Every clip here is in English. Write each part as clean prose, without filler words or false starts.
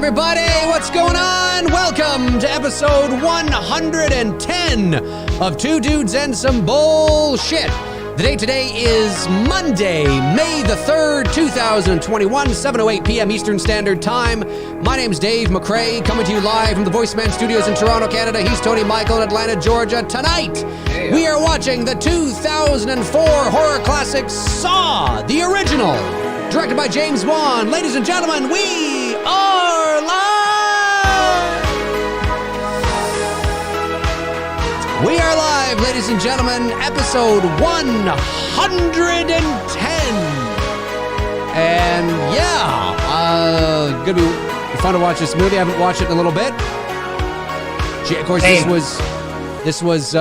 everybody, what's going on? Welcome to episode 110 of Two Dudes and Some Bullshit. The date today is Monday, May the 3rd, 2021, 7:08 p.m. Eastern Standard Time. My name's Dave McRae, coming to you live from the VoiceMann Studios in Toronto, Canada. He's Tony Michael in Atlanta, Georgia. Tonight, we are watching the 2004 horror classic Saw, the original, directed by James Wan. Ladies and gentlemen, we are live! We are live, ladies and gentlemen, episode 110. And yeah, gonna be fun to watch this movie. I haven't watched it in a little bit. Of course, this was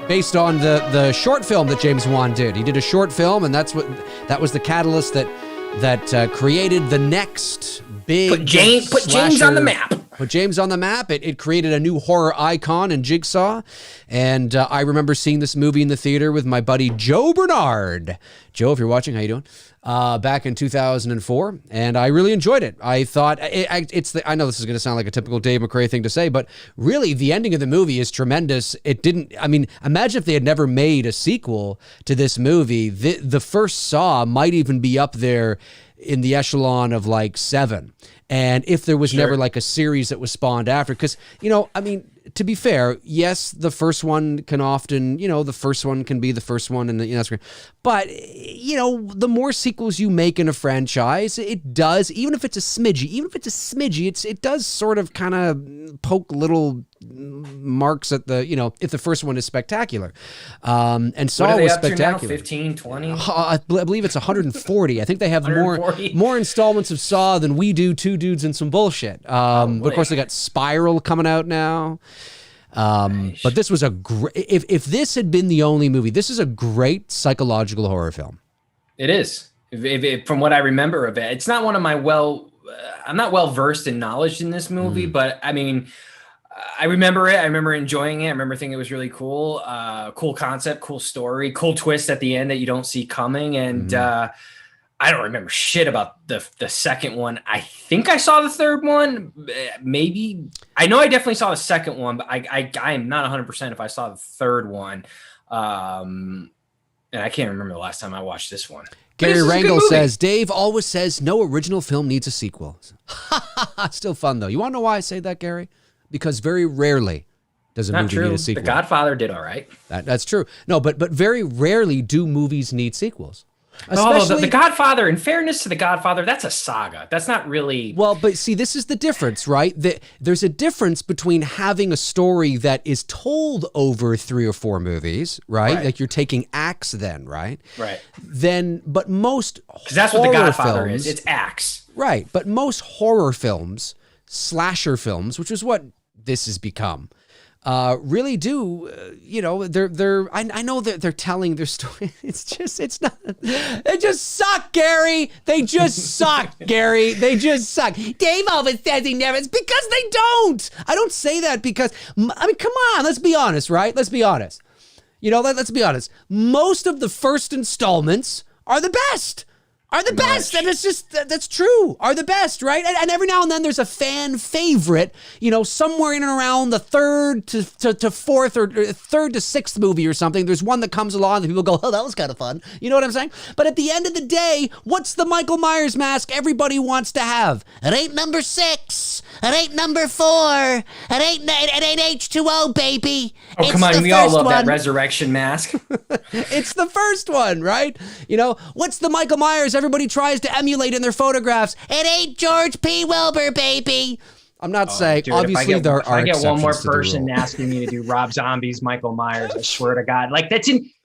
based on the short film that James Wan did. He did a short film, and that was the catalyst that created the next big put James on the map. Put James on the map. It created a new horror icon in Jigsaw. And I remember seeing this movie in the theater with my buddy Joe Bernard. Joe, if you're watching, how you doing? Back in 2004, and I really enjoyed it. I thought I know this is going to sound like a typical Dave McRae thing to say, but really the ending of the movie is tremendous. Imagine if they had never made a sequel to this movie. The first Saw might even be up there in the echelon of like 7. And if there was never like a series that was spawned after, because, to be fair, yes, the first one can often, the first one can be the first one, and that's great. But, the more sequels you make in a franchise, it does, even if it's a smidgy, it does sort of kind of poke little marks at the, if the first one is spectacular. And Saw was spectacular. 15, 20? I believe it's 140. I think they have more installments of Saw than we do Two Dudes and Some Bullshit. Of course, they got Spiral coming out now. But this was if this had been the only movie, this is a great psychological horror film. It is. From what I remember of it, it's not one of my I'm not well versed in knowledge in this movie, but I mean, I remember it. I remember enjoying it. I remember thinking it was really cool. Cool concept, cool story, cool twist at the end that you don't see coming. And I don't remember shit about the second one. I think I saw the third one. Maybe. I know I definitely saw the second one, but I am not 100% if I saw the third one. And I can't remember the last time I watched this one. Gary Rangel says, Dave always says no original film needs a sequel. Still fun, though. You want to know why I say that, Gary? Because very rarely does a movie need a sequel. The Godfather did all right. That's true. No, but very rarely do movies need sequels. The Godfather, in fairness to The Godfather, that's a saga. That's not really... Well, but see, this is the difference, right? There's a difference between having a story that is told over 3 or 4 movies, right? Like you're taking acts then, right? Right. But most horror films... Because that's what The Godfather is. It's acts. Right. But most horror films, slasher films, which is what this has become, really do, I know that they're telling their story. They just suck, Gary. They just suck, Gary. They just suck. Dave always says he never, it's because they don't. I don't say that because, come on, let's be honest, right? Let's be honest. Let's be honest. Most of the first installments are the best. And it's just, that's true, are the best, right? And every now and then there's a fan favorite, somewhere in and around the third to fourth or third to sixth movie or something. There's one that comes along that people go, oh, that was kind of fun. You know what I'm saying? But at the end of the day, what's the Michael Myers mask everybody wants to have? It ain't number 6. It ain't number 4. It ain't H2O, baby. Oh, come on, we all love that resurrection mask. It's the first one, right? What's the Michael Myers everybody tries to emulate in their photographs? It ain't George P. Wilbur, baby. I'm not saying, dude, obviously there are exceptions. I get one more person asking me to do Rob Zombie's Michael Myers, I swear to God.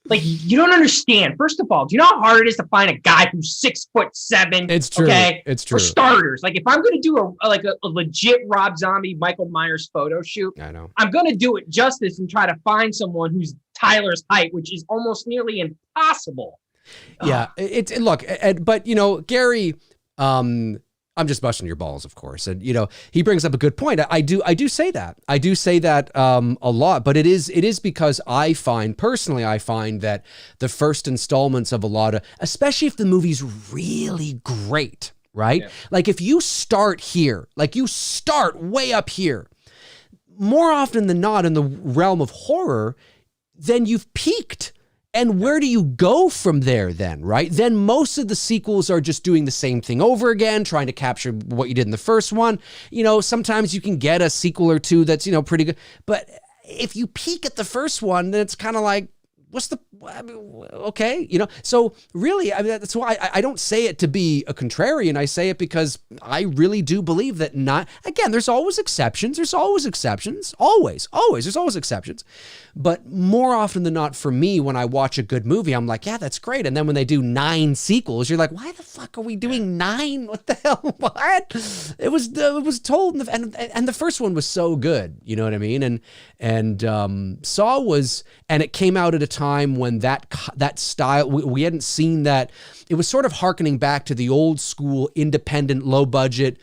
You don't understand. First of all, do you know how hard it is to find a guy who's 6'7"? It's true. Okay? It's true. For starters, if I'm going to do a legit Rob Zombie Michael Myers photo shoot, I know I'm going to do it justice and try to find someone who's Tyler's height, which is almost nearly impossible. Yeah, but Gary, I'm just busting your balls, of course. And, he brings up a good point. I do say that. I do say that a lot, but it is because I find that the first installments of a lot of, especially if the movie's really great, right? Yeah. Like if you start here, like you start way up here, more often than not in the realm of horror, then you've peaked. And where do you go from there then, right? Then most of the sequels are just doing the same thing over again, trying to capture what you did in the first one. You know, sometimes you can get a sequel or two that's, you know, pretty good. But if you peak at the first one, then it's kind of like, what's the, I mean, okay, you know? So really, I mean, that's why I don't say it to be a contrarian. I say it because I really do believe that again, there's always exceptions. There's always exceptions. Always. There's always exceptions. But more often than not, for me, when I watch a good movie, I'm like, yeah, that's great. And then when they do 9 sequels, you're like, why the fuck are we doing 9? What the hell? What? It was told, and the first one was so good. You know what I mean? And Saw was, and it came out at a time when that style, we hadn't seen that. It was sort of hearkening back to the old school, independent, low budget,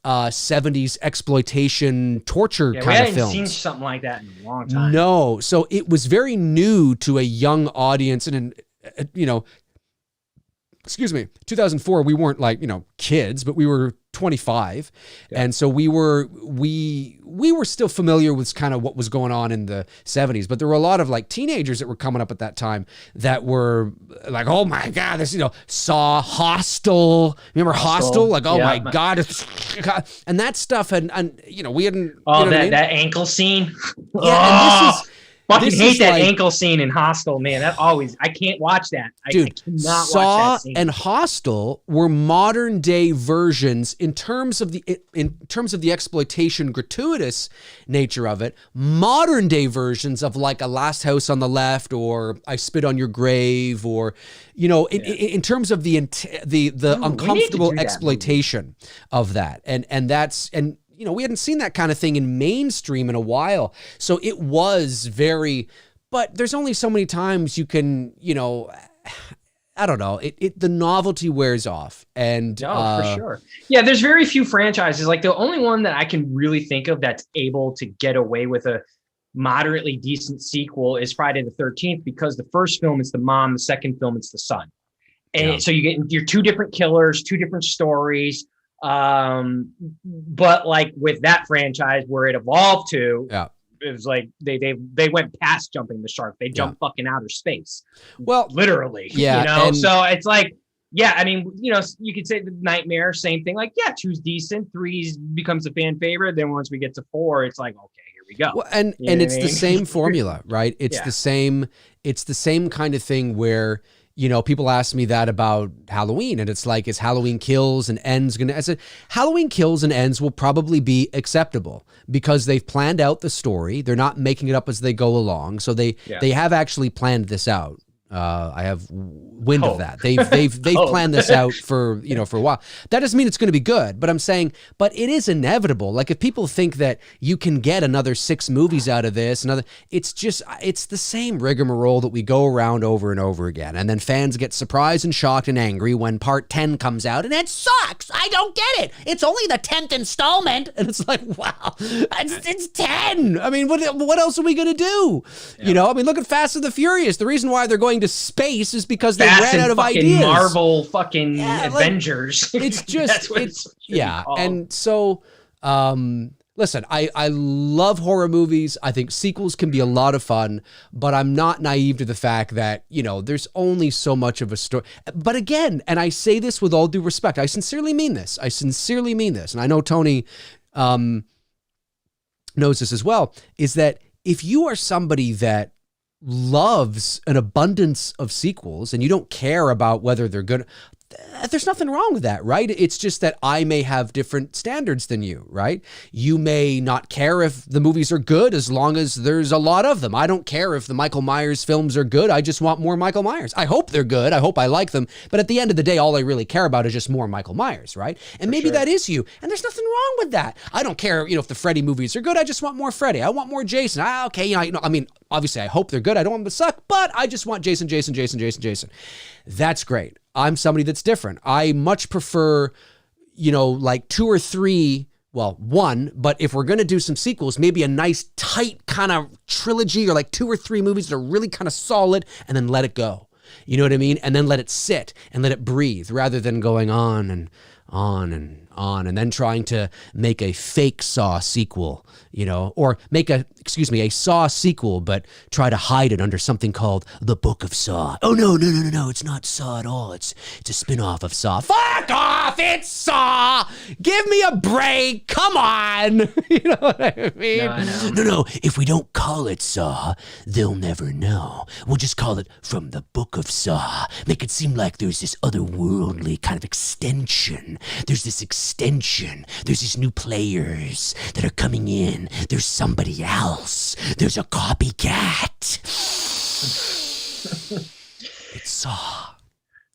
70s exploitation torture kind of films. We hadn't seen something like that in a long time. No. So it was very new to a young audience. And, you know, excuse me, 2004, we weren't like, you know, kids, but we were 25. Yeah. And so we were still familiar with kind of what was going on in the 70s, but there were a lot of like teenagers that were coming up at that time that were like, oh my God, this, you know, Saw, Hostel. Remember Hostel? Like, oh my God. And that stuff and you know, we hadn't. Oh, you know that ankle scene. Yeah, and fucking hate that ankle scene in Hostel, man. I can't watch that. Dude, I cannot Saw watch that scene. and Hostel were modern day versions in terms of the exploitation gratuitous nature of it. Modern day versions of like A Last House on the Left or I Spit on Your Grave, or you know, in terms of the uncomfortable exploitation of that, and that's. You know, we hadn't seen that kind of thing in mainstream in a while. So it was but there's only so many times you can, you know, I don't know, the novelty wears off. And for sure. Yeah, there's very few franchises. Like the only one that I can really think of that's able to get away with a moderately decent sequel is Friday the 13th, because the first film is the mom, the second film it's the son. And so you get your 2 different killers, 2 different stories. But like with that franchise where it evolved to, it was like they went past jumping the shark. They jumped fucking outer space. Well, literally, you know, so it's like, I mean, you know, you could say the Nightmare, same thing. Like, 2's decent, 3's becomes a fan favorite. Then once we get to 4, it's like, okay, here we go. Well, and it's the same formula, right? It's the same kind of thing where, you know, people ask me that about Halloween, and it's like, is Halloween Kills and Ends I said, Halloween Kills and Ends will probably be acceptable because they've planned out the story. They're not making it up as they go along. So they have actually planned this out. I have wind of that. They've planned this out for a while. That doesn't mean it's going to be good, but I'm saying, but it is inevitable. Like if people think that you can get another 6 movies out of this, it's the same rigmarole that we go around over and over again. And then fans get surprised and shocked and angry when part 10 comes out and it sucks. I don't get it. It's only the 10th installment. And it's like, wow, it's 10. I mean, what else are we going to do? Yeah. You know, I mean, look at Fast and the Furious. The reason why they're going to space is because they ran out of ideas. Marvel fucking Avengers. Like, it's just and so listen, I love horror movies. I think sequels can be a lot of fun, but I'm not naive to the fact that, you know, there's only so much of a story. But again, and I say this with all due respect, I sincerely mean this, and I know Tony knows this as well, is that if you are somebody that loves an abundance of sequels and you don't care about whether they're good, there's nothing wrong with that, right? It's just that I may have different standards than you, right? You may not care if the movies are good as long as there's a lot of them. I don't care if the Michael Myers films are good. I just want more Michael Myers. I hope they're good. I hope I like them. But at the end of the day, all I really care about is just more Michael Myers, right? And maybe that is you. And there's nothing wrong with that. I don't care, you know, if the Freddy movies are good. I just want more Freddy. I want more Jason. Okay, you know, I mean, obviously I hope they're good. I don't want them to suck, but I just want Jason. That's great. I'm somebody that's different. I much prefer, you know, like 2 or 3, well, 1, but if we're going to do some sequels, maybe a nice tight kind of trilogy or like 2 or 3 movies that are really kind of solid and then let it go. You know what I mean? And then let it sit and let it breathe rather than going on and on and on, and then trying to make a fake Saw sequel, or make a Saw sequel, but try to hide it under something called the Book of Saw. Oh, no, it's not Saw at all. It's a spin-off of Saw. Fuck off, it's Saw! Give me a break, come on! You know what I mean? No, I know. No, if we don't call it Saw, they'll never know. We'll just call it From the Book of Saw. Make it seem like there's this otherworldly kind of extension. There's this extension. There's these new players that are coming in. There's somebody else. There's a copycat. It's Saw.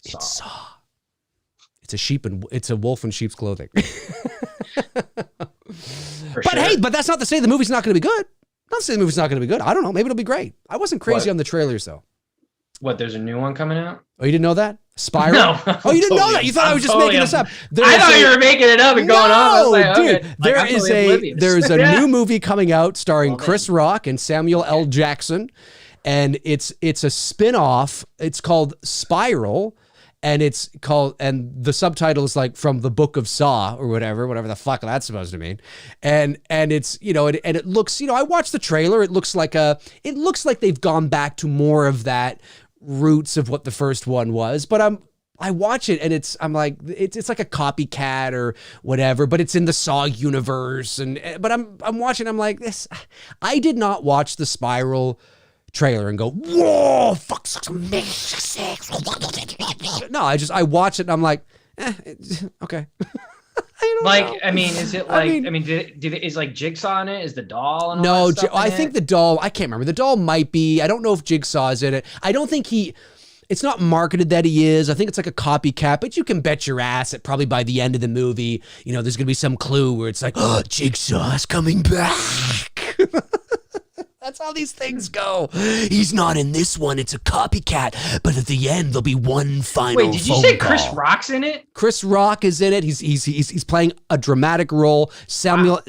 It's Saw. It's a wolf in sheep's clothing. But that's not to say the movie's not going to be good. Not to say the movie's not going to be good. I don't know. Maybe it'll be great. I wasn't crazy on the trailers though. What? There's a new one coming out? Oh, you didn't know that? Spiral? No. Oh, you didn't know that? You thought I was just making this up. I thought you were making it up and going off. I was like, dude, okay. there's a new movie coming out starring Chris Rock and Samuel L. Jackson, and it's a spin-off. It's called Spiral, and the subtitle is like From the Book of Saw or whatever the fuck that's supposed to mean. And it's, and it looks, I watched the trailer. It looks like they've gone back to more of that roots of what the first one was, but I watch it and I'm like, it's like a copycat or whatever, but it's in the Saw universe. But I'm watching, I'm like, this, I did not watch the Spiral trailer and go, whoa, fuck, no, I watch it and I'm like, okay. Is it like, is like Jigsaw in it? Is the doll and all that stuff I think the doll, I can't remember. The doll might be, I don't know if Jigsaw is in it. I don't think it's not marketed that he is. I think it's like a copycat, but you can bet your ass that probably by the end of the movie, there's going to be some clue where it's like, oh, Jigsaw's coming back. That's how these things go. He's not in this one. It's a copycat. But at the end, there'll be one final phone call. Wait, did you say Chris Rock's in it? Chris Rock is in it. He's playing a dramatic role. Samuel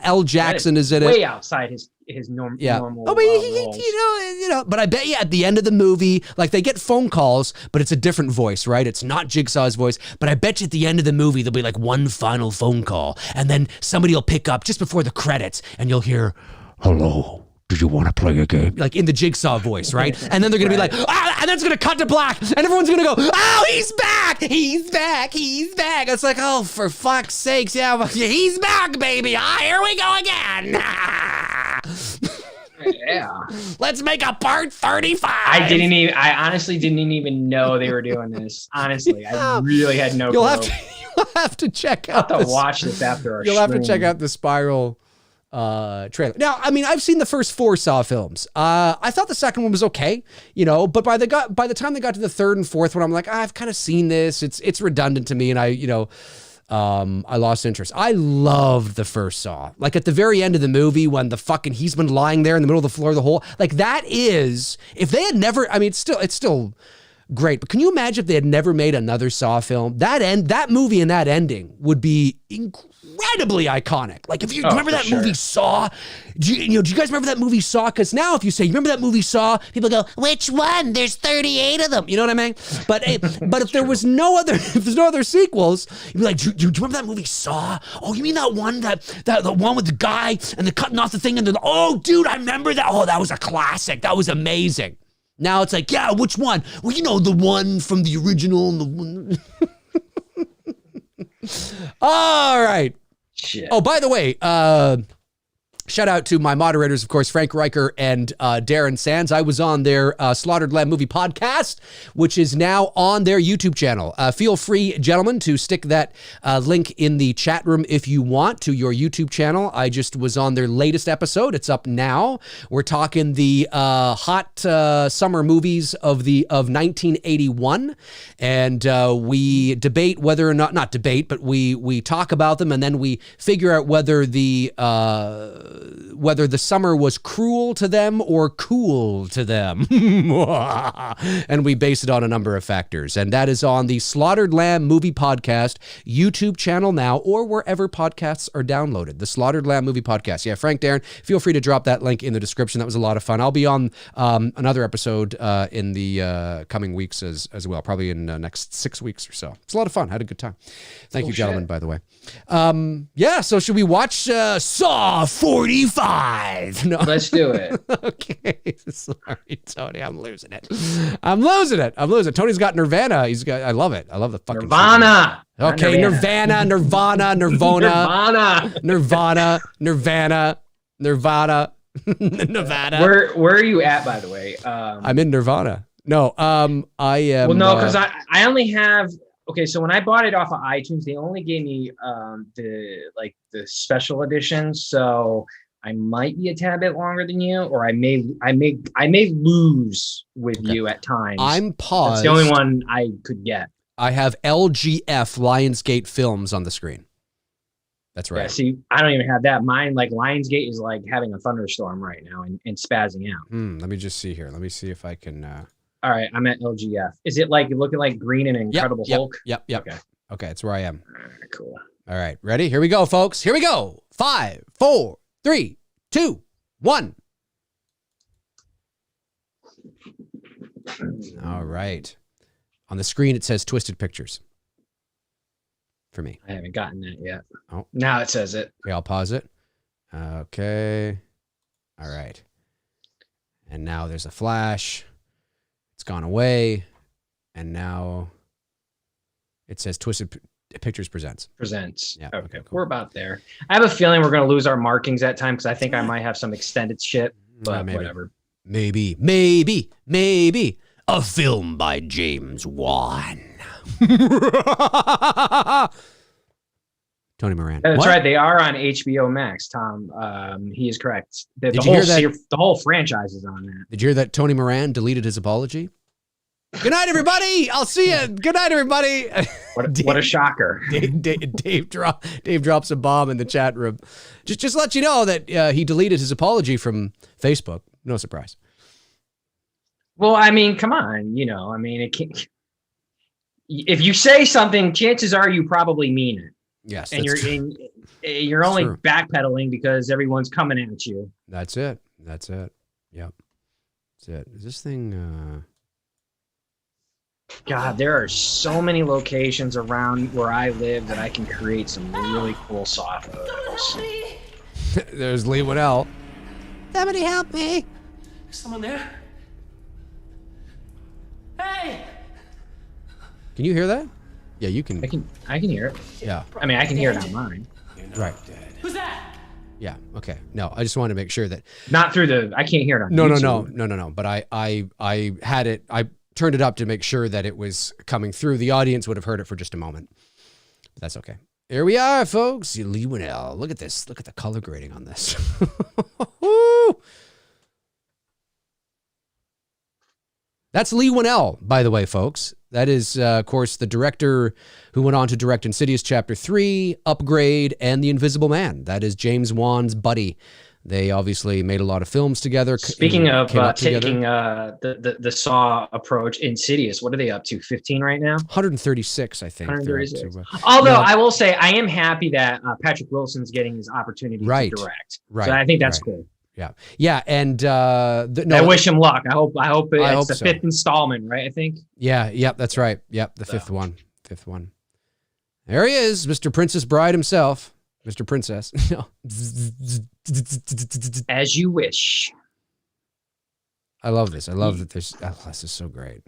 L. Jackson is in it. Way outside his normal. Oh, but but I bet you at the end of the movie, like they get phone calls, but it's a different voice, right? It's not Jigsaw's voice. But I bet you at the end of the movie there'll be like one final phone call, and then somebody will pick up just before the credits, and you'll hear, "Hello. Do you want to play a game?" Like in the Jigsaw voice, right? And then they're going to be like, and then it's going to cut to black and everyone's going to go, oh, he's back. He's back. He's back. It's like, oh, for fuck's sakes. Yeah, he's back, baby. Here we go again. Yeah. Let's make a part 35. I honestly didn't even know they were doing this. Honestly, I really had no clue. You'll have to check out. I'll have to watch this after our You'll have to check out the Spiral trailer. Now, I've seen the first 4 Saw films. I thought the second one was okay, but by the time they got to the third and fourth one, I'm like, I've kind of seen this. It's redundant to me, and I lost interest. I loved the first Saw. Like at the very end of the movie when he's been lying there in the middle of the floor of the hole. Like that is, if they had never, it's still great, but can you imagine if they had never made another Saw film? That movie and that ending would be incredibly iconic. Like if you remember that movie Saw, do you guys remember that movie Saw? Because now if you say, you remember that movie Saw, people go, which one? There's 38 of them. You know what I mean? But if there's no other sequels, you'd be like, do you remember that movie Saw? Oh, you mean that one, the one with the guy and the cutting off the thing and oh, dude, I remember that. Oh, that was a classic. That was amazing. Now it's like, yeah, which one? Well, the one from the original and the one. All right. Shit. Oh, by the way, shout out to my moderators, of course, Frank Riker and Darren Sands. I was on their Slaughtered Lamb Movie podcast, which is now on their YouTube channel. Feel free, gentlemen, to stick that link in the chat room if you want to your YouTube channel. I just was on their latest episode. It's up now. We're talking the hot summer movies of 1981, and we debate whether or not debate, but we talk about them, and then we figure out whether the whether the summer was cruel to them or cool to them. And we base it on a number of factors. And that is on the Slaughtered Lamb Movie Podcast YouTube channel now, or wherever podcasts are downloaded. The Slaughtered Lamb Movie Podcast. Yeah, Frank Darren, feel free to drop that link in the description. That was a lot of fun. I'll be on another episode in the coming weeks as well, probably in the next 6 weeks or so. It's a lot of fun. Had a good time. Thank you, gentlemen, by the way. Yeah, so should we watch Saw 45? No. Let's do it. Okay. Sorry, Tony. I'm losing it. I'm losing it. Tony's got Nirvana. I love it. I love the fucking Nirvana. Okay, Nirvana. Nevada. Where are you at, by the way? I'm in Nirvana. No, I am. Well, no, because I only have. Okay, so when I bought it off of iTunes, they only gave me the special edition. So I might be a tad bit longer than you, or I may lose with you at times. I'm paused. That's the only one I could get. I have LGF Lionsgate Films on the screen. That's right. Yeah, see, I don't even have that. Mine, like Lionsgate, is like having a thunderstorm right now and spazzing out. Let me just see here. Let me see if I can. All right, I'm at LGF. Is it like looking like Green and Incredible Hulk? Yep. Okay, that's where I am. All right, cool. All right, ready? Here we go, folks. Here we go. 5, 4, 3, 2, 1. All right. On the screen, it says Twisted Pictures. For me. I haven't gotten that yet. Oh. Now it says it. Okay, I'll pause it. Okay. All right. And now there's a flash. It's gone away. And now it says Twisted Pictures Presents. Yeah. Okay. Cool. We're about there. I have a feeling we're going to lose our markings that time because I think I might have some extended shit, but whatever. Maybe. A film by James Wan. Tony Moran. That's right. They are on HBO Max, Tom. He is correct. The whole franchise is on that. Did you hear that Tony Moran deleted his apology? Good night, everybody. I'll see you. Good night, everybody. What a shocker. Dave drops a bomb in the chat room. Just let you know that he deleted his apology from Facebook. No surprise. Well, I mean, come on. It can't. If you say something, chances are you probably mean it. Yes, and you're only backpedaling because everyone's coming at you. That's it. Yep. That's it. Is this thing? God, there are so many locations around where I live that I can create some really cool Saw photos. There's Lee Winnell. Somebody help me! Is someone there? Hey! Can you hear that? Yeah, you can. I can hear it. Yeah. I mean, I can hear it on mine. Right. Who's that? Yeah. Okay. No, I just wanted to make sure that. Not through I can't hear it on YouTube. No. But I had it. I turned it up to make sure that it was coming through. The audience would have heard it for just a moment. But that's okay. Here we are, folks. Lee Winnell. Look at this. Look at the color grading on this. That's Lee Winnell, by the way, folks. That is, of course, the director who went on to direct Insidious Chapter 3, Upgrade, and The Invisible Man. That is James Wan's buddy. They obviously made a lot of films together. Speaking of taking the Saw approach, Insidious, what are they up to? 15 right now? 136, I think. 136. Although I will say, I am happy that Patrick Wilson's getting his opportunity to direct. Right. So I think that's cool. Yeah, and I wish him luck. I hope it's the fifth installment, right? I think. Yeah, that's right. Yep, the fifth one. There he is, Mr. Princess Bride himself, Mr. Princess. As you wish. I love this. I love that this is so great.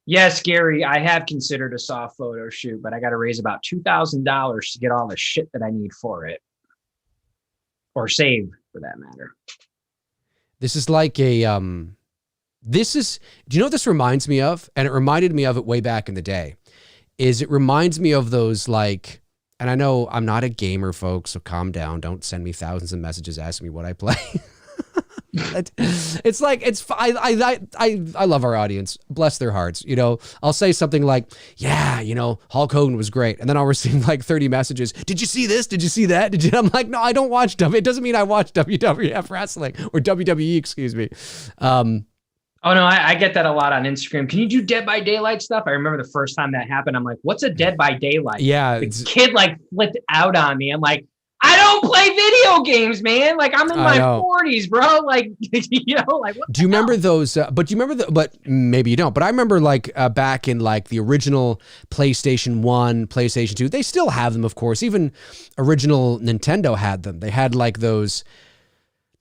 Yes, Gary, I have considered a Saw photo shoot, but I got to raise about $2,000 to get all the shit that I need for it, or save, for that matter. This is like a, do you know what this reminds me of? And it reminded me of it way back in the day, is it reminds me of those like, and I know I'm not a gamer, folks, so calm down. Don't send me thousands of messages asking me what I play. It's like I love our audience. Bless their hearts. You know, I'll say something like, "Yeah, you know, Hulk Hogan was great," and then I'll receive like 30 messages. Did you see this? Did you see that? Did you? I'm like, no, I don't watch W. It doesn't mean I watch WWF wrestling or WWE. Excuse me. Oh no, I get that a lot on Instagram. Can you do Dead by Daylight stuff? I remember the first time that happened. I'm like, what's a Dead by Daylight? Yeah, the kid like flipped out on me. I'm like, I don't play video games, man. Like I'm in my 40s, bro. Like, you know, like. What do you remember those? But do you remember but maybe you don't. But I remember like back in like the original PlayStation 1, PlayStation 2. They still have them, of course. Even original Nintendo had them. They had like those.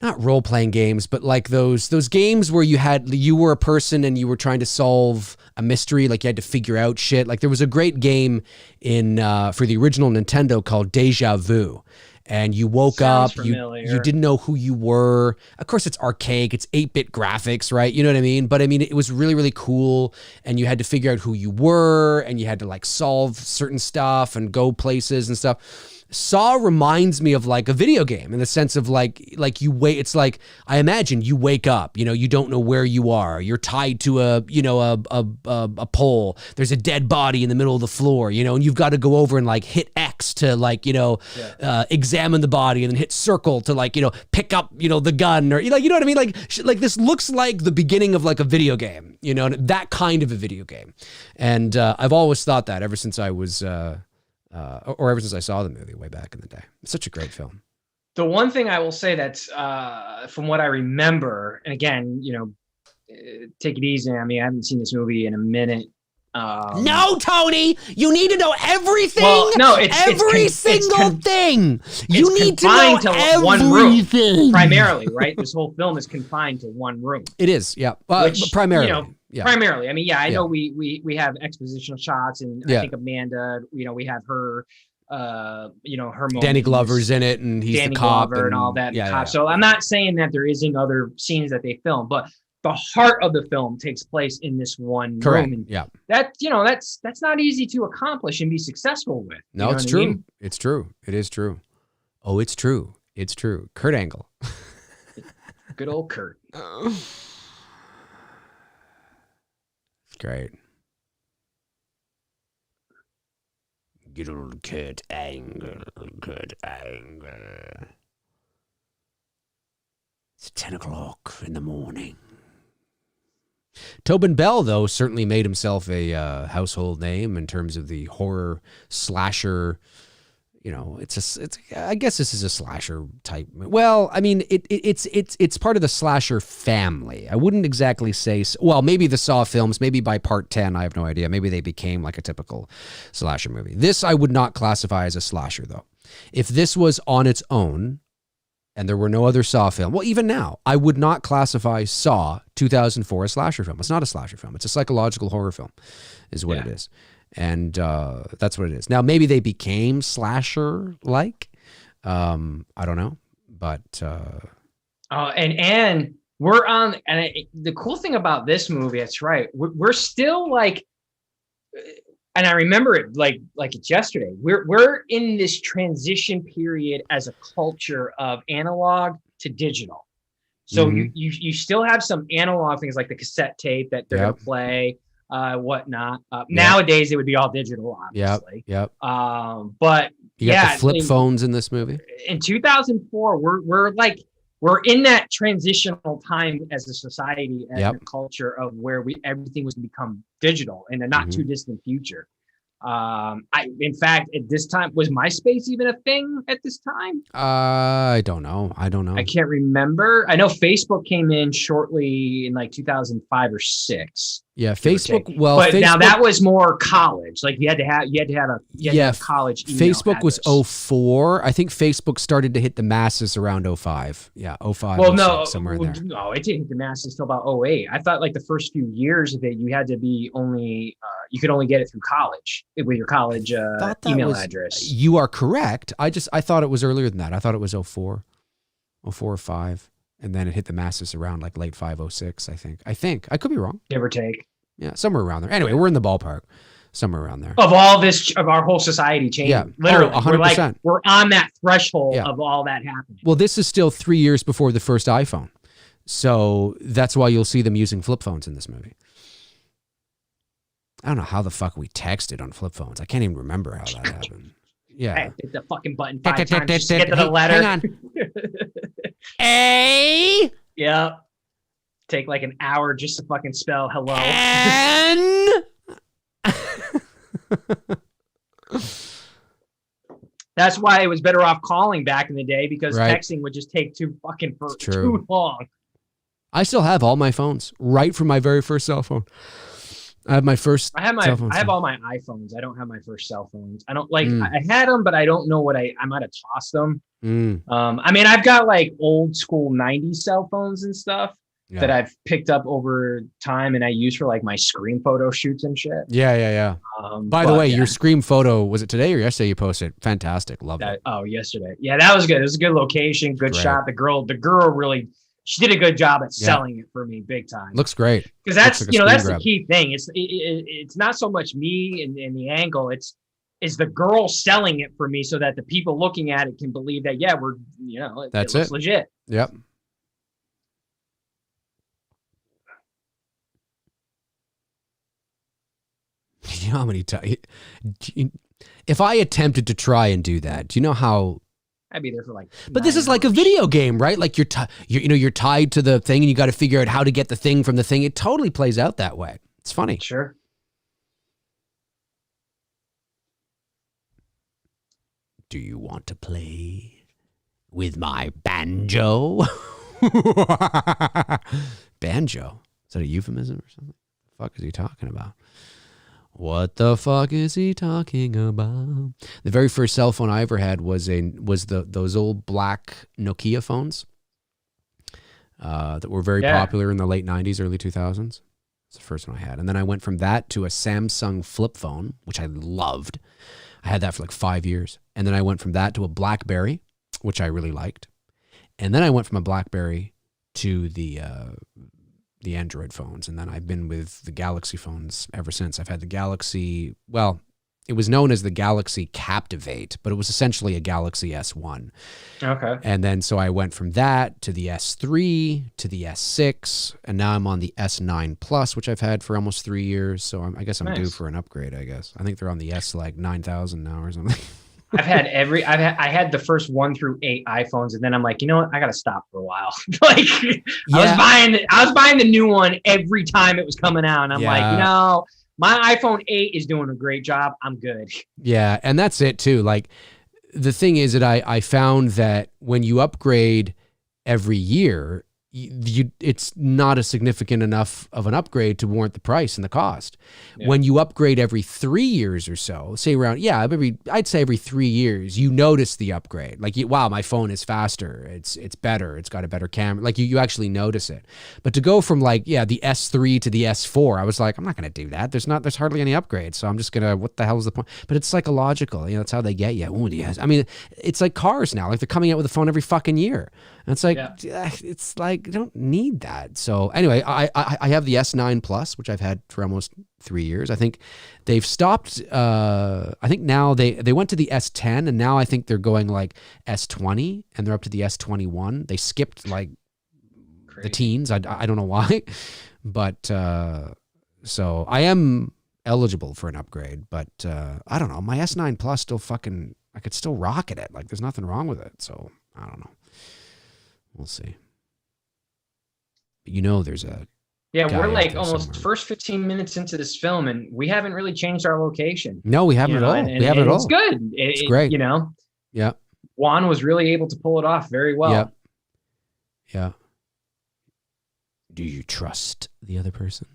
Not role-playing games, but like those games where you were a person and you were trying to solve a mystery, like you had to figure out shit. Like there was a great game in for the original Nintendo called Deja Vu. And you woke up, you didn't know who you were. Of course, it's archaic, it's 8-bit graphics, right? You know what I mean? But I mean, it was really, really cool. And you had to figure out who you were, and you had to like solve certain stuff and go places and stuff. Saw reminds me of like a video game in the sense of like you wait. It's like, I imagine you wake up, you know, you don't know where you are. You're tied to a pole. There's a dead body in the middle of the floor, you know, and you've got to go over and like hit X to like, you know, examine the body, and then hit circle to like, you know, pick up, you know, the gun, or like, you know what I mean? Like this looks like the beginning of like a video game, you know, that kind of a video game. And I've always thought that ever since I was, or ever since I saw the movie way back in the day. It's such a great film. The one thing I will say that's from what I remember, and again, you know, take it easy on me. I haven't seen this movie in a minute. No, Tony, you need to know everything. Well, no, every single thing. You need to know everything. One room, primarily, right? This whole film is confined to one room. It is, yeah. Primarily. You know, yeah. Primarily. I mean, yeah, I know we have expositional shots, and I think Amanda, you know, we have her, you know, her Danny Glover's in it, and he's the cop Glover and all that. Yeah. So I'm not saying that there isn't other scenes that they film, but the heart of the film takes place in this one room. And yeah. That, you know, that's not easy to accomplish and be successful with. No, it's true. I mean? It's true. It is true. Oh, it's true. It's true. Kurt Angle. Good old Kurt. Great. Good old Kurt Angle. Kurt Angle. It's 10 o'clock in the morning. Tobin Bell, though, certainly made himself a household name in terms of the horror slasher. You know, I guess this is a slasher type. Well, I mean, it's part of the slasher family. I wouldn't exactly say. Well, maybe the Saw films, maybe by part 10, I have no idea. Maybe they became like a typical slasher movie. This I would not classify as a slasher, though. If this was on its own, and there were no other Saw film, well, even now, I would not classify Saw 2004 a slasher film. It's not a slasher film. It's a psychological horror film, is what it is. And that's what it is. Now, maybe they became slasher-like. I don't know. But... And we're on... And the cool thing about this movie, that's right, we're still like... And I remember it like it's yesterday. We're in this transition period as a culture of analog to digital. So you still have some analog things like the cassette tape that they're going to play, whatnot. Nowadays it would be all digital, obviously. Yep. But you got the flip phones in this movie. In 2004, we're in that transitional time as a society and a culture of where everything was to become digital in the not too distant future. In fact, at this time, was MySpace even a thing at this time? I don't know. I can't remember. I know Facebook came in shortly in like 2005 or 6. Yeah, Facebook. Well, but Facebook, now that was more college. Like you had to have a college email Facebook address. was 04. I think Facebook started to hit the masses around 05. Yeah, 05. Well, no, somewhere in there. No, it didn't hit the masses until about 08. I thought like the first few years of it, you had to be only you could only get it through college with your college email address. You are correct. I thought it was earlier than that. I thought it was 04 or 05. And then it hit the masses around like late 506, I think. I could be wrong. Give or take. Yeah, somewhere around there. Anyway, we're in the ballpark. Somewhere around there. Of all this, of our whole society changing. Yeah. Literally. 100%. We're on that threshold of all that happening. Well, this is still 3 years before the first iPhone. So that's why you'll see them using flip phones in this movie. I don't know how the fuck we texted on flip phones. I can't even remember how that happened. Yeah. I hit the fucking button 5 times just to get to the letter. Hang on. A. Yeah. Take like an hour just to fucking spell hello. N. That's why it was better off calling back in the day, because Right. texting would just take too long. I still have all my phones right from my very first cell phone. I have my first. I have all my iPhones. I don't have my first cell phones. I don't like. I had them, but I don't know what I might have tossed them. I mean, I've got like old school '90s cell phones and stuff that I've picked up over time, and I use for like my Scream photo shoots and shit. Yeah. By the way, your Scream photo, was it today or yesterday you posted? Fantastic. Love that. Oh, yesterday. Yeah, that was good. It was a good location, good shot. The girl really, she did a good job at selling it for me big time. Looks great. Because that's, like that's grab. the key thing. It's not so much me and the angle. It's the girl selling it for me so that the people looking at it can believe that, yeah, we're, That's it looks it. legit. Yep. You know how many times, if I attempted to try and do that, do you know how? I'd be there for like. But this is like a video game, right? Like you're tied to the thing, and you got to figure out how to get the thing from the thing. It totally plays out that way. It's funny. Sure. Do you want to play with my banjo? Banjo? Is that a euphemism or something? What the fuck is he talking about? What the fuck is he talking about? The very first cell phone I ever had was those old black Nokia phones that were very popular in the late 90s, early 2000s. It's the first one I had. And then I went from that to a Samsung flip phone, which I loved. I had that for like 5 years. And then I went from that to a BlackBerry, which I really liked. And then I went from a BlackBerry to the Android phones. And then I've been with the Galaxy phones ever since. I've had the Galaxy, well, it was known as the Galaxy Captivate, but it was essentially a Galaxy S1. Okay. And then so I went from that to the S3 to the S6, and now I'm on the S9 Plus, which I've had for almost 3 years. So I guess I'm due for an upgrade, I guess. I think they're on the S like 9,000 now or something. I had the first 1 through 8 iPhones, and then I'm like, you know what? I got to stop for a while. Like I was buying the new one every time it was coming out. And I'm like, no, my iPhone 8 is doing a great job. I'm good. Yeah. And that's it too. Like the thing is that I found that when you upgrade every year, it's not a significant enough of an upgrade to warrant the price and the cost. Yeah. When you upgrade every 3 years or so, say around, I'd say every 3 years, you notice the upgrade. Like, wow, my phone is faster. It's better. It's got a better camera. Like you actually notice it. But to go from like, the S3 to the S4, I was like, I'm not going to do that. There's hardly any upgrades. So I'm just going to, what the hell is the point? But it's psychological. That's how they get you. Ooh, yes. I mean, it's like cars now. Like they're coming out with a phone every fucking year. And it's like, it's like, I don't need that. So anyway, I have the S9 Plus, which I've had for almost 3 years. I think they've stopped. I think now they went to the S10, and now I think they're going like S20, and they're up to the S21. They skipped like the teens. I don't know why, but so I am eligible for an upgrade. But I don't know. My S9 Plus still fucking. I could still rocket it. Like there's nothing wrong with it. So I don't know. We'll see. But there's a we're like almost first 15 minutes into this film, and we haven't really changed our location. No, we haven't at all. We haven't at all. It's good. It's great. Yeah. Juan was really able to pull it off very well. Yeah. Do you trust the other person?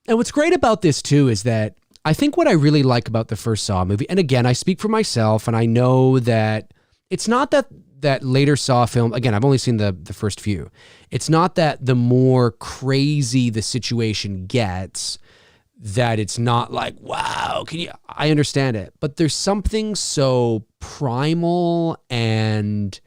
And what's great about this too is that I think what I really like about the first Saw movie, and again, I speak for myself, and I know that it's not that later Saw film, again, I've only seen the first few. It's not that the more crazy the situation gets, that it's not like, wow, I understand it. But there's something so primal and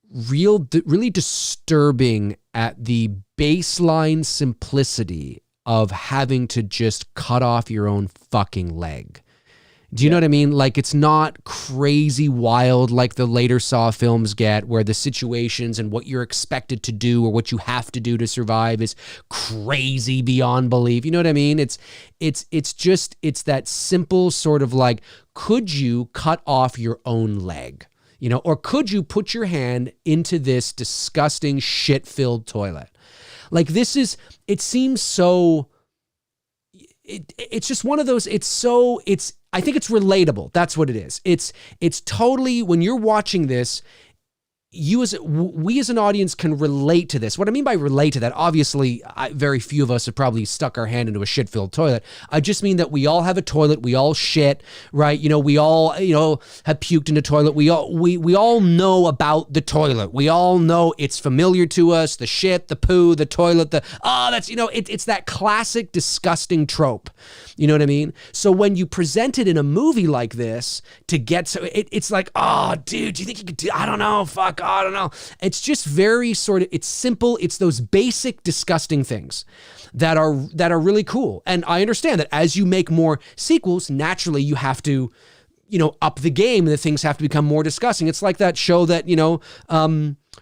really disturbing at the baseline simplicity of having to just cut off your own fucking leg. Do you know what I mean? Like, it's not crazy wild like the later Saw films get, where the situations and what you're expected to do or what you have to do to survive is crazy beyond belief. You know what I mean? It's that simple sort of like, could you cut off your own leg? You know, or could you put your hand into this disgusting shit-filled toilet? Like, it seems so, it's just one of those, I think it's relatable. That's what it is. It's totally, when you're watching this, we as an audience can relate to this. What I mean by relate to that, obviously, very few of us have probably stuck our hand into a shit-filled toilet. I just mean that we all have a toilet. We all shit, right? You know, we all, you know, have puked in a toilet. We all know about the toilet. We all know it's familiar to us. The shit, the poo, the toilet, that's, you know, it's that classic disgusting trope. You know what I mean? So when you present it in a movie like this it's like, oh, dude, do you think you could do, I don't know, fuck, I don't know. It's just very sort of, it's simple. It's those basic disgusting things that are really cool. And I understand that as you make more sequels, naturally you have to, you know, up the game, and the things have to become more disgusting. It's like that show that, you know,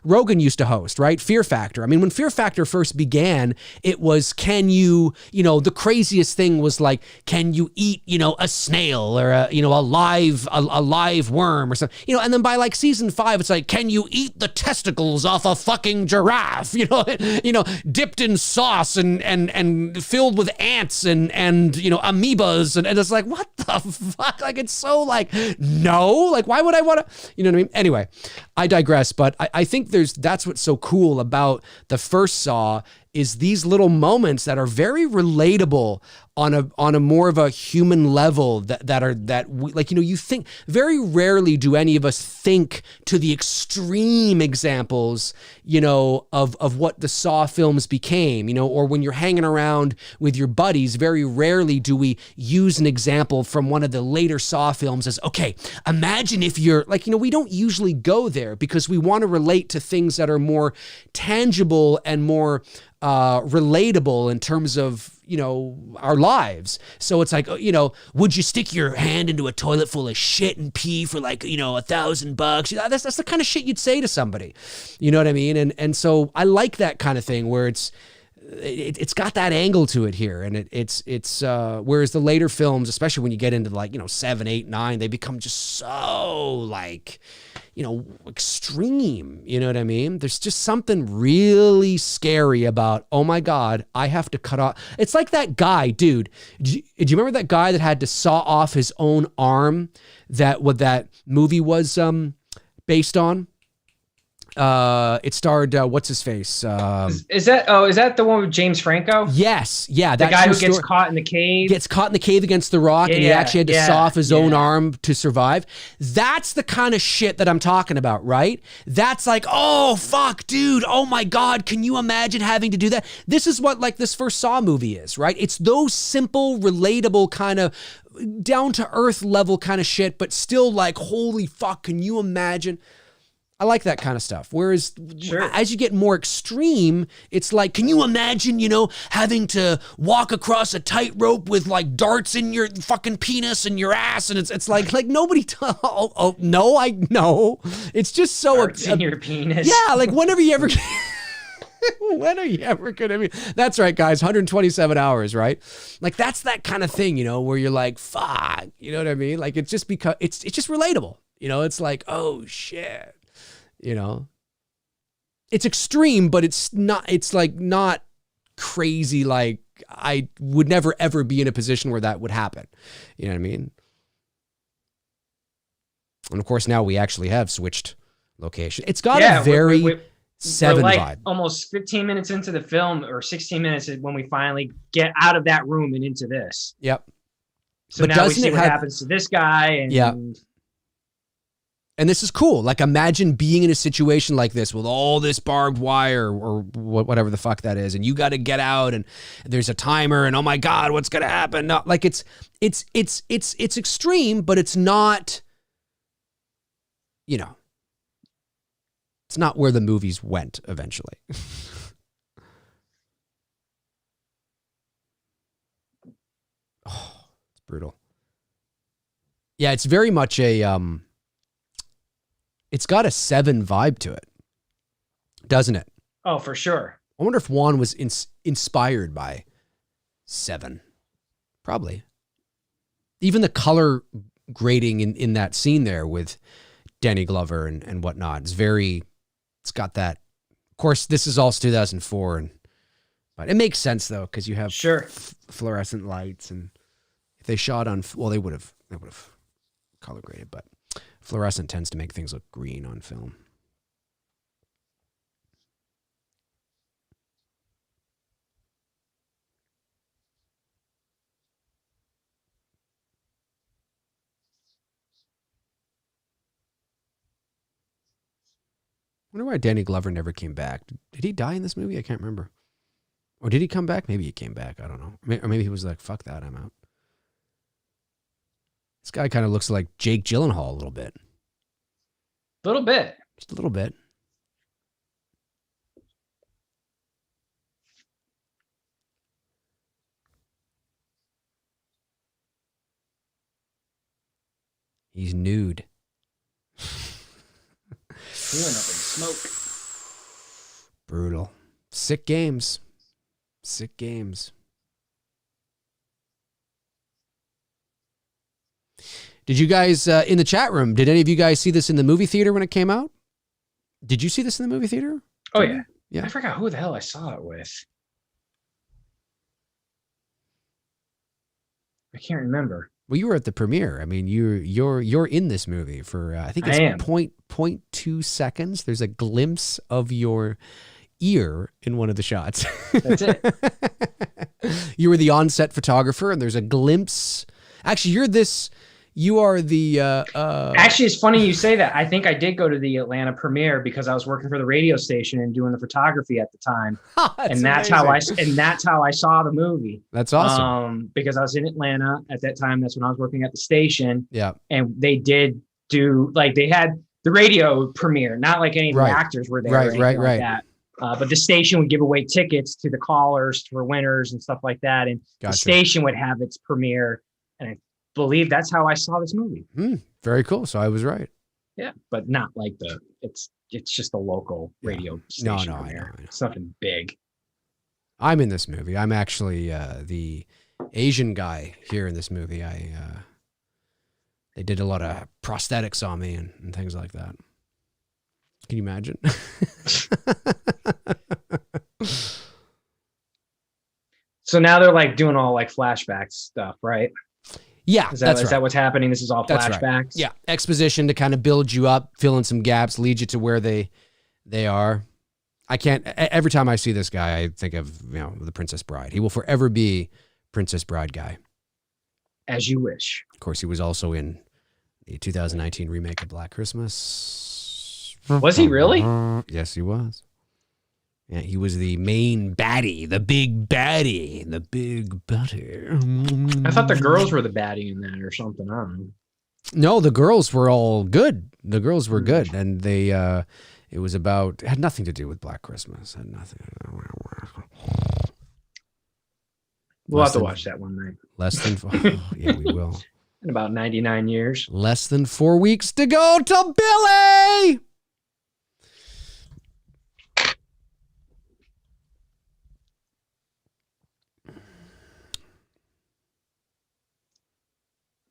Rogan used to host, right? Fear Factor. I mean, when Fear Factor first began, it was, can you know, the craziest thing was like, can you eat, you know, a snail or a live worm or something, you know, and then by like season 5, it's like, can you eat the testicles off a fucking giraffe? You know, dipped in sauce and filled with ants and, you know, amoebas. And it's like, what the fuck? Like, it's so like, no, like, why would I want to, you know what I mean? Anyway, I digress, but I think that's what's so cool about the first Saw, is these little moments that are very relatable on a more of a human level that we, like, you know, you think very rarely do any of us think to the extreme examples, you know, of what the Saw films became, you know, or when you're hanging around with your buddies, very rarely do we use an example from one of the later Saw films as, okay, imagine if you're like, you know, we don't usually go there because we want to relate to things that are more tangible and more relatable in terms of, you know, our lives. So it's like, you know, would you stick your hand into a toilet full of shit and pee for like, you know, $1,000? You know, that's the kind of shit you'd say to somebody. You know what I mean? And so I like that kind of thing where it's got that angle to it here, and it's whereas the later films, especially when you get into like, you know, 7, 8, 9, they become just so like, you know, extreme. You know what I mean? There's just something really scary about, oh my God, I have to cut off. It's like that guy, dude. Do you remember that guy that had to saw off his own arm? What that movie was based on? It starred what's his face? Is that the one with James Franco? Yes, yeah, the guy who gets caught in the cave. Gets caught in the cave against the rock, and he actually had to saw off his own arm to survive. That's the kind of shit that I'm talking about, right? That's like, oh fuck, dude, oh my God, can you imagine having to do that? This is what like this first Saw movie is, right? It's those simple, relatable kind of down to earth level kind of shit, but still like, holy fuck, can you imagine? I like that kind of stuff. Whereas as you get more extreme, it's like, can you imagine, you know, having to walk across a tightrope with like darts in your fucking penis and your ass? And it's like nobody, no, I know. It's just so. Darts in your penis. Yeah, like whenever you ever. When are you ever gonna be? That's right, guys. 127 hours, right? Like that's that kind of thing, you know, where you're like, fuck, you know what I mean? Like it's just because it's just relatable, you know. It's like, oh shit. You know, it's extreme, but it's like not crazy. Like I would never, ever be in a position where that would happen. You know what I mean? And of course, now we actually have switched location. It's got a very Seven we're like vibe. Almost 15 minutes into the film, or 16 minutes when we finally get out of that room and into this. Yep. So now we see what happens to this guy. And yeah. And this is cool. Like, imagine being in a situation like this with all this barbed wire or whatever the fuck that is, and you got to get out, and there's a timer, and oh my God, what's gonna happen? No, like it's extreme, but it's not, you know, it's not where the movies went eventually. Oh, it's brutal. Yeah, it's very much a it's got a Seven vibe to it, doesn't it? Oh, for sure. I wonder if Juan was inspired by Seven. Probably. Even the color grading in that scene there with Danny Glover and whatnot is it's got that. Of course, this is also 2004, but it makes sense though, because you have fluorescent lights, and if they shot on, well, they would have color graded, but fluorescent tends to make things look green on film. I wonder why Danny Glover never came back. Did he die in this movie? I can't remember. Or did he come back? Maybe he came back. I don't know. Or maybe he was like, fuck that, I'm out. This guy kind of looks like Jake Gyllenhaal a little bit. A little bit. Just a little bit. He's nude. Feeling up in smoke. Brutal. Sick games. Sick games. Did you guys, in the chat room, did any of you guys see this in the movie theater when it came out? Did you see this in the movie theater? Oh, yeah. Yeah. I forgot who the hell I saw it with. I can't remember. Well, you were at the premiere. I mean, you're in this movie for I think it's 0.2 seconds. There's a glimpse of your ear in one of the shots. That's it. You were the on-set photographer, and there's a glimpse. Actually, you are the. Actually, it's funny you say that. I think I did go to the Atlanta premiere because I was working for the radio station and doing the photography at the time, that's how I saw the movie. That's awesome. Because I was in Atlanta at that time. That's when I was working at the station. Yeah, and they did do they had the radio premiere, not like any of the actors were there, right. Like that. But the station would give away tickets to the callers for winners and stuff like that, and the station would have its premiere, and I believe that's how I saw this movie. Very cool. So I was right. Yeah, but not like it's just a local radio station. No, I know. It's nothing big. I'm in this movie. I'm actually the Asian guy here in this movie. They did a lot of prosthetics on me and things like that. Can you imagine? So now they're doing all flashback stuff, right? Yeah, is that what's happening? This is all flashbacks? Right. Yeah, exposition to kind of build you up, fill in some gaps, lead you to where they are. I can't, every time I see this guy, I think of, the Princess Bride. He will forever be Princess Bride guy. As you wish. Of course, he was also in the 2019 remake of Black Christmas. Was he really? Yes, he was. Yeah, he was the main baddie, the big baddie. I thought the girls were the baddie in that or something. I don't know. No, the girls were all good. The girls were good, and they it was about, it had nothing to do with Black Christmas. It had nothing. We'll have to watch that one night. Yeah, we will. In about 99 years. Less than 4 weeks to go to Billy.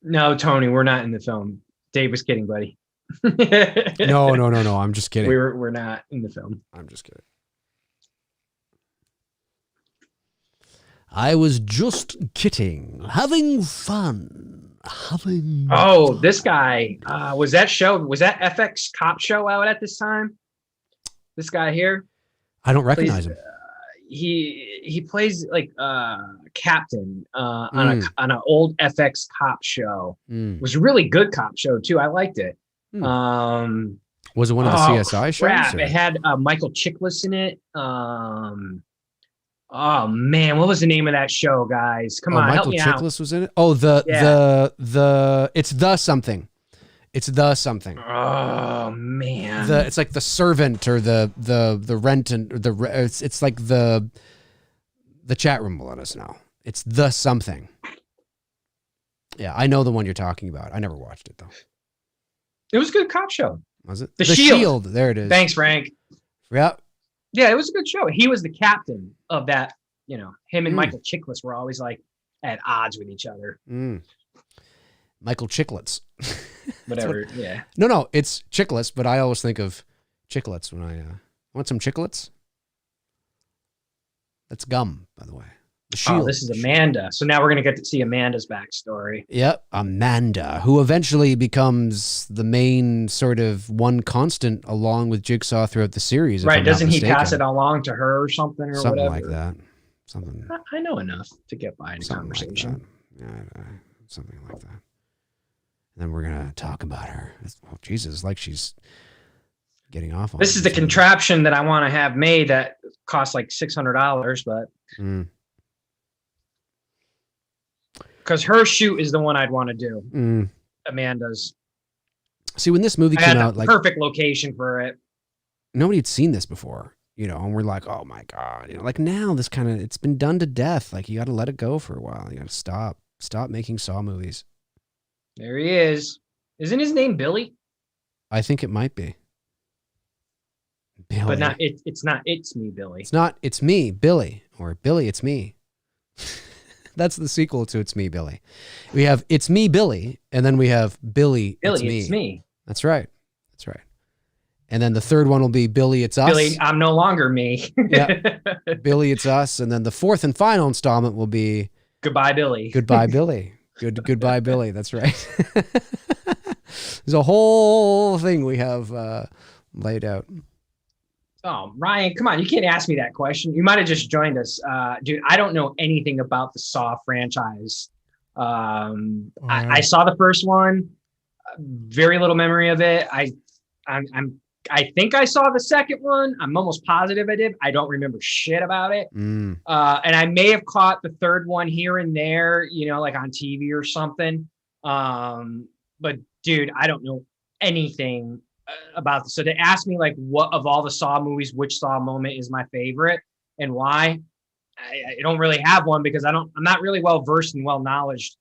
No, Tony, we're not in the film. Dave was kidding, buddy. No. I'm just kidding. We're not in the film. I'm just kidding. I was just kidding. Having fun. Oh, this guy. Was that FX Cop Show out at this time? This guy here? I don't recognize him. He plays captain on an old FX Cop show. It was a really good cop show too. I liked it. Was it one of the CSI shows? It had Michael Chiklis in it. Oh man, what was the name of that show, guys? Come on, help me out. Michael Chiklis was in it. Oh, it's the something. It's the something. Oh man, it's like the servant or the rent and it's like the chat room will let us know. It's the something. Yeah, I know the one you're talking about. I never watched it though. It was a good cop show. Was it? The Shield. There it is. Thanks, Frank. Yep. Yeah, it was a good show. He was the captain of that. You know, him and Michael Chiklis were always like at odds with each other. Michael Chicklets. Whatever. Yeah. No, it's Chicklets, but I always think of Chicklets when I want some Chicklets. That's gum, by the way. The Shield. Oh, this is Amanda. So now we're going to get to see Amanda's backstory. Yep, Amanda, who eventually becomes the main sort of one constant along with Jigsaw throughout the series. Right. Doesn't he pass it along to her or something or something whatever? Like that. Something. I know enough to get by in a conversation. Like yeah, something like that. And then we're going to talk about her. Oh, Jesus, like she's getting off on this is the contraption that I want to have made that costs like $600, but because her shoot is the one I'd want to do. Amanda's. See, when this movie came out, like perfect location for it. Nobody had seen this before, you know, and we're like, oh my God, you know, like now this kind of, it's been done to death. Like you got to let it go for a while. You got to stop making Saw movies. There he is. Isn't his name Billy? I think it might be. Billy. But not it's not It's Me, Billy. It's not It's Me, Billy, or Billy, It's Me. That's the sequel to It's Me, Billy. We have It's Me, Billy, and then we have Billy, It's Me. That's right. That's right. And then the third one will be Billy, It's Us. Billy, I'm no longer me. Yeah. Billy, It's Us. And then the fourth and final installment will be Goodbye, Billy. Goodbye, Billy. Goodbye, Billy. That's right. There's a whole thing we have laid out. Oh, Ryan, come on. You can't ask me that question. You might have just joined us. Dude, I don't know anything about the Saw franchise. I saw the first one. Very little memory of it. I think I saw the second one. I'm almost positive I did. I don't remember shit about it. And I may have caught the third one here and there, you know, like on TV or something. But dude, I don't know anything about this. So to ask me like what of all the Saw movies, which Saw moment is my favorite and why, I don't really have one because I'm not really well versed and well knowledged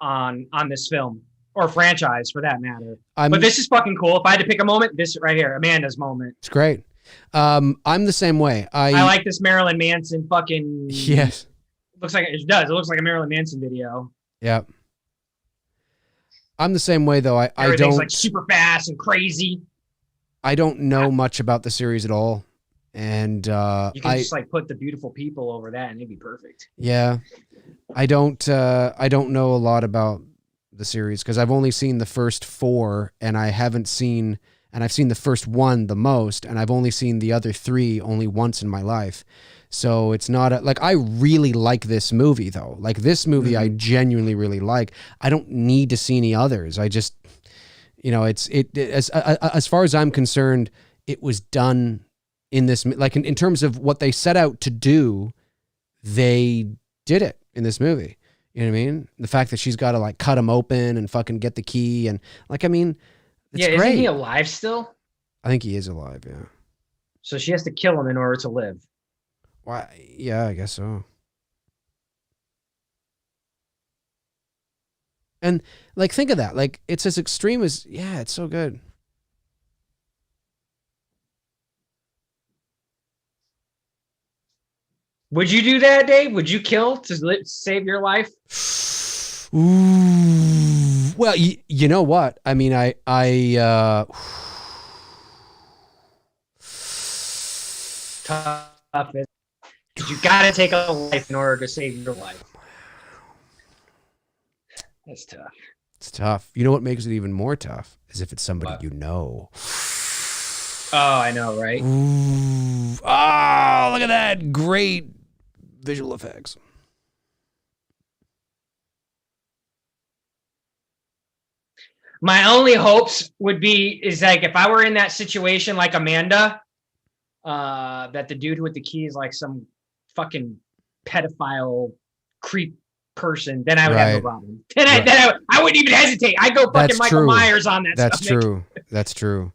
on this film or franchise for that matter. But this is fucking cool. If I had to pick a moment, this right here, Amanda's moment. It's great. I'm the same way. I like this Marilyn Manson fucking. Yes. Looks like it does. It looks like a Marilyn Manson video. Yeah. I'm the same way though. I don't like super fast and crazy. I don't know much about the series at all. And you can just like put the beautiful people over that and it'd be perfect. Yeah. I don't know a lot about the series because I've only seen the first 4 and I've seen the first one the most and I've only seen the other 3 only once in my life. So it's not like I really like this movie though. Like this movie I genuinely really like. I don't need to see any others. I just, you know, as far as I'm concerned, it was done in this, like in terms of what they set out to do, they did it in this movie. You know what I mean? The fact that she's got to like cut him open and fucking get the key and like, I mean, it's great. Isn't he alive still? I think he is alive. Yeah. So she has to kill him in order to live. Why? Yeah, I guess so. And like, think of that. Like, it's as extreme as, yeah, it's so good. Would you do that, Dave? Would you kill to save your life? Ooh. Well, you know what? I mean, tough. Because you got to take a life in order to save your life. That's tough. It's tough. You know what makes it even more tough is if it's somebody you know. Oh, I know, right? Ooh. Oh, look at that. Great visual effects. My only hopes is like if I were in that situation like Amanda, that the dude with the key is like some fucking pedophile creep person, then I would have no problem. Then I wouldn't even hesitate. I'd go fucking Michael Myers on that. That's stomach. true. That's true.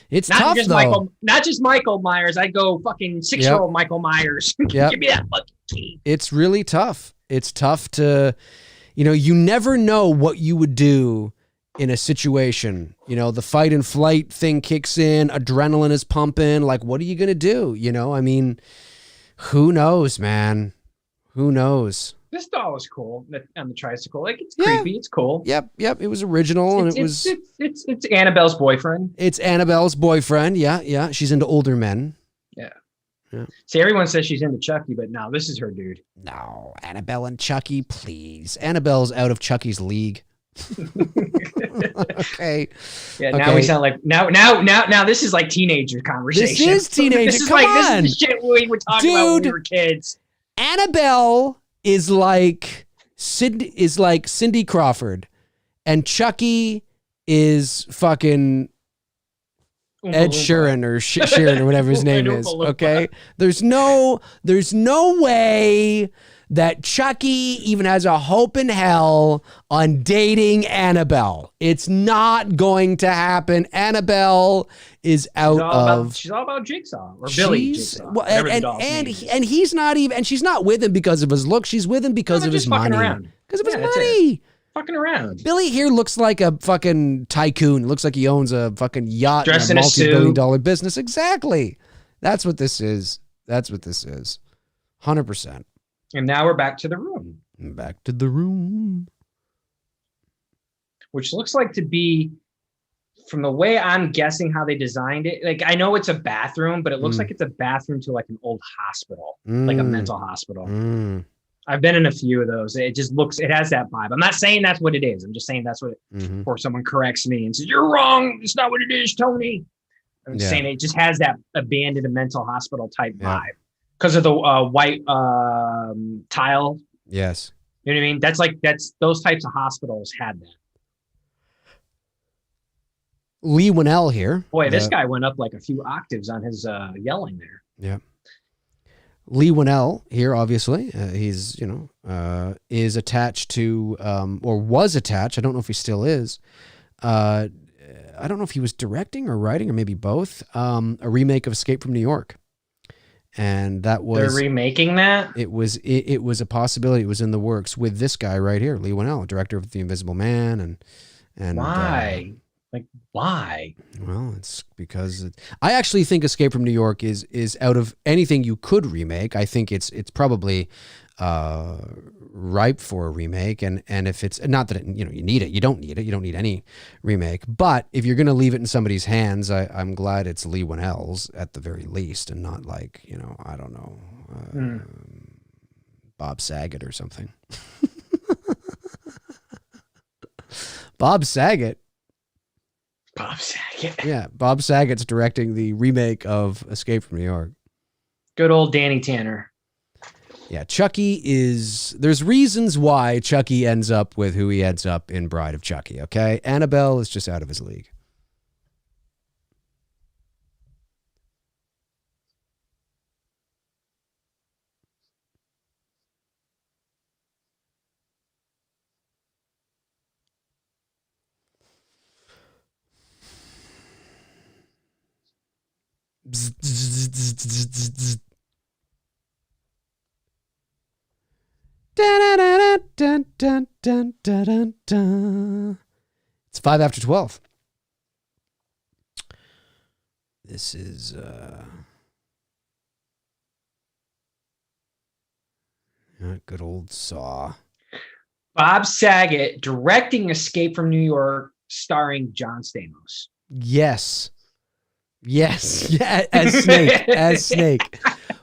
It's not tough just though. Not just Michael Myers. I'd go fucking 6-year-old Michael Myers. Yep. Give me that fucking key. It's really tough. It's tough to, You know, you never know what you would do in a situation. You know, the fight and flight thing kicks in, adrenaline is pumping. Like, what are you going to do? You know, I mean, who knows, man? Who knows? This doll is cool on the tricycle. Like, it's creepy. It's cool. Yep. It was original, it's Annabelle's boyfriend. It's Annabelle's boyfriend. Yeah. She's into older men. Yeah. See, everyone says she's into Chucky, but no, this is her dude. No, Annabelle and Chucky, please. Annabelle's out of Chucky's league. Okay. Yeah. Now we sound like now. This is like teenager conversation. This is teenager. This is Come This on. is the shit we would talk about when we were kids. Annabelle is like Cindy Crawford, and Chucky is fucking Ed Sheeran or Sheeran or whatever his name is. Okay, there's no way that Chucky even has a hope in hell on dating Annabelle. It's not going to happen. Annabelle is out she's all about Jigsaw or Billy Jigsaw. Well, and he's not even, and she's not with him because of his look. She's with him because of his money. Because of his money. Fucking around. Billy here looks like a fucking tycoon. Looks like he owns a fucking yacht Dressed and a in a suit. multi-billion-dollar business. Exactly. That's what this is. 100%. And now we're back to the room. Back to the room. Which looks like to be, from the way I'm guessing how they designed it, like, I know it's a bathroom, but it looks like it's a bathroom to like an old hospital, like a mental hospital. I've been in a few of those. It just looks, it has that vibe. I'm not saying that's what it is. I'm just saying that's what it, or someone corrects me and says, "You're wrong. It's not what it is, Tony." I'm saying it just has that abandoned mental hospital type vibe because of the white tile. Yes. You know what I mean? That's those types of hospitals had that. Lee Winnell here. Boy, this guy went up like a few octaves on his yelling there. Yeah. Lee Winnell here, obviously, he's, is attached to, or was attached. I don't know if he still is. I don't know if he was directing or writing or maybe both, a remake of Escape from New York. And that was... They're remaking that? It was a possibility. It was in the works with this guy right here, Lee Winnell, director of The Invisible Man. And why? Why? Well, it's because I actually think Escape from New York is out of anything you could remake. I think it's probably ripe for a remake. And if it's not that you need it, you don't need it. You don't need any remake. But if you're going to leave it in somebody's hands, I'm glad it's Lee Winnell's at the very least, and not like I don't know, Bob Saget or something. Bob Saget. Yeah, Bob Saget's directing the remake of Escape from New York. Good old Danny Tanner. Yeah, there's reasons why Chucky ends up with who he ends up in Bride of Chucky, okay? Annabelle is just out of his league. It's 5 after 12. This is good old Saw. Bob Saget directing Escape from New York, starring John Stamos. Yes. Yeah, as Snake.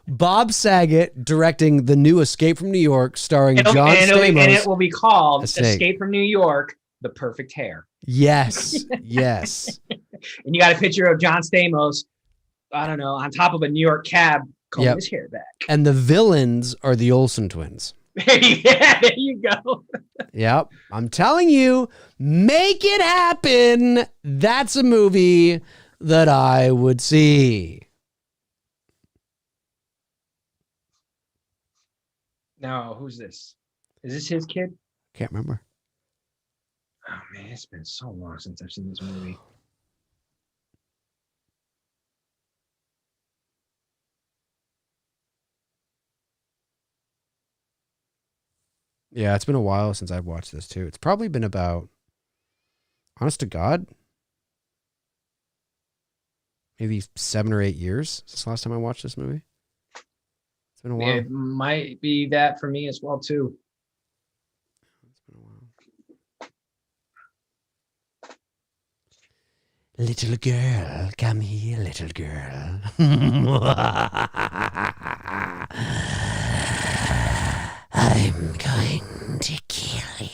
Bob Saget directing the new Escape from New York, starring John Stamos. And it will be called Escape from New York, The Perfect Hair. Yes. And you got a picture of John Stamos, I don't know, on top of a New York cab, combing his hair back. And the villains are the Olsen twins. Yeah, there you go. Yep. I'm telling you, make it happen. That's a movie that I would see. No, who's this? Is this his kid? Can't remember. Oh man, it's been so long since I've seen this movie. Yeah, it's been a while since I've watched this too. It's probably been about, honest to God, maybe 7 or 8 years since the last time I watched this movie. It's been a while. It might be that for me as well too. It's been a while. Little girl, come here, little girl. I'm going to kill you.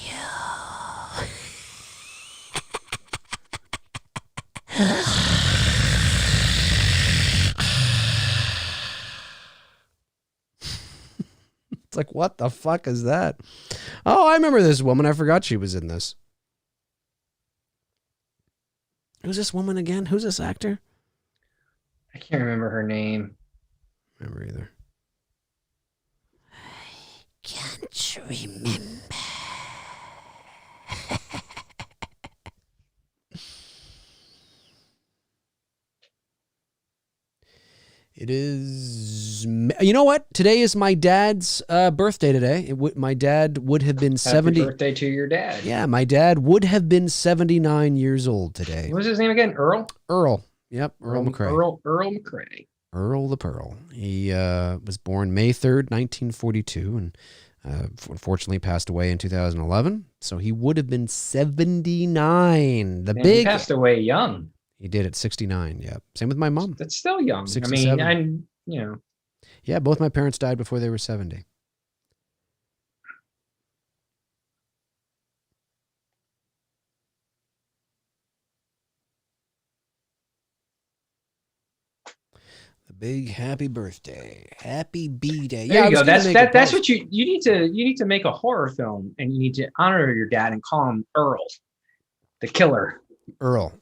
It's like, what the fuck is that? Oh, I remember this woman. I forgot she was in this. Who's this woman again? Who's this actor? I can't remember her name. Remember either. Can't remember. It is. You know what? Today is my dad's birthday. Today, my dad would have been 70. Happy birthday to your dad. Yeah, my dad would have been 79 years old today. What was his name again? Earl. Earl. Yep, Earl McRae. Earl McRae. Earl the Pearl. He was born May 3rd, 1942, and unfortunately passed away in 2011. So he would have been 79. He passed away young. He did at 69. Yeah. Same with my mom. That's still young. 67. I mean, Yeah, both my parents died before they were 70. The big happy birthday. Happy B-Day. There you go. That's what you need to make a horror film, and you need to honor your dad and call him Earl, the killer. Earl.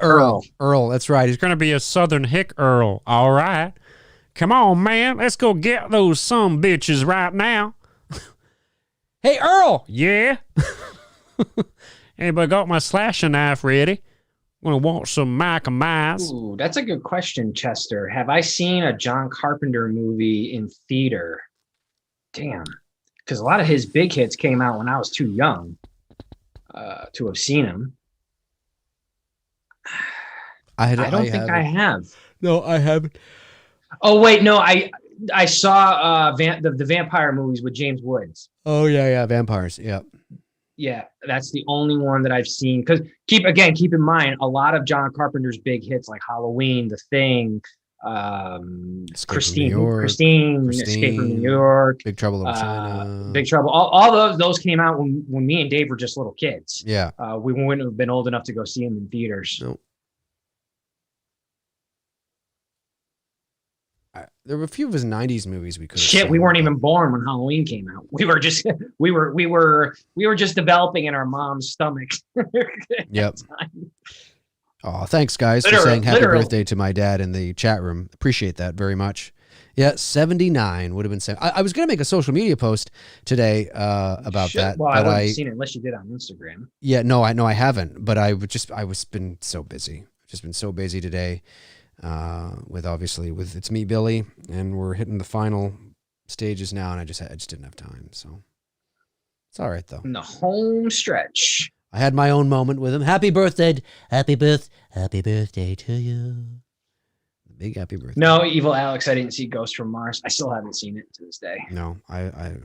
Earl. Earl, that's right. He's going to be a Southern hick Earl. All right. Come on, man. Let's go get those some bitches right now. Hey, Earl. Yeah? Anybody got my slashing knife ready? Want to want some Micah Mice? Ooh, that's a good question, Chester. Have I seen a John Carpenter movie in theater? Damn. Because a lot of his big hits came out when I was too young to have seen them. I don't think I have. No, I haven't. Oh wait, no, I saw the vampire movies with James Woods. Oh yeah, vampires. Yeah. Yeah, that's the only one that I've seen. Because keep in mind, a lot of John Carpenter's big hits like Halloween, The Thing, Christine, Escape from New York, Big Trouble in China, Big Trouble. All those came out when me and Dave were just little kids. Yeah, we wouldn't have been old enough to go see them in theaters. No. There were a few of his 90s movies we could have seen. We weren't even born when Halloween came out. We were just developing in our mom's stomachs. Yep. Oh, thanks guys for saying happy birthday to my dad in the chat room. Appreciate that very much. Yeah, 79 would have been 7. I was going to make a social media post today about that. Well, I haven't seen it unless you did on Instagram. Yeah, no, I haven't. But I was been so busy. Just been so busy today. With It's Me, Billy, and we're hitting the final stages now, and I just didn't have time, so it's all right though. In the home stretch, I had my own moment with him. Happy birthday to you. Big happy birthday. No, Evil Alex, I didn't see Ghost from Mars. I still haven't seen it to this day. No, there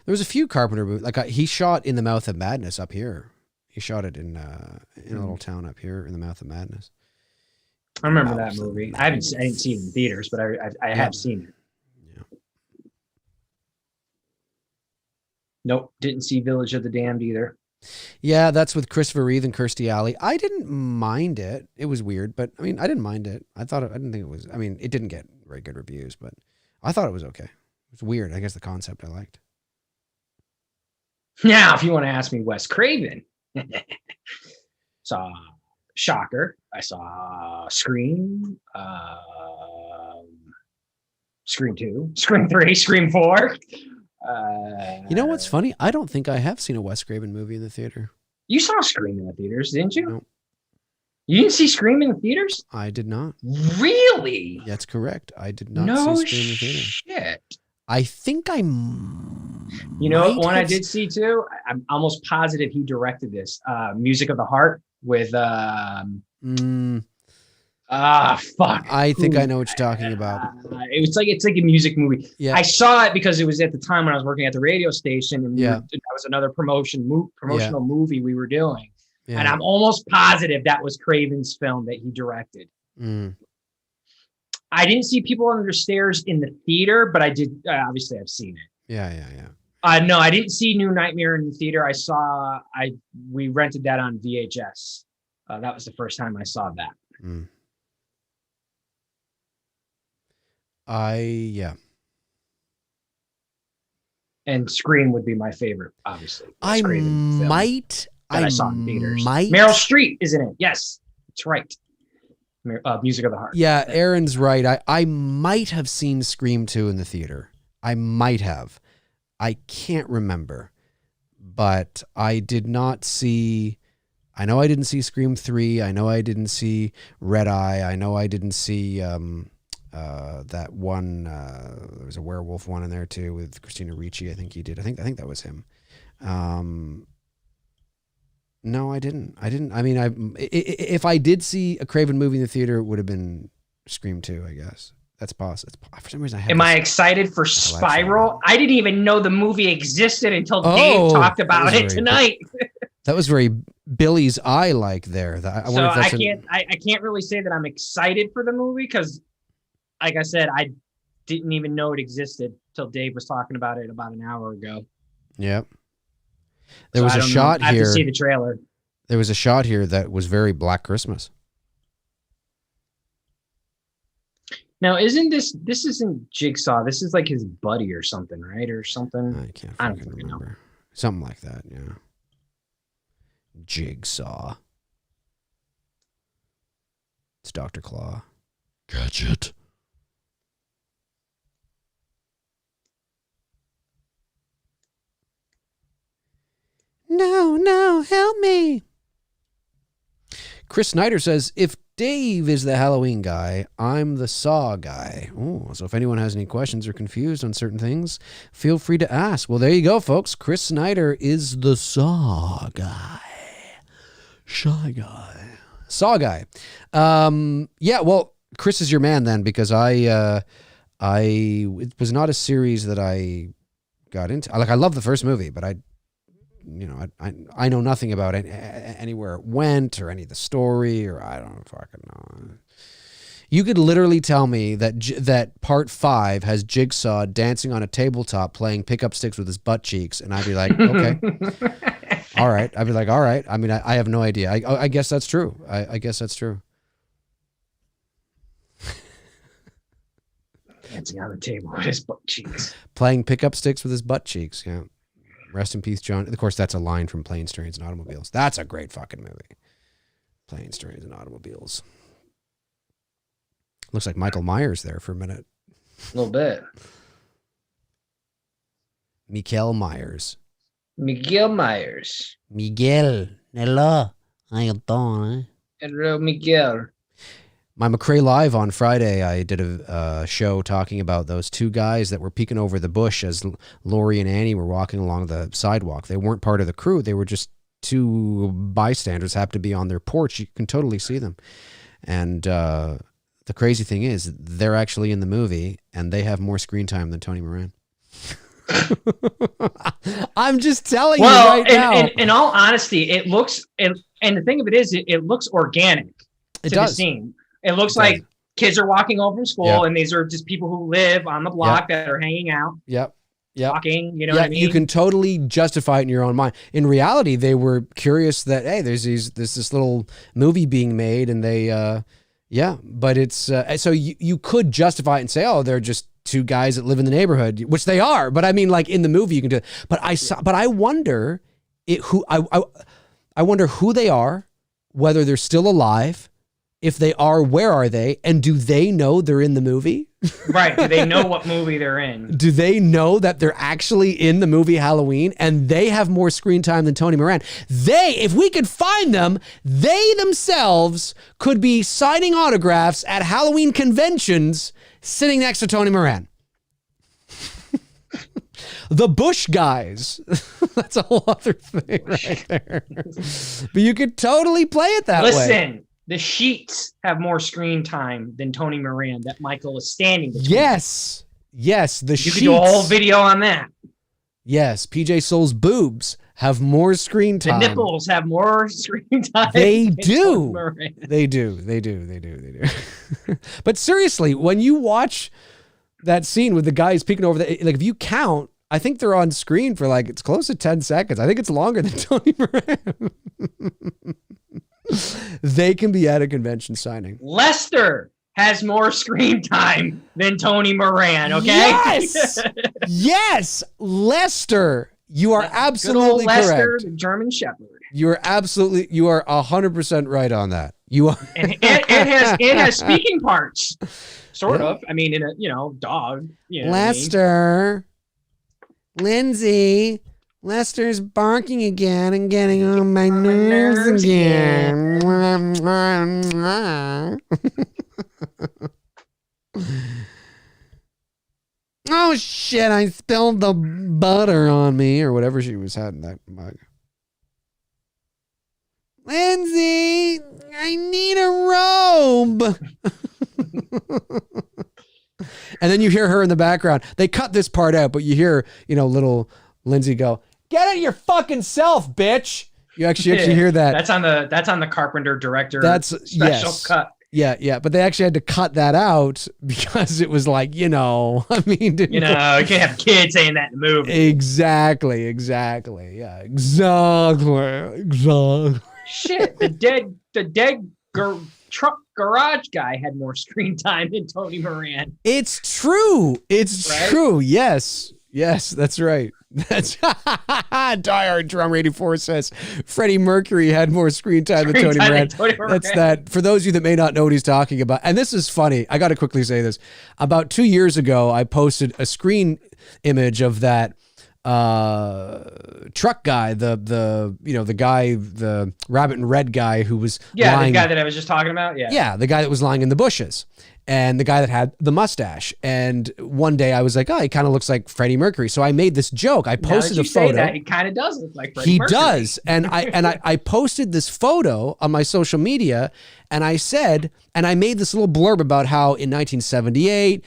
was a few Carpenter movies. Like he shot In the Mouth of Madness up here. He shot it in a little town up here in the Mouth of Madness. I remember that movie. I didn't see it in theaters, but I have seen it. Yeah. Nope, didn't see Village of the Damned either. Yeah, that's with Christopher Reeve and Kirstie Alley. I didn't mind it. It was weird, but I mean, I didn't mind it. I didn't think it was. I mean, it didn't get very good reviews, but I thought it was okay. It was weird. I guess the concept I liked. Now, if you want to ask me, Wes Craven, saw Shocker. I saw Scream, Scream 2, Scream 3, Scream 4. You know what's funny? I don't think I have seen a Wes Craven movie in the theater. You saw Scream in the theaters, didn't you? No. You didn't see Scream in the theaters? I did not. Really? That's correct. I did not see Scream in the theater. Shit. I think I You know, might one I have- did see too. I'm almost positive he directed this. Music of the Heart with fuck. I think I know what you're talking about. It's like a music movie. Yeah. I saw it because it was at the time when I was working at the radio station, and Yeah. that was another promotional movie we were doing. Yeah. And I'm almost positive that was Craven's film that he directed. I didn't see People Under the Stairs in the theater, but I did. Obviously, I've seen it. Yeah. No, I didn't see New Nightmare in the theater. We rented that on VHS. That was the first time I saw that. And Scream would be my favorite, obviously. I saw in theaters. Meryl Streep is in it. Yes, that's right. Music of the Heart. Yeah, Aaron's right. I might have seen Scream 2 in the theater. I might have. I can't remember. But I did not see... I know I didn't see Scream 3. I know I didn't see Red Eye. I know I didn't see that one... there was a werewolf one in there, too, with Christina Ricci. I think he did. I think that was him. No, I didn't. I mean, if I did see a Craven movie in the theater, it would have been Scream 2, I guess. That's possible. For some reason, Am I excited for Spiral? I didn't even know the movie existed until Dave talked about it tonight. That was very Billy's Eye-like there. I can't really say that I'm excited for the movie because, like I said, I didn't even know it existed till Dave was talking about it about an hour ago. Yep. There was a shot here. I have to see the trailer. There was a shot here that was very Black Christmas. Now, this isn't Jigsaw. This is like his buddy or something, right? Or something. I don't remember. Know. Something like that, yeah. Jigsaw. It's Dr. Claw. Catch it. No, help me. Chris Snyder says, if Dave is the Halloween guy, I'm the Saw guy. Oh, so if anyone has any questions or confused on certain things, feel free to ask. Well, there you go, folks. Chris Snyder is the Saw guy. Shy guy. Saw guy. Yeah, well, Chris is your man then, because it was not a series that I got into. Like, I love the first movie, but I know nothing about it, anywhere it went or any of the story, or I don't fucking know. You could literally tell me that part 5 has Jigsaw dancing on a tabletop playing pickup sticks with his butt cheeks, and I'd be like, okay, all right. I'd be like, all right. I mean, I have no idea. I guess that's true. I guess that's true. Dancing on the table with his butt cheeks. Playing pickup sticks with his butt cheeks. Yeah. Rest in peace, John. Of course, that's a line from Planes, Trains, and Automobiles. That's a great fucking movie. Planes, Trains, and Automobiles. Looks like Michael Myers there for a minute. A little bit. Miguel Myers. Miguel. Hello. How you doing? Hello, Miguel. My McRae Live on Friday, I did a show talking about those two guys that were peeking over the bush as Lori and Annie were walking along the sidewalk. They weren't part of the crew. They were just two bystanders, happened to be on their porch. You can totally see them. And the crazy thing is, they're actually in the movie, and they have more screen time than Tony Moran. I'm just telling you right now. In all honesty, it looks, and the thing of it is, it looks organic to the scene. It looks like kids are walking home from school, and these are just people who live on the block that are hanging out. Talking, you know what I mean? You can totally justify it in your own mind. In reality, they were curious that, hey, there's this little movie being made, and they, but it's, so you could justify it and say, oh, they're just two guys that live in the neighborhood, which they are. But I mean, like in the movie, you can do it. But I wonder I wonder who they are, whether they're still alive. If they are, where are they? And do they know they're in the movie? Right. Do they know what movie they're in? Do they know that they're actually in the movie Halloween and they have more screen time than Tony Moran? If we could find them, they themselves could be signing autographs at Halloween conventions sitting next to Tony Moran. The Bush Guys. That's a whole other thing right there. But you could totally play it that way. Listen, the sheets have more screen time than Tony Moran that Michael is standing between. Yes. Yes, the You sheets. could do a whole video on that. Yes, PJ Soul's boobs have more screen time. The nipples have more screen time. They than do. Tony Moran. They do. But seriously, when you watch that scene with the guys peeking over the, like if you count, I think they're on screen for like, it's close to 10 seconds. I think it's longer than Tony Moran. They can be at a convention signing. Lester has more screen time than Tony Moran, okay? Yes! Yes! Lester, you are absolutely Good old Lester, correct. the German Shepherd. You are 100% right on that. You are. And it has speaking parts. Sort of. I mean, in a, dog. Lester. Lindsay. Lester's barking again and getting on my nerves again. Oh shit, I spilled the butter on me, or whatever she was had in that mug. Lindsay, I need a robe. And then you hear her in the background. They cut this part out, but you hear, little Lindsay go, "Get it your fucking self, bitch." You actually hear that. That's on the Carpenter director special cut. Yeah, but they actually had to cut that out because it was like, I mean, you can't have kids saying that in the movie. Exactly. Yeah, exactly. Shit, the dead truck garage guy had more screen time than Tony Moran. It's true. It's right? true. Yes, that's right. That's Diehard Drum 84 says Freddie Mercury had more screen time than Tony Moran. That's that. For those of you that may not know what he's talking about, and this is funny, I got to quickly say this. About 2 years ago, I posted a screen image of that truck guy, the guy, the rabbit and red guy who was lying, the guy that I was just talking about. Yeah, the guy that was lying in the bushes. And the guy that had the mustache. And one day I was like, oh, he kind of looks like Freddie Mercury. So I made this joke. I posted a photo. Say that, he kind of does look like Freddie Mercury. He does. And I posted this photo on my social media, and I said, and I made this little blurb about how in 1978,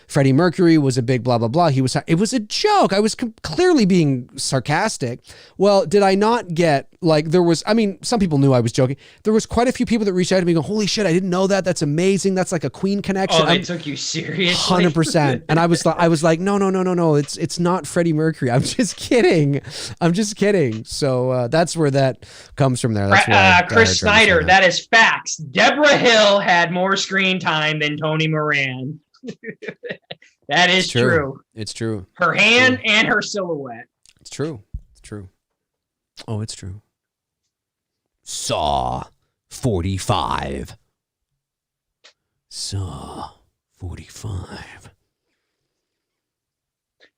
Freddie Mercury was a big blah, blah, blah. It was a joke. I was clearly being sarcastic. Well, did I not get, some people knew I was joking. There was quite a few people that reached out to me going, holy shit, I didn't know that. That's amazing. That's like a Queen connection. Oh, they took you seriously? 100%. And I was like, no. It's not Freddie Mercury. I'm just kidding. So that's where that comes from there. That's Chris Snyder, that is facts. Deborah Hill had more screen time than Tony Moran. That is true. It's true. Her hand and her silhouette. It's true. Oh, it's true. Saw 45.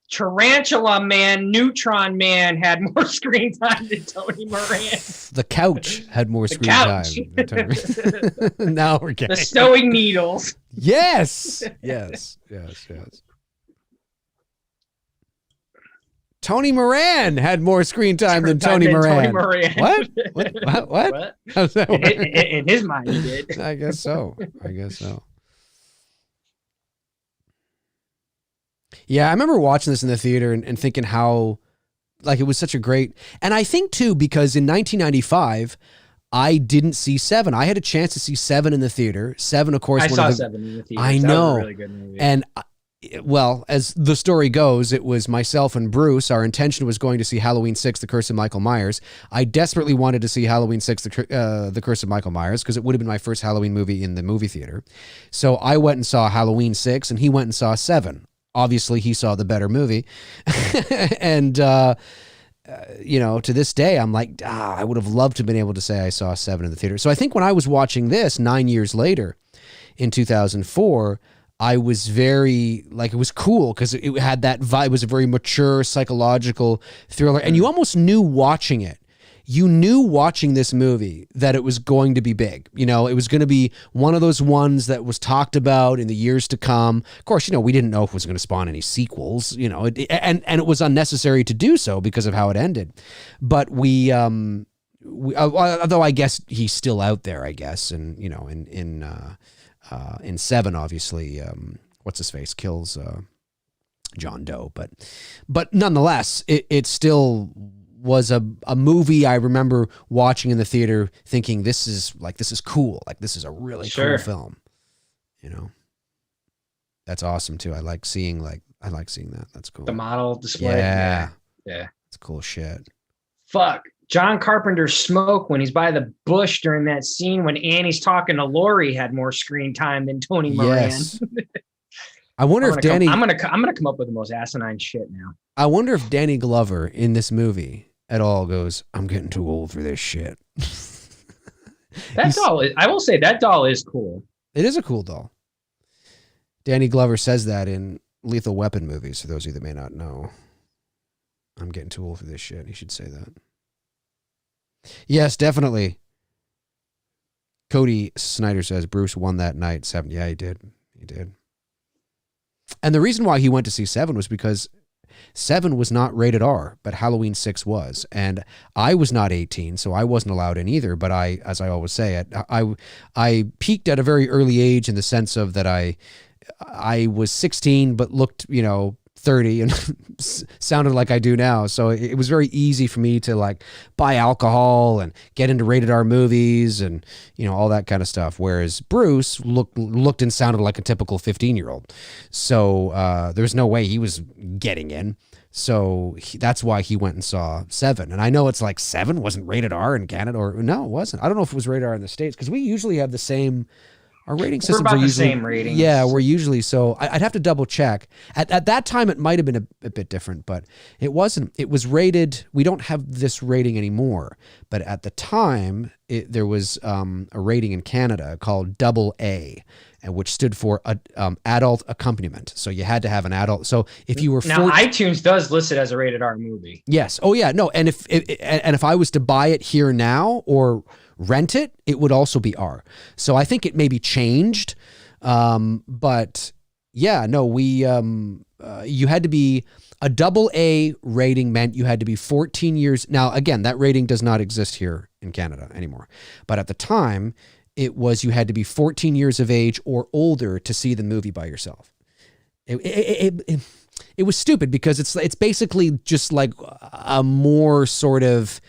Tarantula Man, Neutron Man had more screen time than Tony Moran. The couch had more screen time. Now we're getting the sewing needles. Yes. Tony Moran had more screen time than Tony Moran. What? How's that work? In his mind, he did. I guess so. Yeah, I remember watching this in the theater and thinking how, it was such a great... And I think, too, because in 1995, I didn't see Seven. I had a chance to see Seven in the theater. Seven, of course... I saw Seven in the theater. I know. That was a really good movie. And... Well, as the story goes, it was myself and Bruce. Our intention was going to see Halloween 6, The Curse of Michael Myers. I desperately wanted to see Halloween 6, The Curse of Michael Myers, because it would have been my first Halloween movie in the movie theater. So I went and saw Halloween 6, and he went and saw 7. Obviously, he saw the better movie. And, to this day, I'm like, I would have loved to have been able to say I saw 7 in the theater. So I think when I was watching this 9 years later, in 2004... I was very, it was cool because it had that vibe. It was a very mature psychological thriller. And you almost knew watching it, you knew watching this movie that it was going to be big. You know, it was going to be one of those ones that was talked about in the years to come. Of course, you know, we didn't know if it was going to spawn any sequels, you know, and it was unnecessary to do so because of how it ended. But although I guess he's still out there, I guess. And, you know, in 7, obviously, what's his face kills, John Doe, but nonetheless, it still was a movie I remember watching in the theater thinking this is cool. Like, this is a really cool film, you know. That's awesome too. I like seeing that. That's cool. The model display. Yeah. Yeah. It's cool shit. Fuck. John Carpenter's smoke when he's by the bush during that scene when Annie's talking to Lori had more screen time than Tony Moran. Yes. I wonder if Danny. I'm gonna come up with the most asinine shit now. I wonder if Danny Glover in this movie at all goes, "I'm getting too old for this shit." That doll. I will say that doll is cool. It is a cool doll. Danny Glover says that in Lethal Weapon movies. For those of you that may not know, I'm getting too old for this shit. He should say that. Yes, definitely. Cody Snyder says Bruce won that night. 7. Yeah, he did. He did. And the reason why he went to see 7 was because 7 was not rated R, but Halloween 6 was. And I was not 18, so I wasn't allowed in either. But as I always say, I peaked at a very early age in the sense of that I was 16, but looked, you know, 30 and sounded like I do now. So it was very easy for me to like buy alcohol and get into rated R movies and, you know, all that kind of stuff. Whereas Bruce looked and sounded like a typical 15-year-old. So there's no way he was getting in. So that's why he went and saw 7. And I know it's like 7 wasn't rated R in Canada, or no, it wasn't. I don't know if it was rated R in the States because we usually have the same. Our rating systems about are usually the same ratings. Yeah, we're usually so. I'd have to double check. At that time, it might have been a bit different, but it wasn't. It was rated. We don't have this rating anymore, but at the time, there was a rating in Canada called AA, which stood for adult accompaniment. So you had to have an adult. So if you were now, iTunes does list it as a rated R movie. Yes. Oh yeah. No. And if I was to buy it here now or rent it, it would also be R. So I think it maybe changed. But yeah, no, you had to be a AA rating meant you had to be 14 years. Now, again, that rating does not exist here in Canada anymore. But at the time it was, you had to be 14 years of age or older to see the movie by yourself. It was stupid because it's basically just like a more sort of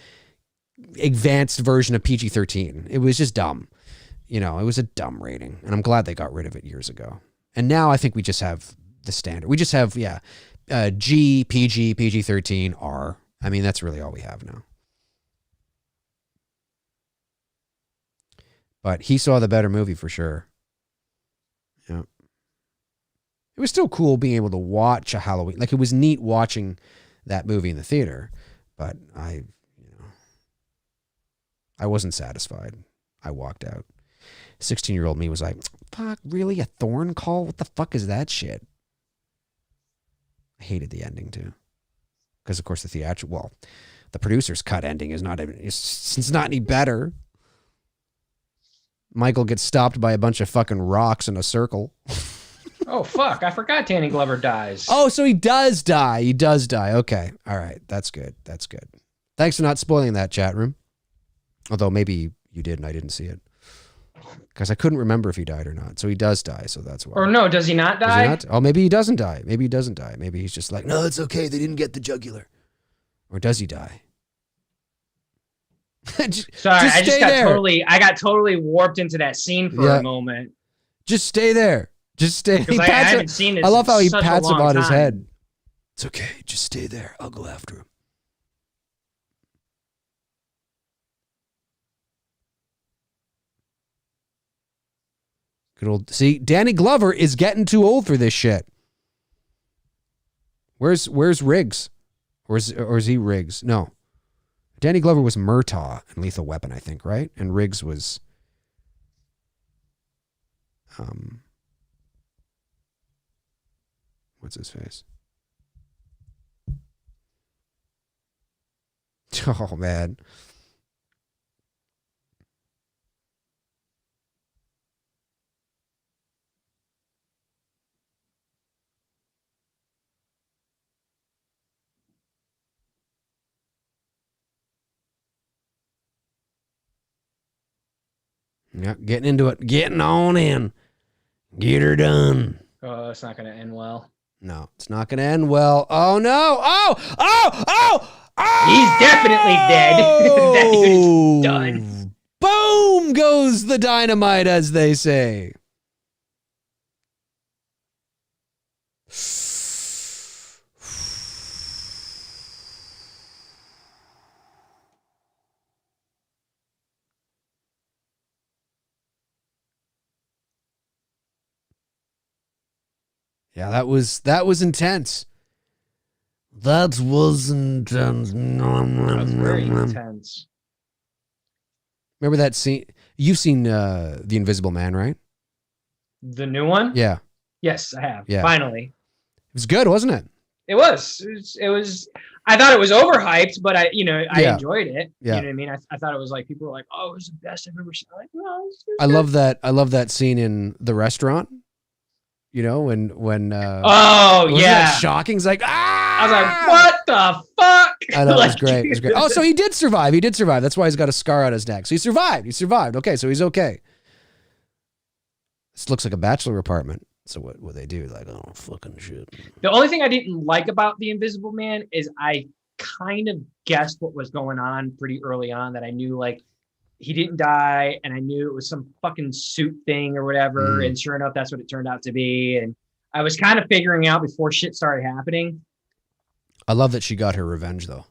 advanced version of PG-13. It was just dumb. You know, it was a dumb rating. And I'm glad they got rid of it years ago. And now I think we just have the standard. We just have, G, PG, PG-13, R. I mean, that's really all we have now. But he saw the better movie for sure. Yeah. It was still cool being able to watch a Halloween. Like, it was neat watching that movie in the theater. But I wasn't satisfied. I walked out. 16-year-old me was like, fuck, really? A Thorn call? What the fuck is that shit? I hated the ending too. Because of course the producer's cut ending is not it's not any better. Michael gets stopped by a bunch of fucking rocks in a circle. Oh fuck, I forgot Danny Glover dies. Oh, so he does die. He does die. Okay. All right. That's good. That's good. Thanks for not spoiling that, chat room. Although maybe you did and I didn't see it. Because I couldn't remember if he died or not. So he does die, so that's why. Or no, does he not die? Does he not? Oh, maybe he doesn't die. Maybe he doesn't die. Maybe he's just like, no, it's okay. They didn't get the jugular. Or does he die? Sorry, I got totally warped into that scene for a moment. Just stay there. Just stay. I haven't seen it. I love how he pats him on his head. It's okay. Just stay there. I'll go after him. Good old. See, Danny Glover is getting too old for this shit. Where's Riggs? Or is he Riggs? No. Danny Glover was Murtaugh in Lethal Weapon, I think, right? And Riggs was what's his face? Oh man. Yeah, getting into it. Getting on in. Get her done. Oh, it's not going to end well. No, it's not going to end well. Oh, no. Oh! He's definitely dead. That dude is done. Boom goes the dynamite, as they say. Yeah, that was intense. That was intense. That was very intense. Remember that scene? You've seen The Invisible Man, right? The new one? Yeah. Yes, I have. Yeah. Finally. It was good, wasn't it? It was. It was. I thought it was overhyped, but I enjoyed it. Yeah. You know what I mean? I thought it was like, people were like, "Oh, it was the best I've ever seen." I'm like, no, it was I good. love that scene in the restaurant. You know, when Oh wasn't yeah, that shocking. It's like, I was like, what the fuck? I know, it was Like, great. It was great. Oh, so he did survive. That's why he's got a scar on his neck. So he survived. Okay, so he's okay. This looks like a bachelor apartment. So what they do? Like, oh, fucking shit. The only thing I didn't like about the Invisible Man is I kind of guessed what was going on pretty early on, that I knew like he didn't die, and I knew it was some fucking suit thing or whatever. And sure enough, that's what it turned out to be. And I was kind of figuring out before shit started happening. I love that she got her revenge, though.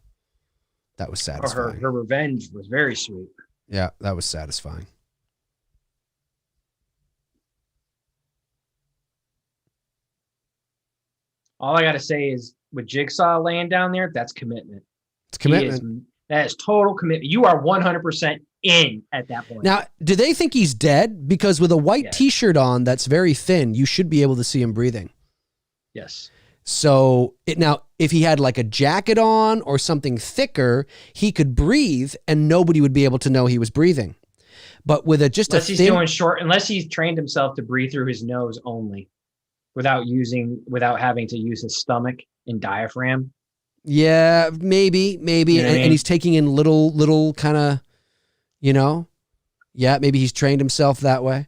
That was satisfying. Her revenge was very sweet. Yeah, that was satisfying. All I got to say is, with Jigsaw laying down there, that's commitment. It's commitment. That is total commitment. You are 100% in at that point. Now, do they think he's dead? Because with a white T-shirt on that's very thin, you should be able to see him breathing. Yes. So now, if he had like a jacket on or something thicker, he could breathe, and nobody would be able to know he was breathing. But with unless he's trained himself to breathe through his nose only, without having to use his stomach and diaphragm. Yeah, maybe, you know, and he's taking in little kind of, you know, yeah, maybe he's trained himself that way.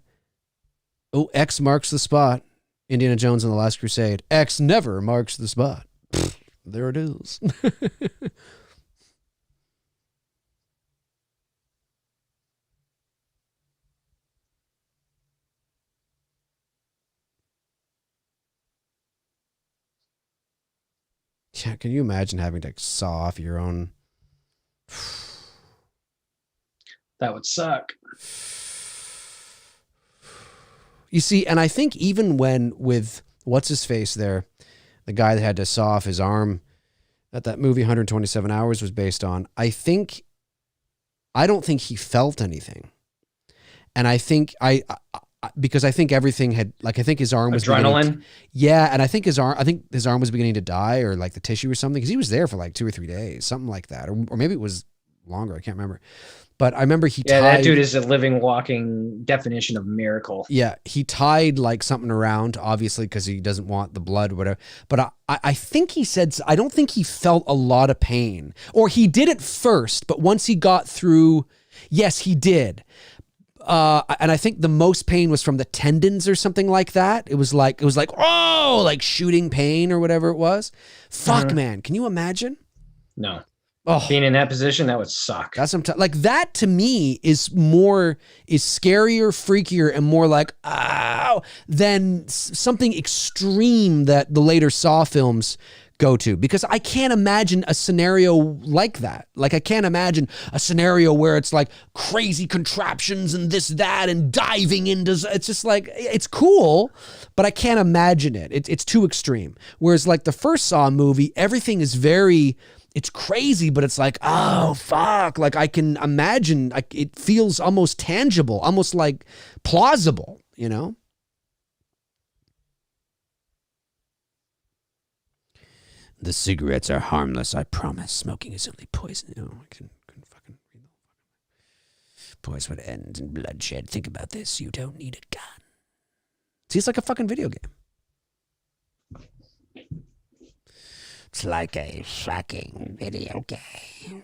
Oh, X marks the spot. Indiana Jones and the Last Crusade. X never marks the spot. Pfft, there it is. Yeah, can you imagine having to saw off your own? That would suck. You see, and I think even with what's his face there, the guy that had to saw off his arm that movie 127 Hours was based on, I don't think he felt anything. And I think because I think everything had, like, I think his arm was adrenaline. And I think his arm was beginning to die, or like the tissue or something, because he was there for like 2 or 3 days, something like that, or maybe it was longer. I can't remember. But I remember that dude is a living, walking definition of miracle. Yeah, he tied like something around, obviously, because he doesn't want the blood or whatever. But I think he said, I don't think he felt a lot of pain, or he did at first, but once he got through, yes, he did. And I think the most pain was from the tendons or something like that. It was like, oh, like shooting pain or whatever it was. Fuck, man. Can you imagine? No. Oh, being in that position, that would suck. That's like that to me is scarier, freakier, and more like, oh, than something extreme that the later Saw films go to, because I can't imagine a scenario like that. Like, I can't imagine a scenario where it's like crazy contraptions and this, that, and diving into, it's just like, it's cool, but I can't imagine it. It's too extreme. Whereas like the first Saw movie, everything is it's crazy, but it's like, oh, fuck. Like, I can imagine, like, it feels almost tangible, almost like plausible, you know? The cigarettes are harmless, I promise. Smoking is only poison. I couldn't fucking read the poison would end in bloodshed. Think about this. You don't need a gun. See, it's like a fucking video game. It's like a fucking video game.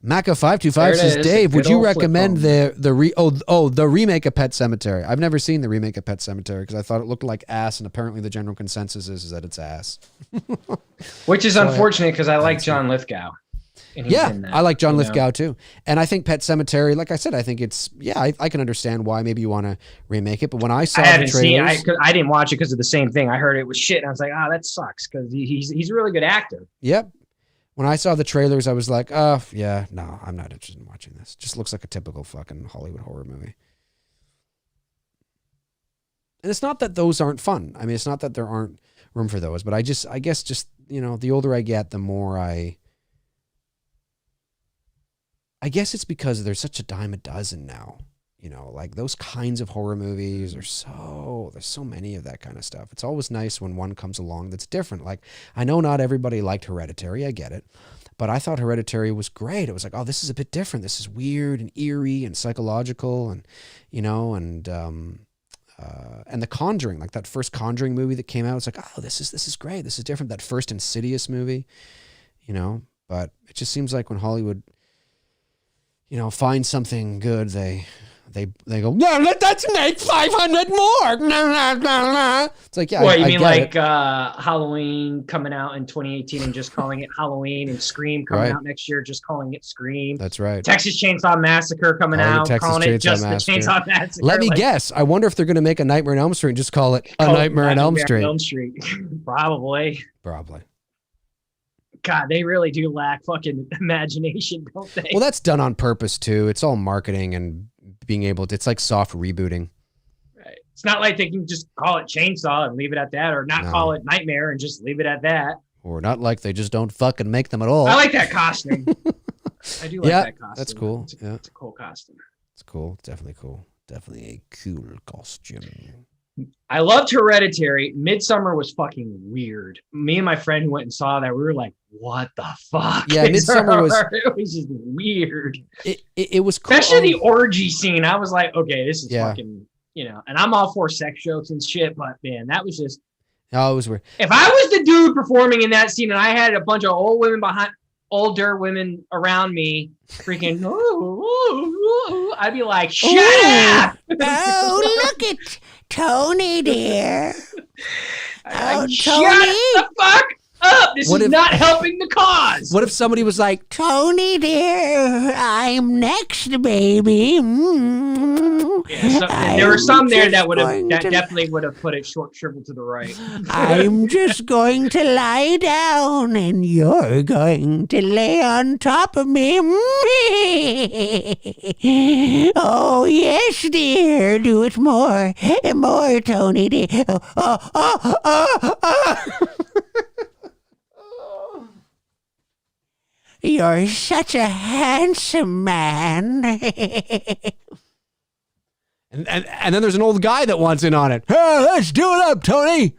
Macca525 says, is, Dave, would good you old flip recommend phone. the remake of Pet Sematary? I've never seen the remake of Pet Sematary because I thought it looked like ass, and apparently the general consensus is that it's ass. Which is unfortunate because I like see. John Lithgow. And he's Yeah, in that, I like John you know? Lithgow too. And I think Pet Sematary, like I said, I think it's, I can understand why maybe you want to remake it. But when I saw the trailers. I didn't watch it because of the same thing. I heard it was shit. And I was like, that sucks because he's a really good actor. Yep. When I saw the trailers, I was like, no, I'm not interested in watching this. Just looks like a typical fucking Hollywood horror movie. And it's not that those aren't fun. I mean, it's not that there aren't room for those, but I guess just, the older I get, the more I guess it's because there's such a dime a dozen now. Like those kinds of horror movies there's so many of that kind of stuff. It's always nice when one comes along that's different. Like, I know not everybody liked Hereditary. I get it. But I thought Hereditary was great. It was like, oh, this is a bit different. This is weird and eerie and psychological and, and The Conjuring, like that first Conjuring movie that came out. It's like, oh, this is great. This is different. That first Insidious movie, but it just seems like when Hollywood, find something good, they go, no, let's make 500 more. It's like, yeah. What, you I mean get like it. Halloween coming out in 2018 and just calling it Halloween, and Scream coming out next year just calling it Scream? That's right. Texas Chainsaw Massacre coming out, calling it just the Chainsaw Massacre. Let me guess. I wonder if they're going to make a Nightmare on Elm Street and just call it A Nightmare on Elm Street. Probably. God, they really do lack fucking imagination, don't they? Well, that's done on purpose too. It's all marketing and being able to, it's like soft rebooting. Right. It's not like they can just call it Chainsaw and leave it at that, or not call it Nightmare and just leave it at that. Or not like they just don't fucking make them at all. I like that costume. I do like that costume. That's cool. It's a cool costume. It's cool. Definitely cool. Definitely a cool costume. I loved Hereditary. Midsummer was fucking weird. Me and my friend who went and saw that, we were like, what the fuck? Yeah, Midsummer was... It was just weird. It was cool. Especially the orgy scene. I was like, okay, this is fucking, and I'm all for sex jokes and shit, but man, that was just... Oh, it was weird. If I was the dude performing in that scene and I had a bunch of older women around me freaking, I'd be like, shut up! Oh, look at Tony, dear. Tony. Shut the fuck up! This is not helping the cause. What if somebody was like, Tony, dear, I'm next, baby. Yeah, there were some there that definitely would have put it shriveled to the right. I'm just going to lie down, and you're going to lay on top of me. Oh, yes, dear. Do it more. More, Tony, dear. You're such a handsome man. and then there's an old guy that wants in on it. Hey, let's do it up, Tony.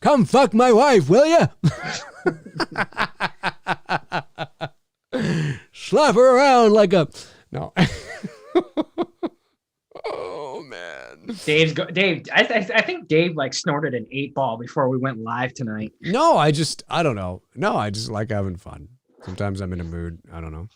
Come fuck my wife, will you? Slap her around like a... No. Oh, man. Dave, I think Dave like snorted an 8-ball before we went live tonight. No, I don't know. No, I just like having fun. Sometimes I'm in a mood. I don't know.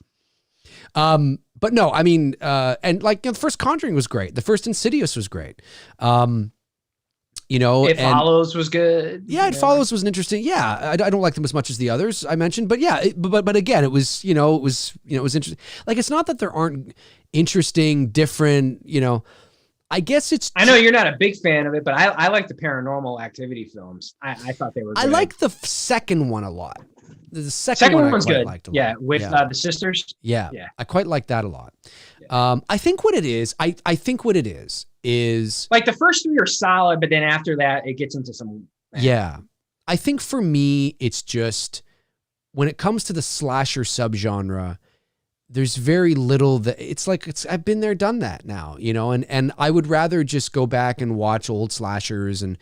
But no, I mean, and like the first Conjuring was great. The first Insidious was great. It Follows was good. Yeah, It Follows was an interesting. Yeah, I don't like them as much as the others I mentioned, but yeah, but again, it was interesting. Like, it's not that there aren't interesting, different. I guess it's. I know you're not a big fan of it, but I like the Paranormal Activity films. I thought they were good. I like the second one a lot. The second one one's good. Liked a lot. Yeah, with the sisters. Yeah, I quite like that a lot. Yeah. I think what it is, I think what it is like the first 3 are solid, but then after that it gets into some. Yeah, I think for me it's just when it comes to the slasher subgenre, there's very little that I've been there, done that now, and I would rather just go back and watch old slashers and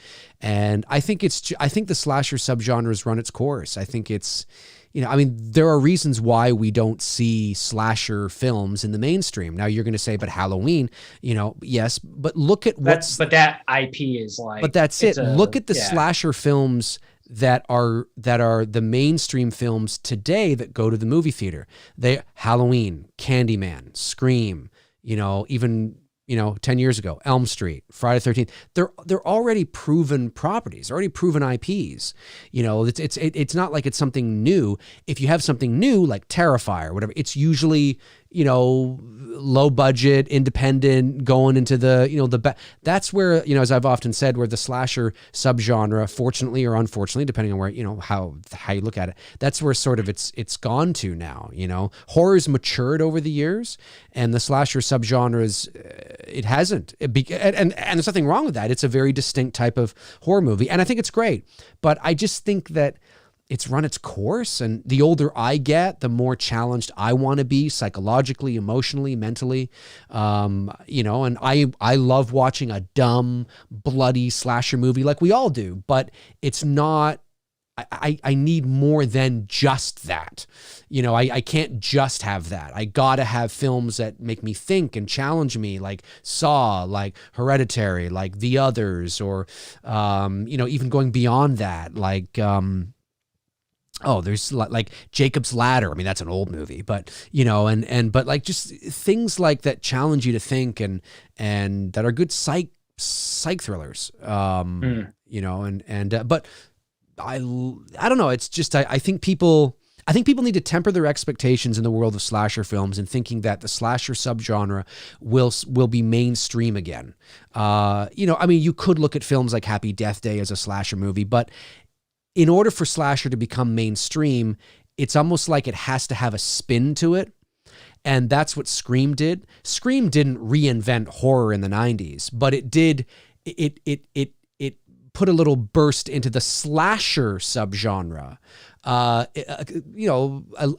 I think the slasher subgenre has run its course. I think it's, there are reasons why we don't see slasher films in the mainstream. Now you're going to say, but Halloween, yes, but look at but that IP is like, but that's it. Look at the slasher films that are the mainstream films today that go to the movie theater. Halloween, Candyman, Scream, even 10 years ago, Elm Street, Friday the 13th, they're already proven properties, already proven IPs. It's not like it's something new. If you have something new like Terrifier or whatever, it's usually, low budget, independent, going into that's where, as I've often said, where the slasher subgenre, fortunately or unfortunately, depending on where, how you look at it, that's where sort of it's gone to now. Horror's matured over the years, and the slasher subgenre it hasn't. And there's nothing wrong with that. It's a very distinct type of horror movie, and I think it's great. But I just think that it's run its course, and the older I get, the more challenged I want to be psychologically, emotionally, mentally. And I love watching a dumb, bloody slasher movie like we all do, but it's not. I need more than just that. I can't just have that. I gotta have films that make me think and challenge me, like Saw, like Hereditary, like The Others, or even going beyond that, like there's like Jacob's Ladder. I mean, that's an old movie, but but like just things like that challenge you to think and that are good psych thrillers. But I don't know. It's just I think people need to temper their expectations in the world of slasher films and thinking that the slasher subgenre will be mainstream again. You could look at films like Happy Death Day as a slasher movie, but in order for slasher to become mainstream, it's almost like it has to have a spin to it. And that's what Scream did. Scream didn't reinvent horror in the 90s, but it did. It put a little burst into the slasher subgenre. A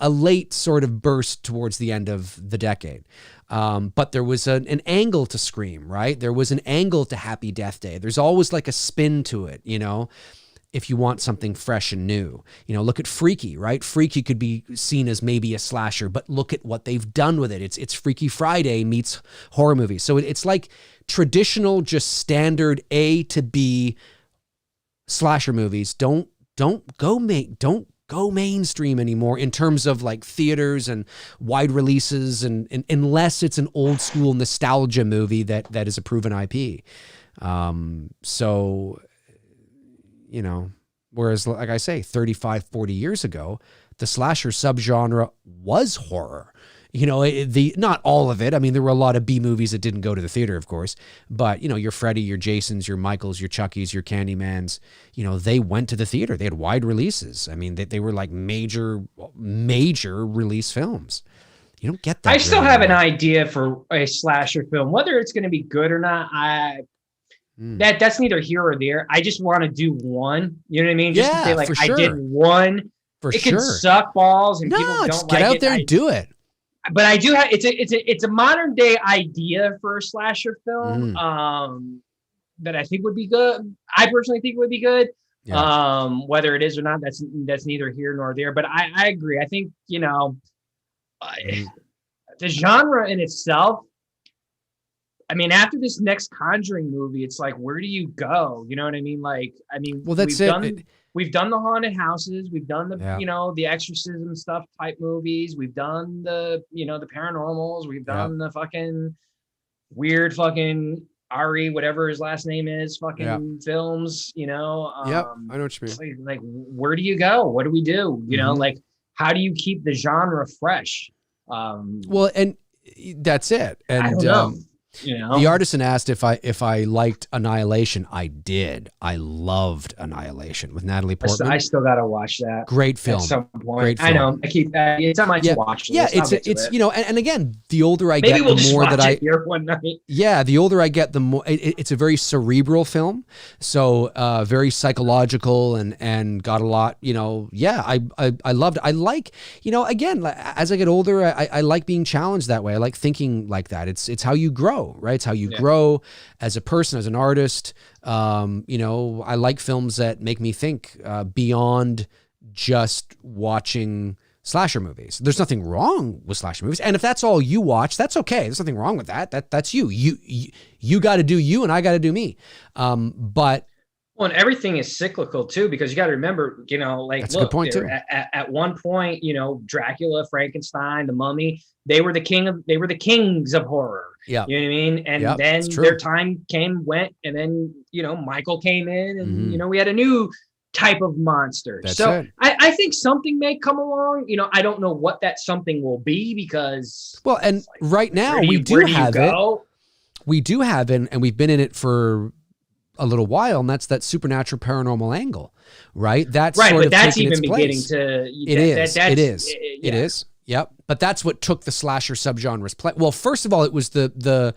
late sort of burst towards the end of the decade. But there was an angle to Scream, right? There was an angle to Happy Death Day. There's always like a spin to it, if you want something fresh and new. Look at Freaky, right? Freaky could be seen as maybe a slasher, but look at what they've done with it. It's Freaky Friday meets horror movies. So it's like traditional, just standard A to B slasher movies don't go mainstream anymore in terms of like theaters and wide releases, and unless it's an old school nostalgia movie that is a proven IP. Whereas, like I say, 35, 40 years ago, the slasher subgenre was horror. Not all of it. I mean, there were a lot of B movies that didn't go to the theater, of course, but your Freddy, your Jasons, your Michaels, your Chuckies, your Candymans, they went to the theater. They had wide releases. I mean, they were like major release films. You don't get that. I still have an idea for a slasher film, whether it's going to be good or not. That's neither here or there. I just want to do one. You know what I mean? Just to say, like, I did one. It can suck balls, and people don't like it. Get out there and do it. But I do have it's a modern day idea for a slasher film that I think would be good. I personally think would be good. Yeah. Whether it is or not, that's neither here nor there. But I agree. I think the genre in itself. I mean, after this next Conjuring movie, it's like, where do you go? You know what I mean? Well, that's we've done the haunted houses. We've done the, the exorcism stuff type movies. We've done the paranormals. We've done the fucking weird fucking Ari, whatever his last name is, films, I know what you mean. Like, where do you go? What do we do? Like, how do you keep the genre fresh? Well, and that's it. And I don't know. The artisan asked if I liked Annihilation. I did. I loved Annihilation with Natalie Portman. I still gotta watch that. Great film. At some point. Great film. I know. I keep it's on my watch list. Yeah, it's and again, the older I get, the more that I here one night. Yeah, the older I get, the more it's a very cerebral film. So very psychological and got a lot. I loved it. I like again, as I get older, I like being challenged that way. I like thinking like that. It's how you grow. Right? It's how you grow as a person, as an artist. I like films that make me think beyond just watching slasher movies. There's nothing wrong with slasher movies. And if that's all you watch, that's okay. There's nothing wrong with that. That's you. You got to do you, and I got to do me. But Well, and everything is cyclical too, because you got to remember, like, That's a good point too. At one point, Dracula, Frankenstein, the Mummy, they were the kings of horror. Yeah. You know what I mean? And then their time went, and then, Michael came in, and, we had a new type of monster. I think something may come along. I don't know what that something will be, because. Well, and right now we do have it. We do have it, and we've been in it for a little while, and that's that supernatural paranormal angle, right? That's right, sort but of that's taken even its beginning place. to. It is. Yep. But that's what took the slasher subgenre's play. Well, first of all, it was the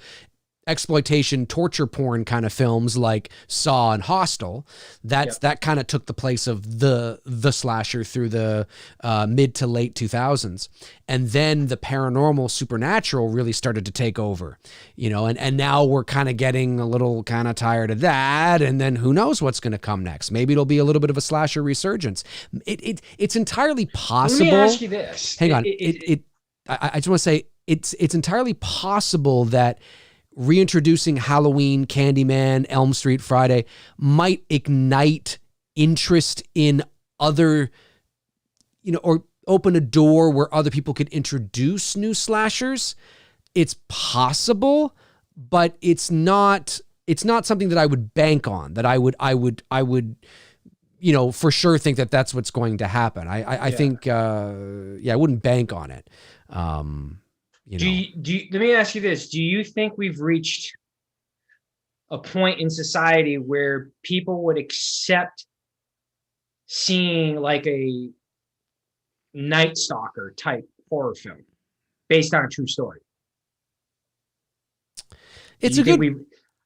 exploitation torture porn kind of films like Saw and Hostel. That kind of took the place of the slasher through the mid to late 2000s. And then the paranormal supernatural really started to take over, and now we're kind of getting a little kind of tired of that. And then who knows what's going to come next? Maybe it'll be a little bit of a slasher resurgence. It's entirely possible. Let me ask you this. Hang on. I just want to say it's entirely possible that reintroducing Halloween, Candyman, Elm Street, Friday might ignite interest in other, or open a door where other people could introduce new slashers. It's possible, but it's not something that I would bank on, that I would for sure think that that's what's going to happen. I think, I wouldn't bank on it. Let me ask you this. Do you think we've reached a point in society where people would accept seeing like a Night Stalker type horror film based on a true story?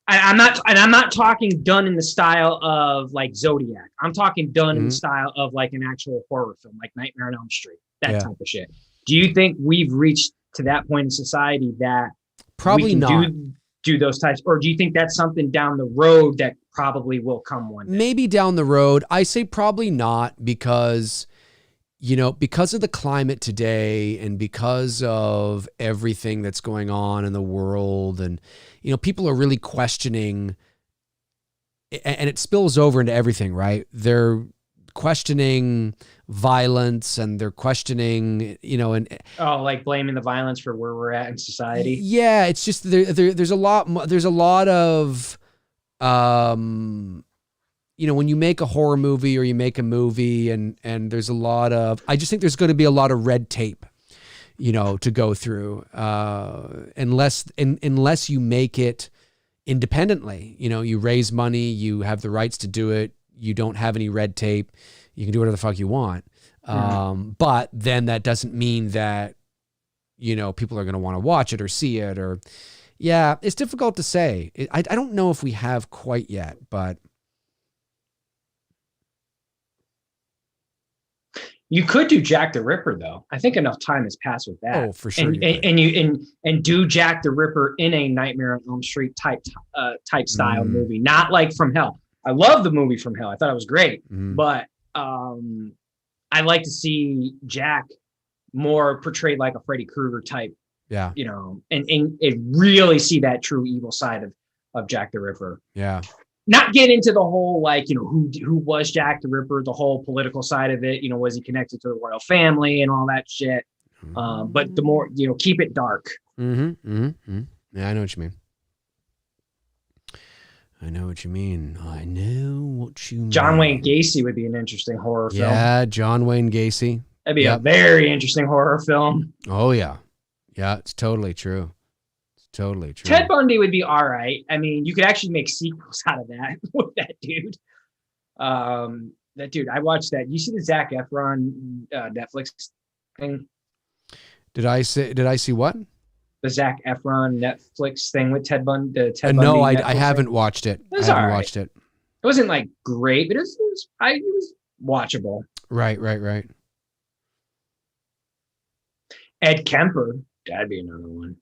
I'm not talking done in the style of like Zodiac. I'm talking done in the style of like an actual horror film, like Nightmare on Elm Street, that type of shit. Do you think we've reached to that point in society that probably we can not do those types, or do you think that's something down the road that probably will come one day? Maybe down the road. I say probably not, because because of the climate today and because of everything that's going on in the world, and people are really questioning, and it spills over into everything, right? They're questioning violence, and they're questioning, like blaming the violence for where we're at in society. Yeah, it's just there's a lot of when you make a horror movie or you make a movie, and there's a lot of, I just think there's going to be a lot of red tape, to go through, unless you make it independently. You raise money, you have the rights to do it, you don't have any red tape, you can do whatever the fuck you want. But then that doesn't mean that, people are going to want to watch it or see it, or, it's difficult to say. I don't know if we have quite yet, but. You could do Jack the Ripper, though. I think enough time has passed with that. Oh, for sure. And do Jack the Ripper in a Nightmare on Elm Street type style movie, not like From Hell. I love the movie From Hell. I thought it was great, but I like to see Jack more portrayed like a Freddy Krueger type. Yeah, and really see that true evil side of Jack the Ripper. Yeah. Not get into the whole, like, who was Jack the Ripper, the whole political side of it. Was he connected to the royal family and all that shit? But the more, keep it dark. Yeah, I know what you mean. I know what you mean. John Wayne Gacy would be an interesting horror film. Yeah, John Wayne Gacy. That'd be a very interesting horror film. Oh, yeah. Yeah, it's totally true. Totally true. Ted Bundy would be all right. I mean, you could actually make sequels out of that with that dude. That dude, I watched that. You see the Zac Efron Netflix thing? Did I see what? The Zac Efron Netflix thing with Ted Bundy. No, I haven't watched it. I haven't watched it. It wasn't like great, but it was watchable. Right. Ed Kemper, that'd be another one.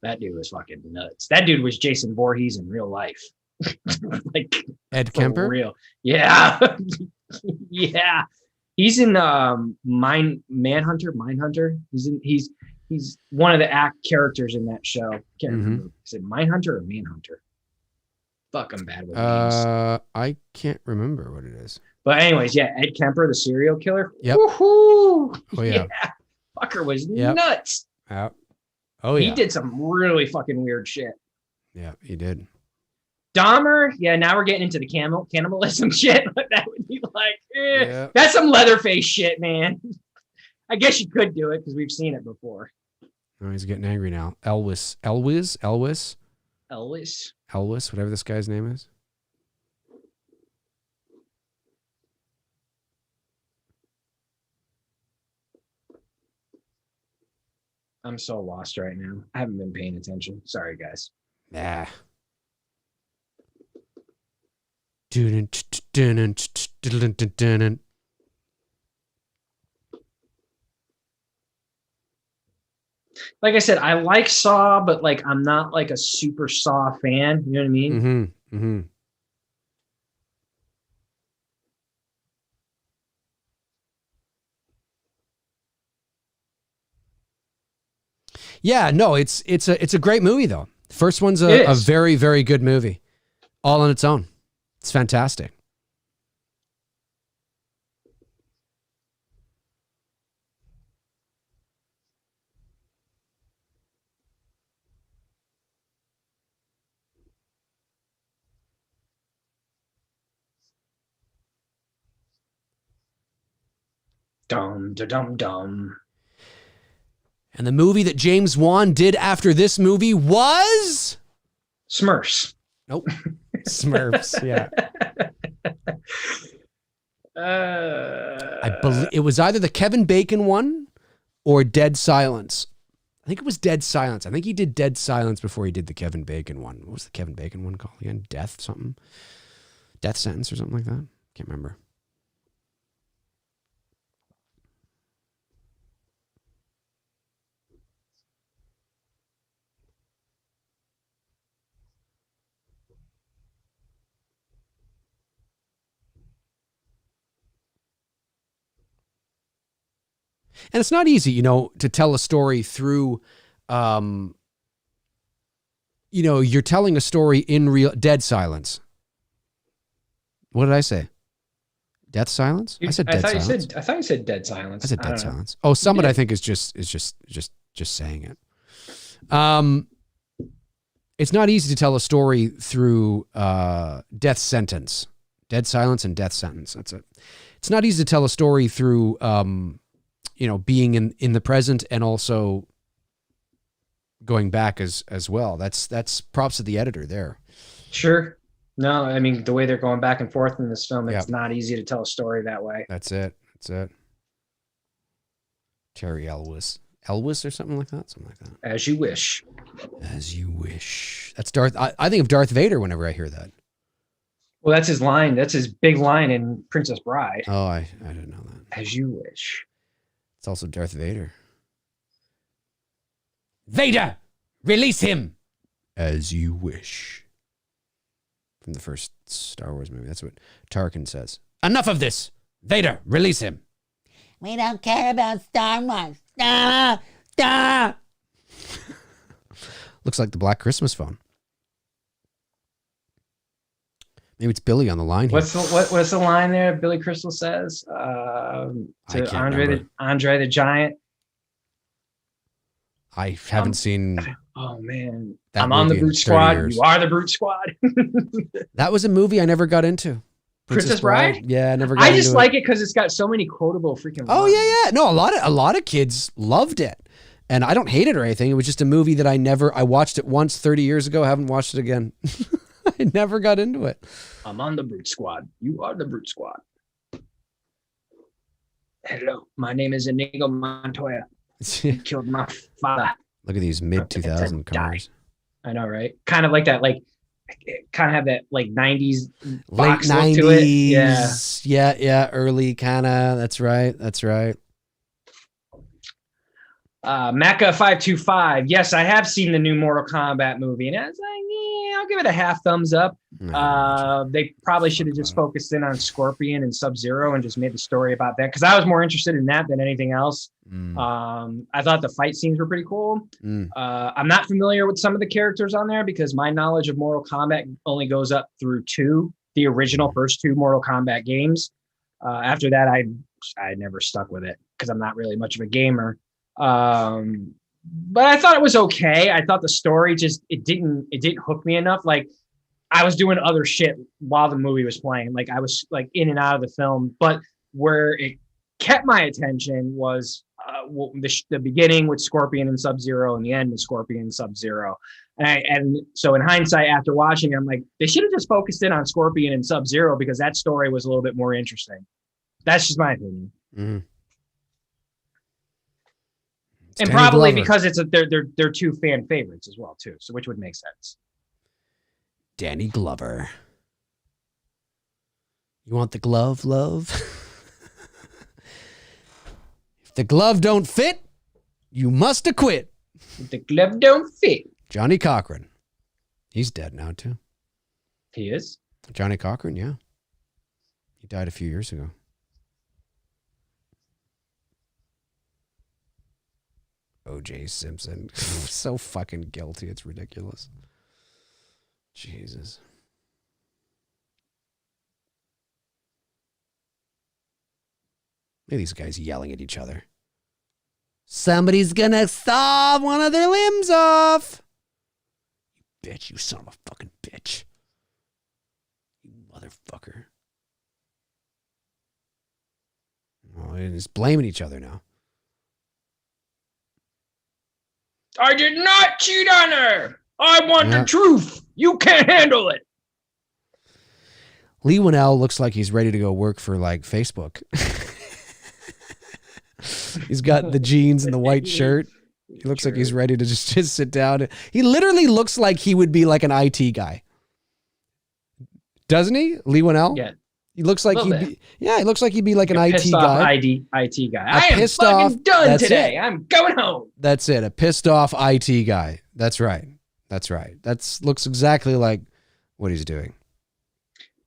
That dude was fucking nuts. That dude was Jason Voorhees in real life. Like Ed Kemper? Real. Yeah. Yeah. He's in Mindhunter. He's one of the characters in that show. Can't remember. Is it Mindhunter or Manhunter? Fuck, I'm bad with names. I can't remember what it is. But anyways, yeah, Ed Kemper, the serial killer. Yep. Woohoo! Oh yeah. Fucker was Yep. nuts. Yep. Oh yeah. He did some really fucking weird shit. Yeah, he did. Dahmer, yeah, now we're getting into the cannibalism shit. But that would be like, Yeah. that's some Leatherface shit, man. I guess you could do it because we've seen it before. Oh, he's getting angry now. Elvis, whatever this guy's name is. I'm so lost right now. I haven't been paying attention. Sorry, guys. Nah. Like I said, I like Saw, but like I'm not like a super Saw fan. You know what I mean? Mm-hmm. Mm-hmm. Yeah, no, it's a great movie though. First one's a very, very good movie, all on its own. It's fantastic. Dum da dum dum. And the movie that James Wan did after this movie was Smurfs. Nope. Smurfs, yeah. I believe it was either the Kevin Bacon one or Dead Silence. I think it was Dead Silence. I think he did Dead Silence before he did the Kevin Bacon one. What was the Kevin Bacon one called again? Death something? Death Sentence or something like that? Can't remember. And it's not easy, to tell a story through, you're telling a story in real Dead Silence. What did I say? Death Silence? I said Dead Silence. I thought you said Dead Silence. I said Dead Silence. Oh, someone I think is just saying it. It's not easy to tell a story through Death Sentence, Dead Silence, and Death Sentence. That's it. It's not easy to tell a story through. Being in the present and also going back as well. That's props to the editor there. Sure. No, I mean, the way they're going back and forth in this film, it's not easy to tell a story that way. That's it. Terry Elwes or something like that. As you wish. As you wish. That's Darth. I think of Darth Vader whenever I hear that. Well, that's his line. That's his big line in Princess Bride. Oh, I didn't know that. As you wish. It's also Darth Vader. Vader, release him. As you wish. From the first Star Wars movie. That's what Tarkin says. Enough of this. Vader, release him. We don't care about Star Wars. Stop. Looks like the Black Christmas phone. Maybe it's Billy on the line here. What's the line there? Billy Crystal says to Andre the Giant. I haven't seen. Oh man, I'm on the Brute Squad. You are the Brute Squad. That was a movie I never got into. Princess Bride? Yeah, I never got into it. I just like it because it's got so many quotable freaking. Oh lines. Yeah. No, a lot of kids loved it, and I don't hate it or anything. It was just a movie that I watched it once 30 years ago. Haven't watched it again. I never got into it. I'm on the Brute Squad. You are the Brute Squad. Hello, my name is Inigo Montoya. You killed my father. Look at these mid-2000 cars. I know, right? Kind of like that, kind of have that 90s late 90s look to it. Yeah, early kind of. That's right. Mecha525. Yes, I have seen the new Mortal Kombat movie, and I was like, yeah, I'll give it a half thumbs up. They probably should have just focused in on Scorpion and Sub-Zero and just made the story about that, because I was more interested in that than anything else. I thought the fight scenes were pretty cool. I'm not familiar with some of the characters on there because my knowledge of Mortal Kombat only goes up through the original first 2 Mortal Kombat games. After that, I never stuck with it because I'm not really much of a gamer. But I thought it was okay. I thought the story it didn't hook me enough. Like, I was doing other shit while the movie was playing. Like, I was like in and out of the film, but where it kept my attention was the beginning with Scorpion and Sub-Zero and the end with Scorpion and Sub-Zero. And so in hindsight, after watching it, I'm like, they should have just focused in on Scorpion and Sub-Zero because that story was a little bit more interesting. That's just my opinion. And probably because they're 2 fan favorites as well too, so which would make sense. Danny Glover. You want the glove, love? If the glove don't fit, you must acquit. If the glove don't fit. Johnny Cochran. He's dead now too. He is? Johnny Cochran, yeah. He died a few years ago. O.J. Simpson. So fucking guilty. It's ridiculous. Jesus. Look at these guys yelling at each other. Somebody's gonna saw one of their limbs off. You bitch, you son of a fucking bitch. You motherfucker. Oh, they're just blaming each other now. I did not cheat on her. I want the truth. You can't handle it. Lee Winnell looks like he's ready to go work for like Facebook. He's got the jeans and the white shirt. He looks like he's ready to just sit down. He literally looks like he would be like an IT guy. Doesn't he? Lee Winnell? Yeah. He looks like he looks like he'd be like an IT guy. IT guy. I am fucking done today. I'm going home. That's it. A pissed off IT guy. That's right. That looks exactly like what he's doing.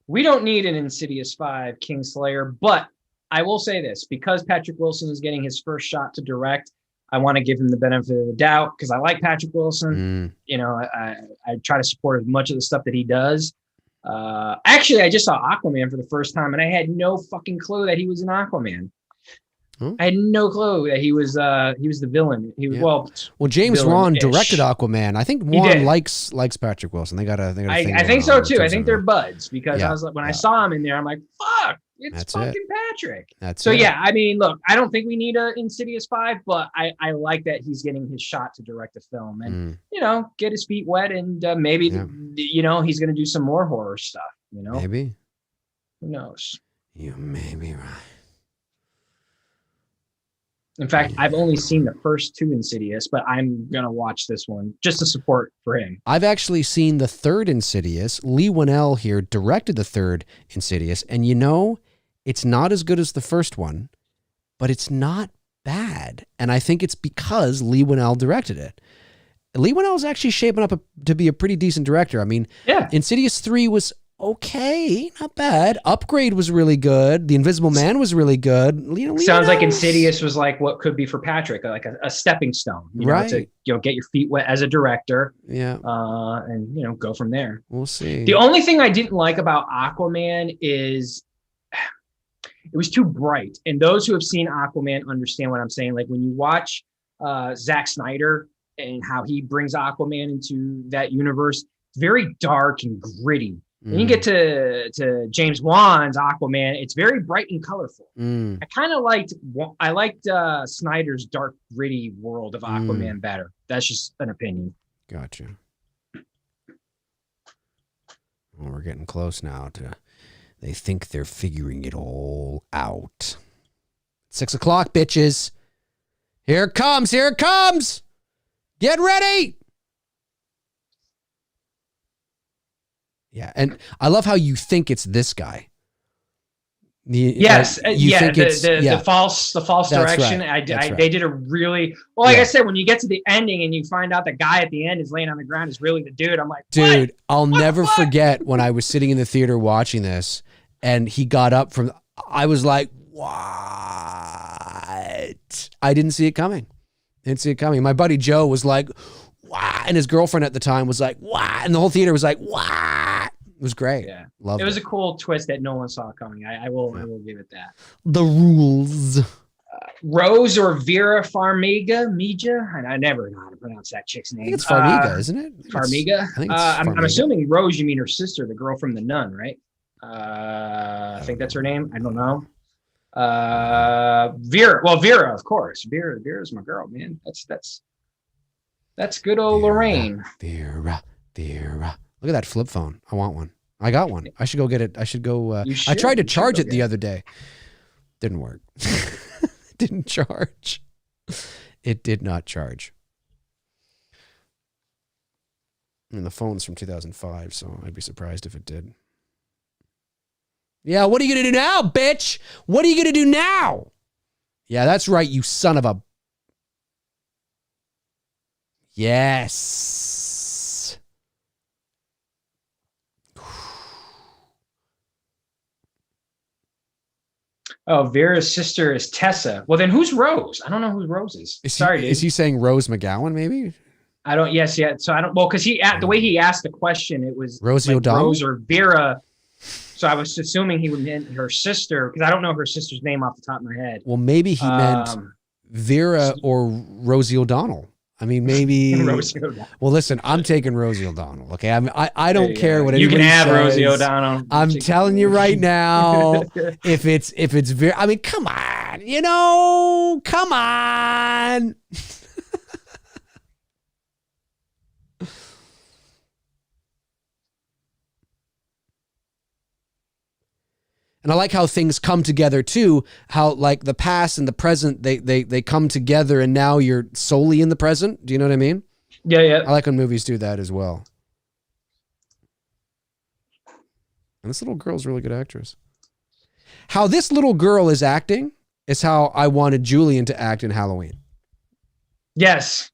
We don't need an Insidious 5 Kingslayer, but I will say this, because Patrick Wilson is getting his first shot to direct, I want to give him the benefit of the doubt because I like Patrick Wilson. You know, I try to support as much of the stuff that he does. Actually, I just saw Aquaman for the first time, and I had no fucking clue that he was an Aquaman. I had no clue that he was the villain. He was well, James Wan directed Aquaman. I think Wan likes Patrick Wilson. They got a thing. I think so too. I think they're buds because I was like, when I saw him in there, I'm like, fuck, it's fucking Patrick. Yeah, I mean, look, I don't think we need a Insidious 5, but I like that he's getting his shot to direct a film and you know, get his feet wet and maybe you know, he's gonna do some more horror stuff. You know, maybe. Who knows? You may be right. In fact, I've only seen the first 2 Insidious, but I'm going to watch this one just to support for him. I've actually seen the 3rd Insidious. Lee Winnell here directed the 3rd Insidious. And you know, it's not as good as the first one, but it's not bad. And I think it's because Lee Winnell directed it. Lee Winnell is actually shaping up to be a pretty decent director. I mean, Insidious 3 was okay, not bad. Upgrade was really good. The Invisible Man was really good. You know, sounds like Insidious was like what could be for Patrick, like a stepping stone, you know, to get your feet wet as a director. Yeah. And you know, go from there. We'll see. The only thing I didn't like about Aquaman is it was too bright. And those who have seen Aquaman understand what I'm saying. Like when you watch Zack Snyder and how he brings Aquaman into that universe, it's very dark and gritty. When you get to James Wan's Aquaman, it's very bright and colorful. I kind of liked Snyder's dark, gritty world of Aquaman better. That's just an opinion. Gotcha. Well, we're getting close now to. They think they're figuring it all out. 6 o'clock, bitches. Here it comes. Here it comes. Get ready. Yeah, and I love how you think it's this guy. Yes, you think it's the false direction. Right. They did a really well. Like I said, when you get to the ending and you find out the guy at the end is laying on the ground is really the dude. I'm like, dude, I'll never forget when I was sitting in the theater watching this, and he got up from. I was like, what? I didn't see it coming. My buddy Joe was like, what? And his girlfriend at the time was like, what? And the whole theater was like, what? It was great. Yeah, loved it. It was a cool twist that no one saw coming. I will give it that. The rules. Rose or Vera Farmiga, and I never know how to pronounce that chick's name. I think it's Farmiga, isn't it? Farmiga. I think I'm assuming Rose, you mean her sister, the girl from The Nun, right? I think that's her name. I don't know. Vera. Well, Vera, of course. Vera's my girl, man. That's good old Lorraine. Vera. Look at that flip phone. I want one. I got one. I should go get it. I should go. I tried to charge it the other day. Didn't work. Didn't charge. It did not charge. I mean, the phone's from 2005, so I'd be surprised if it did. Yeah, what are you going to do now, bitch? What are you going to do now? Yeah, that's right, you son of a... Yes. Oh, Vera's sister is Tessa. Well, then who's Rose? I don't know who Rose is. Sorry, dude. Is he saying Rose McGowan, maybe? I don't. Yes, yeah. So I don't. Well, because the way he asked the question, it was Rosie O'Donnell, Rose or Vera. So I was assuming he would mean her sister because I don't know her sister's name off the top of my head. Well, maybe he meant Vera or Rosie O'Donnell. I mean, maybe. Rosie O'Donnell. Well, listen, I'm taking Rosie O'Donnell. Okay, I don't care what anybody you can have says. Rosie O'Donnell. I'm telling you right now, if it's Vera, I mean, come on, come on. And I like how things come together too, how like the past and the present, they come together and now you're solely in the present. Do you know what I mean? Yeah, yeah. I like when movies do that as well. And this little girl's a really good actress. How this little girl is acting is how I wanted Julian to act in Halloween. Yes,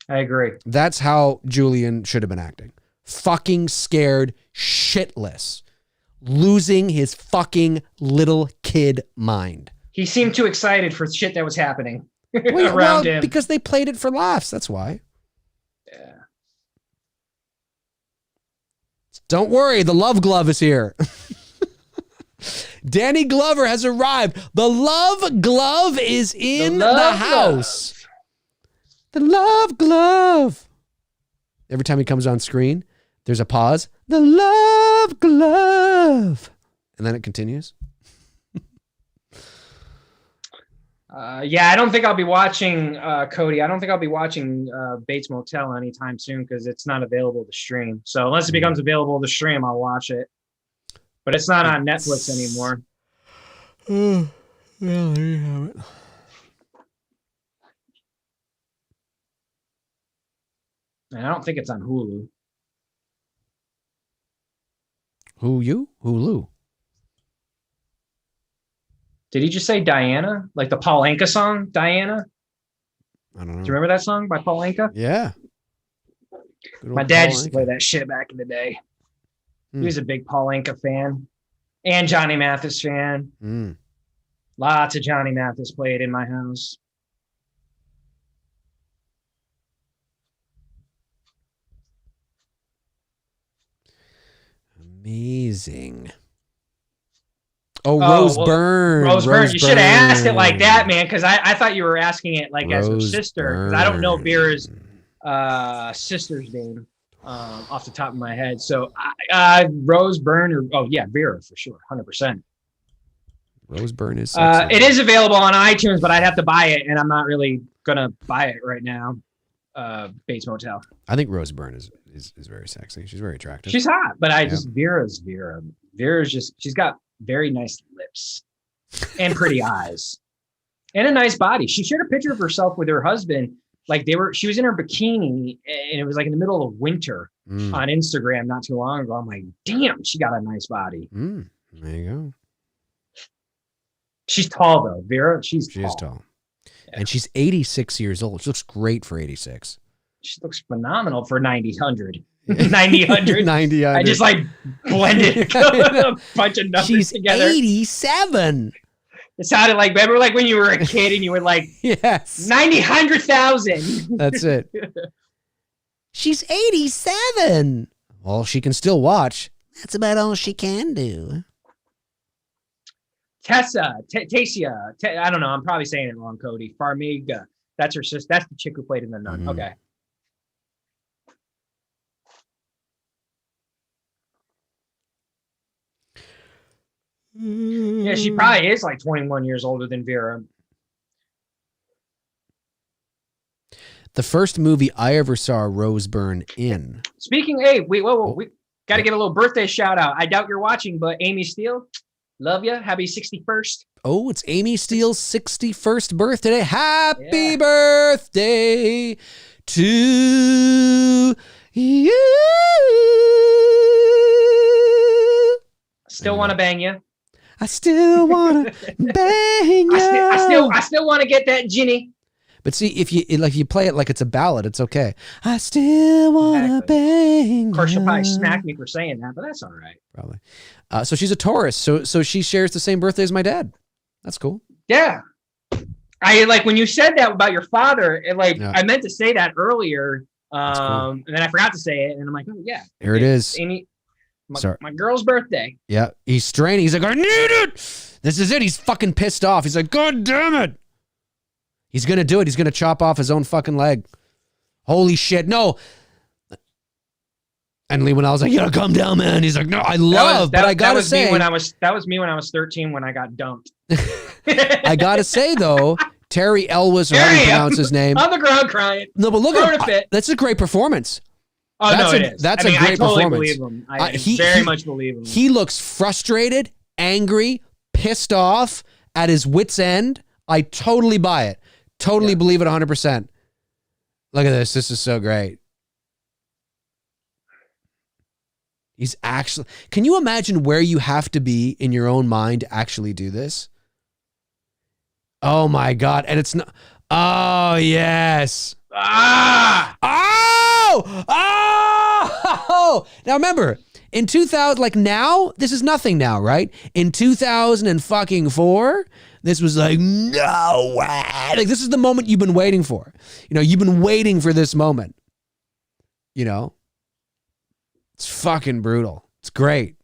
I agree. That's how Julian should have been acting. Fucking scared shitless. Losing his fucking little kid mind. He seemed too excited for shit that was happening around him. Because they played it for laughs. That's why. Yeah. Don't worry. The love glove is here. Danny Glover has arrived. The love glove is in the house. The love glove. Every time he comes on screen, there's a pause. The love glove. And then it continues. Yeah, I don't think I'll be watching, Cody. I don't think I'll be watching Bates Motel anytime soon because it's not available to stream. So unless it becomes available to stream, I'll watch it. But it's not on Netflix anymore. Oh, well, there you have it. And I don't think it's on Hulu. Hulu. Did he just say Diana? Like the Paul Anka song, Diana? I don't know. Do you remember that song by Paul Anka? Yeah. My dad used to play that shit back in the day. He was a big Paul Anka fan and Johnny Mathis fan. Lots of Johnny Mathis played in my house. Amazing. Rose Byrne. Rose Byrne. You should have asked it like that, man, because I thought you were asking it like as her sister. Because I don't know Vera's sister's name off the top of my head. So Rose Byrne Vera for sure, 100%. Rose Byrne is sexy. It is available on iTunes, but I'd have to buy it, and I'm not really gonna buy it right now. Bates Motel. I think Rose Byrne is very sexy. She's very attractive. She's hot, but Vera's Vera. Vera's just, she's got very nice lips and pretty eyes and a nice body. She shared a picture of herself with her husband. Like she was in her bikini and it was like in the middle of winter on Instagram not too long ago. I'm like, damn, she got a nice body. There you go. She's tall though, Vera. She is tall. Yeah. And she's 86 years old. She looks great for 86. She looks phenomenal for 90-100. 90-100. 90-100. I just like blended a bunch of numbers she's together. 87. It sounded like, remember like when you were a kid and you were like, yes, 90-100,000. That's it. She's 87. Well, she can still watch. That's about all she can do. Tasia, I don't know. I'm probably saying it wrong, Cody. Farmiga. That's her sister. That's the chick who played in The Nun. Okay. Yeah, she probably is like 21 years older than Vera. The first movie I ever saw Rose Byrne in. Speaking, hey, we got to get a little birthday shout out. I doubt you're watching, but Amy Steele, love you. Happy 61st. Oh, it's Amy Steele's 61st birthday. Happy birthday to you. Still want to bang you. I still want to bang you. I still want to get that Ginny. But see, if you play it like it's a ballad, it's okay. I still want to bang. Of course, she'll probably smack me for saying that, but that's all right. Probably. So she's a Taurus. So she shares the same birthday as my dad. That's cool. Yeah. I like when you said that about your father. I meant to say that earlier, cool. And then I forgot to say it, and I'm like, oh yeah. Here it is. Amy, my girl's birthday. Yeah, he's straining. He's like, I need it. This is it. He's fucking pissed off. He's like, God damn it. He's going to do it. He's going to chop off his own fucking leg. Holy shit. No. And Lee, when I was like, yeah, calm down, man. He's like, no, I gotta say. That was me when I was 13 when I got dumped. I gotta say, though, Terry Elwes, or how do you pronounce his name? On the ground crying. No, but look at it. That's a great performance. Oh, it is. That's a great performance. Believe him. I very much believe him. He looks frustrated, angry, pissed off, at his wit's end. I totally buy it. Totally believe it 100%. Look at this. This is so great. He's actually... Can you imagine where you have to be in your own mind to actually do this? Oh, my God. And it's not... Oh, yes. Ah! Oh! Oh! Now, remember, in 2000... Like, now, this is nothing now, right? In 2004... This was like, no way. Like, this is the moment you've been waiting for. You know, you've been waiting for this moment. You know? It's fucking brutal. It's great.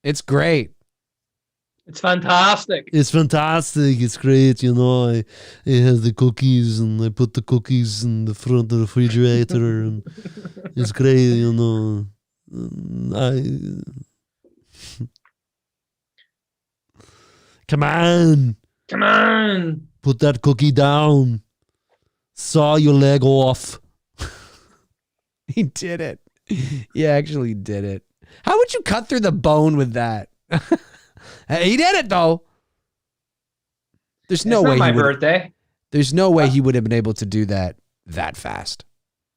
It's great. It's fantastic. It's fantastic. It's great. You know, I have the cookies and I put the cookies in the front of the refrigerator and it's great, you know. Come on. Come on. Put that cookie down. Saw your leg off. He did it. He actually did it. How would you cut through the bone with that? He did it, though. There's no way. My birthday. There's no way he would have been able to do that fast.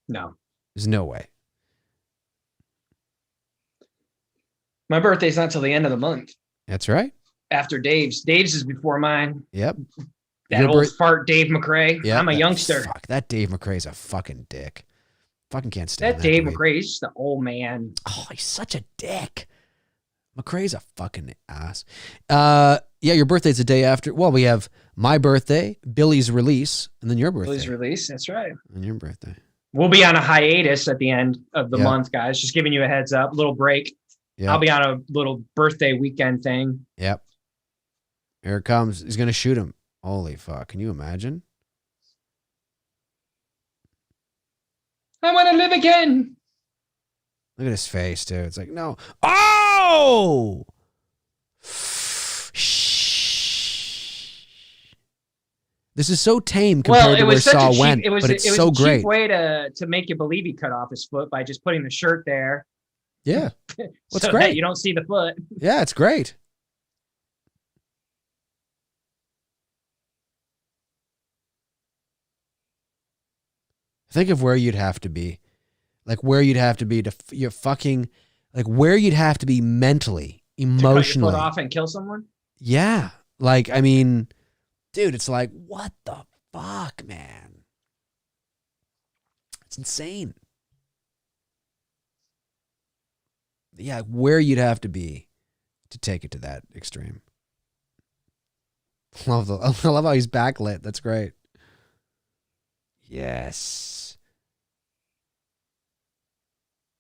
No. There's no way. My birthday's not till the end of the month. That's right. After Dave's. Dave's is before mine. Yep. That old fart Dave McRae. Yep, I'm a youngster. Fuck, that Dave McRae's a fucking dick. Fucking can't stand that Dave McRae's just the old man. Oh, he's such a dick. McRae's a fucking ass. Yeah, your birthday's the day after. Well, we have my birthday, Billy's release, and then your birthday. Billy's release, that's right. And your birthday. We'll be on a hiatus at the end of the month, guys. Just giving you a heads up, a little break. Yep. I'll be on a little birthday weekend thing. Yep. Here it comes. He's going to shoot him. Holy fuck. Can you imagine? I want to live again. Look at his face, too. It's like, no. Oh! This is so tame compared to where Saw went, but it's so great. It was a cheap way to make you believe he cut off his foot by just putting the shirt there. Yeah. What's so great? That you don't see the foot. Yeah, it's great. Think of where you'd have to be. Like where you'd have to be to you're fucking like where you'd have to be mentally, emotionally. To cut your foot off and kill someone? Yeah. Like, I mean, dude, it's like, what the fuck, man? It's insane. Yeah, where you'd have to be to take it to that extreme. I love how he's backlit. That's great. Yes.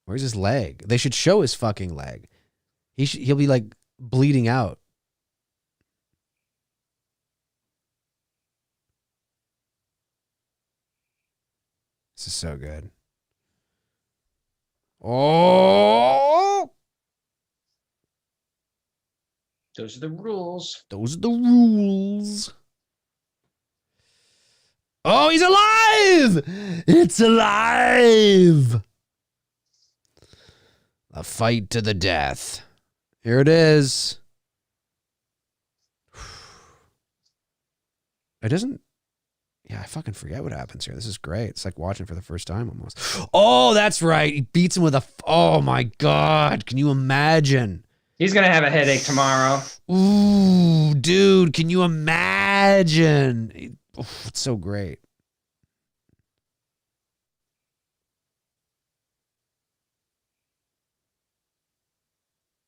Where's his leg? They should show his fucking leg. He'll be like bleeding out. This is so good. Oh! Those are the rules. Those are the rules. Oh, he's alive! It's alive! A fight to the death. Here it is. It doesn't... Yeah, I fucking forget what happens here. This is great. It's like watching for the first time almost. Oh, that's right. He beats him with a... Oh, my God. Can you imagine? He's going to have a headache tomorrow. Ooh, dude. Can you imagine? Oh, it's so great.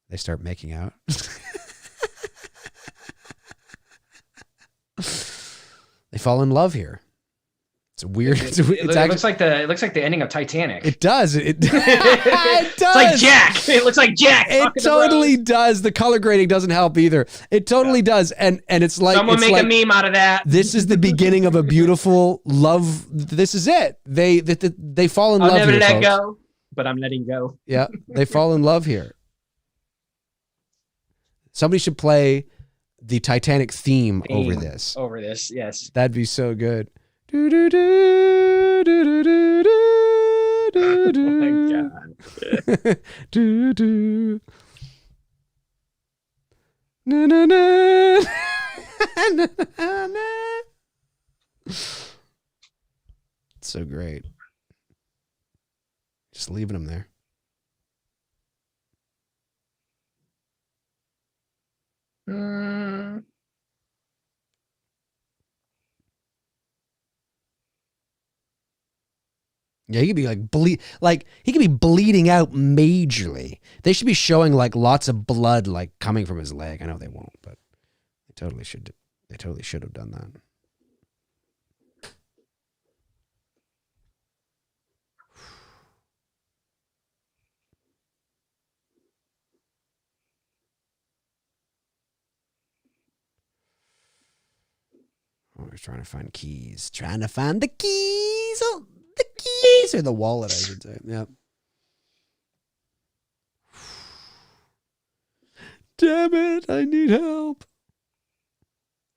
They start making out. They fall in love here. It's weird. It looks like the ending of Titanic. It does. It does. It's like Jack. It looks like Jack. It totally does. The color grading doesn't help either. It totally does. And it's like someone make a meme out of that. This is the beginning of a beautiful love. This is it. They fall in love. I'll never here, let folks. go, but I'm letting go. Yeah, they fall in love here. Somebody should play the Titanic theme over this. Over this, yes. That'd be so good. Do, do, do, do, do, do, do, do, Oh my God. do, do. Na, na, na. Na, na, na. So great. Just leaving him there. Yeah, he could be like he could be bleeding out majorly. They should be showing like lots of blood like coming from his leg. I know they won't, but they totally should. They totally should have done that. Oh, we're trying to find keys. Trying to find the keys. Oh, the keys or the wallet, I should say. Yep. Damn it! I need help.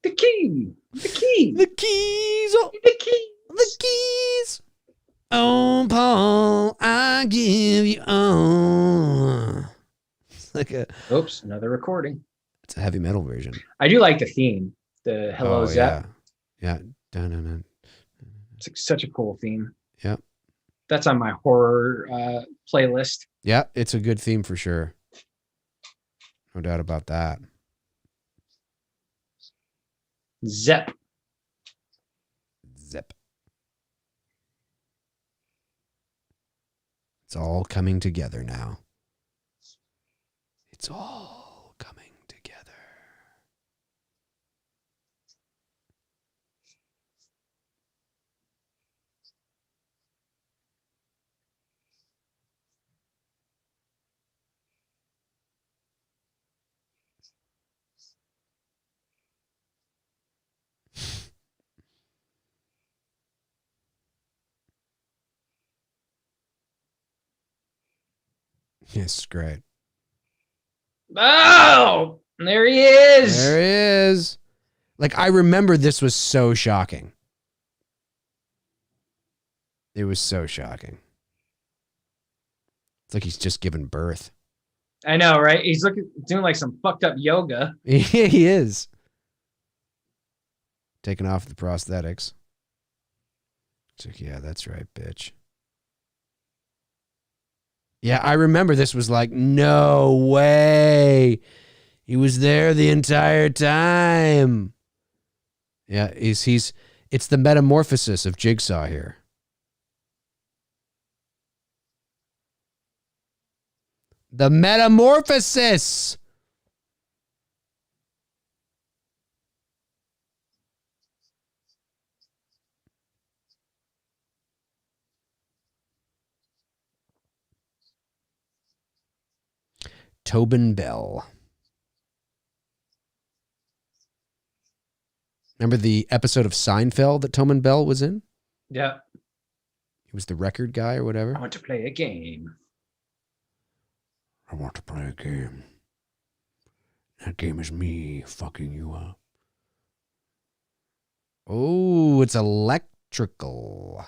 The key. The key. The keys. Oh, The key. the keys. Oh, Paul, I give you all. It's like a. Oops, another recording. It's a heavy metal version. I do like the theme. The Hello Oh, Zep. yeah. Dun, dun, dun. It's like such a cool theme. Yep. That's on my horror playlist. Yeah, it's a good theme for sure. No doubt about that. Zep. Zip. It's all coming together now. It's all coming together. Yes, it's great. Oh, there he is. There he is. Like, I remember this was so shocking. It was so shocking. It's like he's just given birth. I know, right? He's doing like some fucked up yoga. He is. Taking off the prosthetics. It's like, yeah, that's right, bitch. Yeah, I remember this was like, no way. He was there the entire time. Yeah, it's the metamorphosis of Jigsaw here. The metamorphosis. Tobin Bell. Remember the episode of Seinfeld that Tobin Bell was in? Yeah. He was the record guy or whatever. I want to play a game. I want to play a game. That game is me fucking you up. Oh, it's electrical.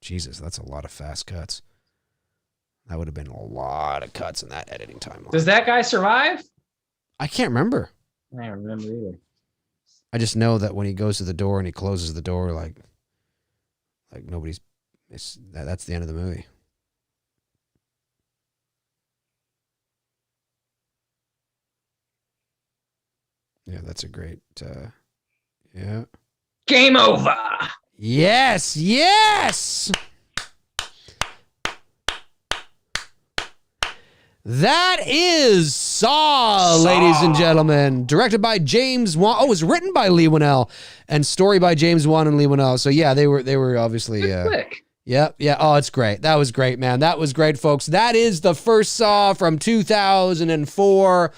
Jesus, that's a lot of fast cuts. That would have been a lot of cuts in that editing timeline. Does that guy survive? I can't remember. I don't remember either. I just know that when he goes to the door and he closes the door, like nobody's. That's the end of the movie. Yeah, that's a great. Yeah. Game over. Yes, yes. That is Saw, ladies and gentlemen. Directed by James Wan. Oh, it was written by Lee Winnell and story by James Wan and Lee Winnell. So yeah, they were obviously. Quick. Yep. Yeah. Oh, it's great. That was great, man. That was great, folks. That is the first Saw from 2004.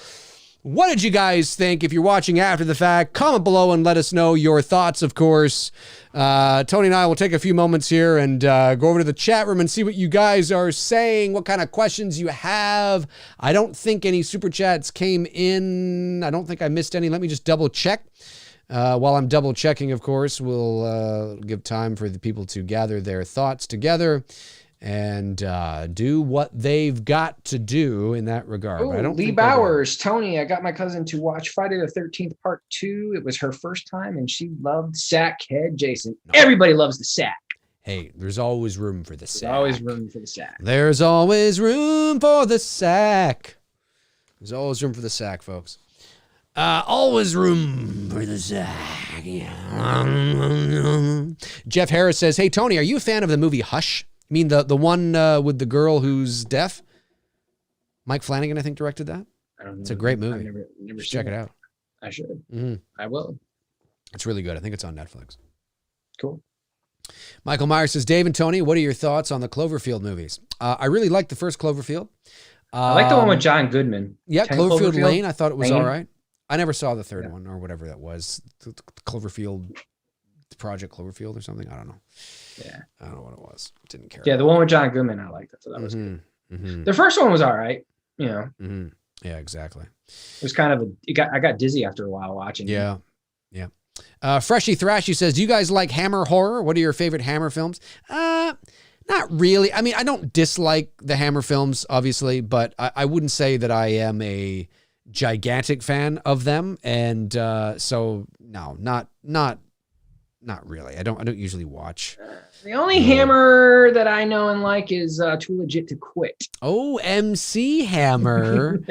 What did you guys think? If you're watching after the fact, comment below and let us know your thoughts, of course. Tony and I will take a few moments here and go over to the chat room and see what you guys are saying, what kind of questions you have. I don't think any super chats came in. I don't think I missed any. Let me just double check. While I'm double checking, of course, we'll give time for the people to gather their thoughts together and do what they've got to do in that regard. Ooh, I don't Lee think Bowers, Tony, I got my cousin to watch Friday the 13th Part 2. It was her first time, and she loved Sackhead Jason. Everybody loves the sack. Hey, there's always room for the sack. There's always room for the sack. There's always room for the sack. There's always room for the sack, folks. Always room for the sack. Yeah. Jeff Harris says, hey, Tony, are you a fan of the movie Hush? You mean the one with the girl who's deaf? Mike Flanagan, I think, directed that. I don't know. It's a great movie. I've never Check it out. I should. Mm-hmm. I will. It's really good. I think it's on Netflix. Cool. Michael Myers says, Dave and Tony, what are your thoughts on the Cloverfield movies? I really liked the first Cloverfield. I like the one with John Goodman. Yeah, 10 Cloverfield Lane. I thought it was Lane. all right. I never saw the third one or whatever that was. The Cloverfield, Project Cloverfield or something. I don't know. Yeah. I don't know what it was. Didn't care. Yeah, the one with John Goodman, I liked it. So that was good. Mm-hmm. The first one was all right. You know, Mm-hmm. Yeah, exactly. it was kind of I got dizzy after a while watching. it. Yeah. Yeah. Freshy Thrashy says, do you guys like Hammer horror? What are your favorite Hammer films? Not really. I mean, I don't dislike the Hammer films, obviously, but I wouldn't say that I am a gigantic fan of them. And so no, not really. I don't usually watch. The only Hammer that I know and like is Too Legit to Quit. Oh, MC Hammer.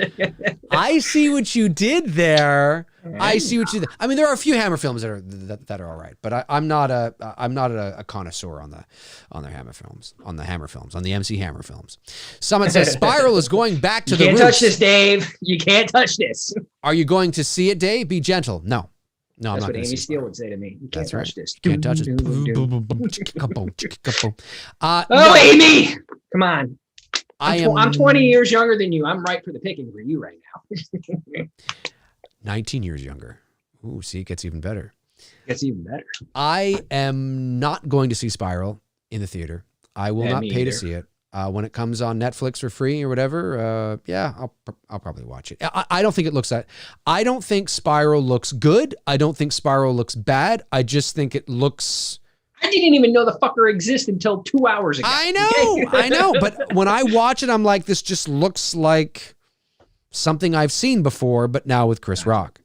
I see what you did there. I see what you did. I mean, there are a few Hammer films that are all right, but I'm not a connoisseur on the Hammer films, on the MC Hammer films. Someone says Spiral is going back to the roots. You can't touch this, Dave. You can't touch this. Are you going to see it, Dave? Be gentle. No, That's I'm not what going to Amy see Steele Spiral. would say to me. You can't That's touch right. this. Can't touch it. Oh, No, Amy! Come on. I'm I'm 20 years younger than you. I'm ripe for the picking for you right now. 19 years younger. Ooh, see, it gets even better. It's even better. I am not going to see Spiral in the theater. I will not me pay to either. see it. When it comes on Netflix for free or whatever, yeah, I'll probably watch it. I don't think it looks that. I don't think Spiral looks good. I don't think Spiral looks bad. I just think it looks. I didn't even know the fucker existed until 2 hours ago. I know. But when I watch it, I'm like, this just looks like something I've seen before, but now with Chris Rock.